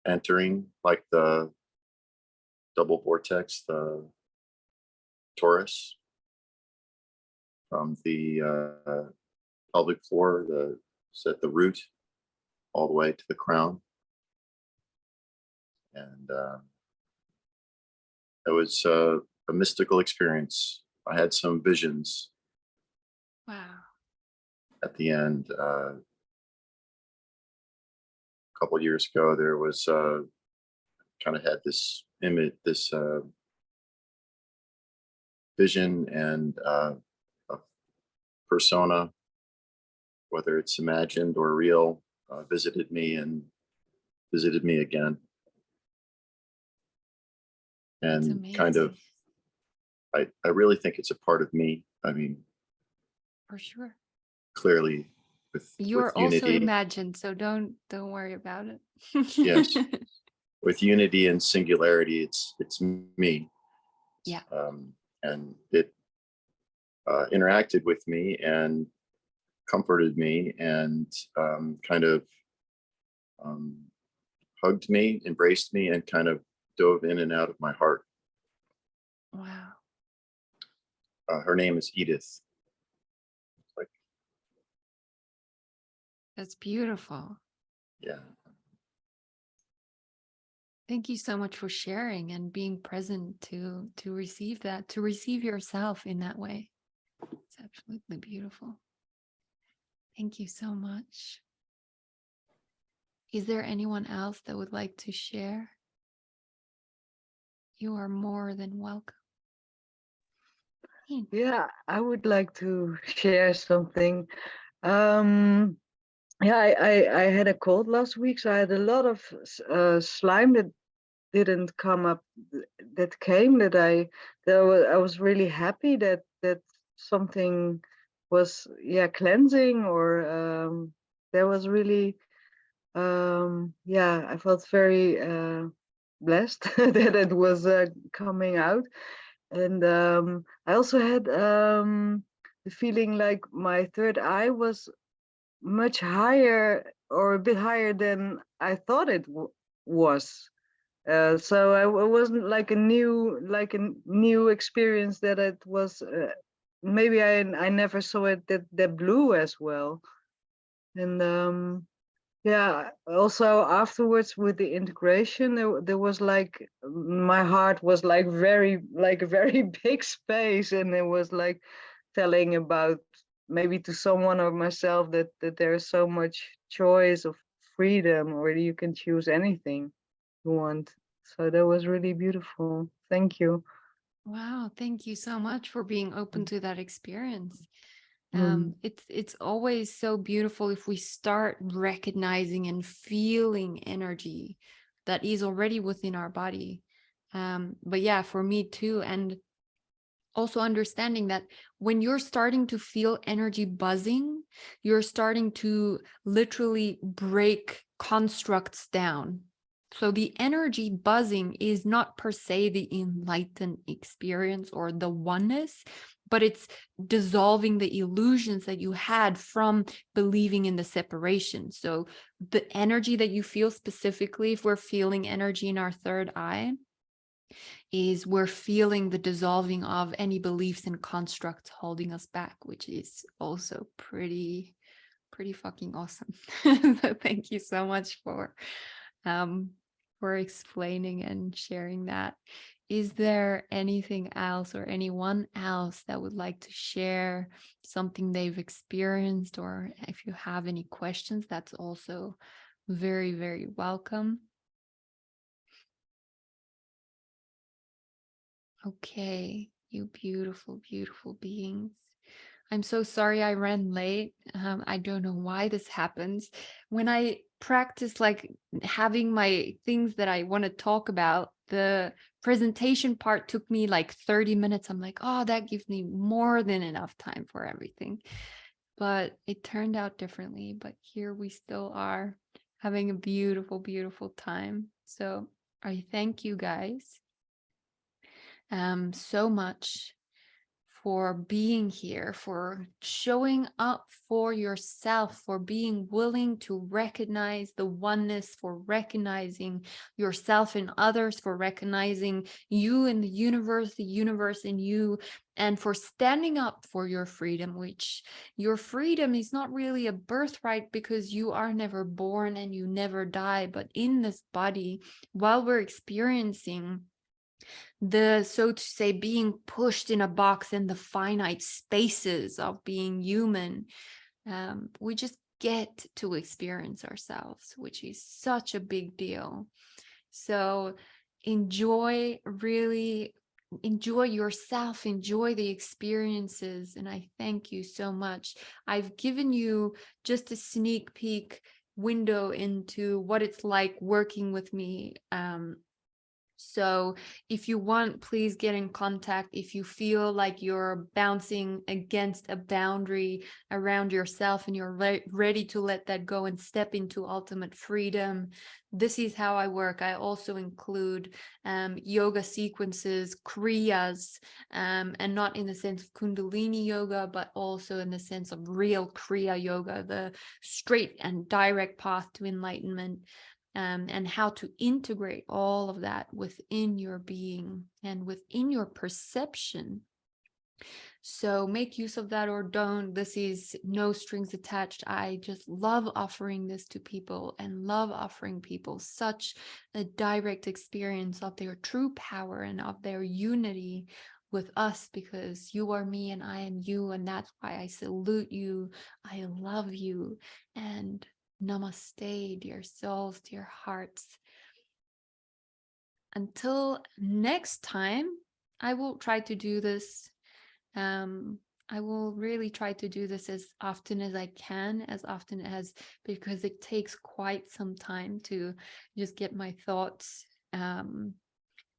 entering, like the double vortex, the torus, from the pelvic floor, at the root, all the way to the crown. And it was a mystical experience. I had some visions. Wow. At the end, a couple of years ago, there was kind of had this image, this vision, and a persona, whether it's imagined or real, visited me again. And kind of, I really think it's a part of me. I mean, for sure. Clearly, You're with also unity, imagined, so don't worry about it. yes, with unity and singularity, it's me. Yeah. And it interacted with me and comforted me and kind of hugged me, embraced me, and kind of dove in and out of my heart. Wow. Her name is Edith. That's beautiful. Yeah. Thank you so much for sharing and being present to receive that, to receive yourself in that way. It's absolutely beautiful. Thank you so much. Is there anyone else that would like to share? You are more than welcome. Yeah, I would like to share something. Yeah, I had a cold last week, so I had a lot of slime that didn't come up, that came, I was really happy that something was, yeah, cleansing, or there was really, yeah, I felt very blessed that it was coming out. And I also had the feeling like my third eye was much higher, or a bit higher than I thought it was. So it wasn't like a new experience, that it was. Maybe I never saw it that blue as well. And yeah, also afterwards with the integration, there was like, my heart was like a very big space, and it was like telling about, maybe to someone or myself, that there's so much choice of freedom, or you can choose anything you want. So that was really beautiful. Thank you. Wow, thank you so much for being open to that experience. Mm. It's always so beautiful if we start recognizing and feeling energy that is already within our body. But yeah, for me too. And also understanding that when you're starting to feel energy buzzing, you're starting to literally break constructs down. So the energy buzzing is not per se the enlightened experience or the oneness, but it's dissolving the illusions that you had from believing in the separation. So the energy that you feel specifically, if we're feeling energy in our third eye, is we're feeling the dissolving of any beliefs and constructs holding us back, which is also pretty fucking awesome. So thank you so much for explaining and sharing that. Is there anything else or anyone else that would like to share something they've experienced, or if you have any questions, that's also very, very welcome. Okay, you beautiful, beautiful beings. I'm so sorry I ran late. I don't know why this happens. When I practice like having my things that I want to talk about, the presentation part took me like 30 minutes. I'm like, oh, that gives me more than enough time for everything. But it turned out differently. But here we still are having a beautiful, beautiful time. So I thank you guys so much for being here, for showing up for yourself, for being willing to recognize the oneness, for recognizing yourself in others, for recognizing you in the universe in you, and for standing up for your freedom, which your freedom is not really a birthright because you are never born and you never die, but in this body, while we're experiencing the, so to say, being pushed in a box in the finite spaces of being human, we just get to experience ourselves, which is such a big deal. So really enjoy yourself, enjoy the experiences, and I thank you so much. I've given you just a sneak peek window into what it's like working with me. So if you want, please get in contact. If you feel like you're bouncing against a boundary around yourself and you're ready to let that go and step into ultimate freedom, this is how I work. I also include yoga sequences, kriyas, and not in the sense of Kundalini yoga, but also in the sense of real kriya yoga, the straight and direct path to enlightenment. And how to integrate all of that within your being and within your perception. So make use of that or don't. This is no strings attached. I just love offering this to people and love offering people such a direct experience of their true power and of their unity with us, because you are me and I am you, and that's why I salute you. I love you, and namaste, dear souls, dear hearts. Until next time, I will try to do this. I will really try to do this as often as I can, because it takes quite some time to just get my thoughts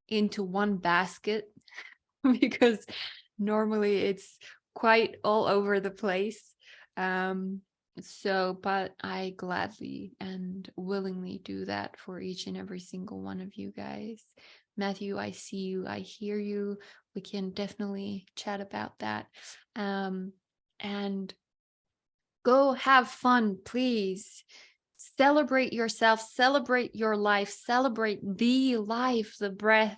into one basket, because normally it's quite all over the place. But I gladly and willingly do that for each and every single one of you guys. Matthew, I see you, I hear you. We can definitely chat about that. And go have fun, please. Celebrate yourself, celebrate your life, celebrate the life, the breath,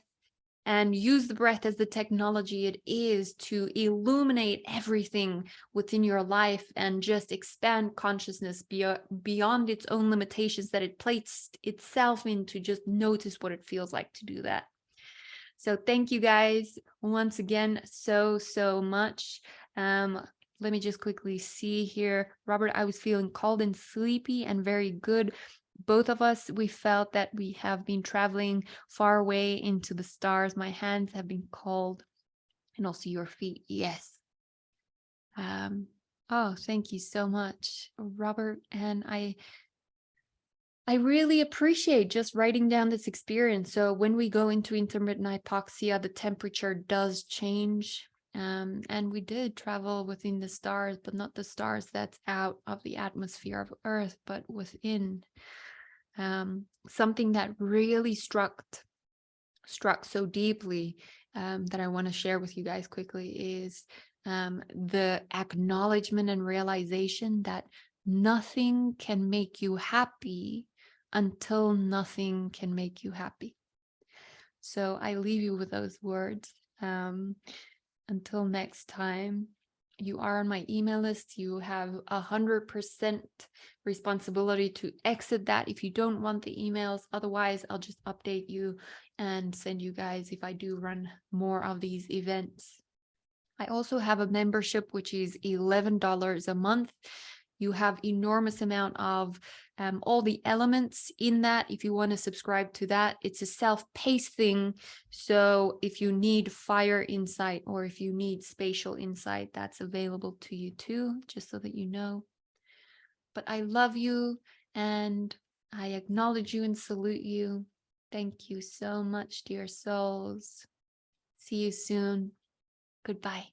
and use the breath as the technology it is to illuminate everything within your life and just expand consciousness beyond its own limitations that it placed itself in, to just notice what it feels like to do that. So thank you guys once again so much. Let me just quickly see here. Robert, I was feeling cold and sleepy and very good. Both of us, we felt that we have been traveling far away into the stars. My hands have been cold, and also your feet. Yes. Oh, thank you so much, Robert. And I really appreciate just writing down this experience. So when we go into intermittent hypoxia, the temperature does change. And we did travel within the stars, but not the stars that's out of the atmosphere of Earth, but within. Something that really struck so deeply, that I want to share with you guys quickly is the acknowledgement and realization that nothing can make you happy until nothing can make you happy. So I leave you with those words. Until next time, you are on my email list. You have 100% responsibility to exit that if you don't want the emails. Otherwise, I'll just update you and send you guys if I do run more of these events. I also have a membership, which is $11 a month. You have enormous amount of all the elements in that. If you want to subscribe to that, it's a self-paced thing. So if you need fire insight or if you need spatial insight, that's available to you too, just so that you know. But I love you and I acknowledge you and salute you. Thank you so much, dear souls. See you soon. Goodbye.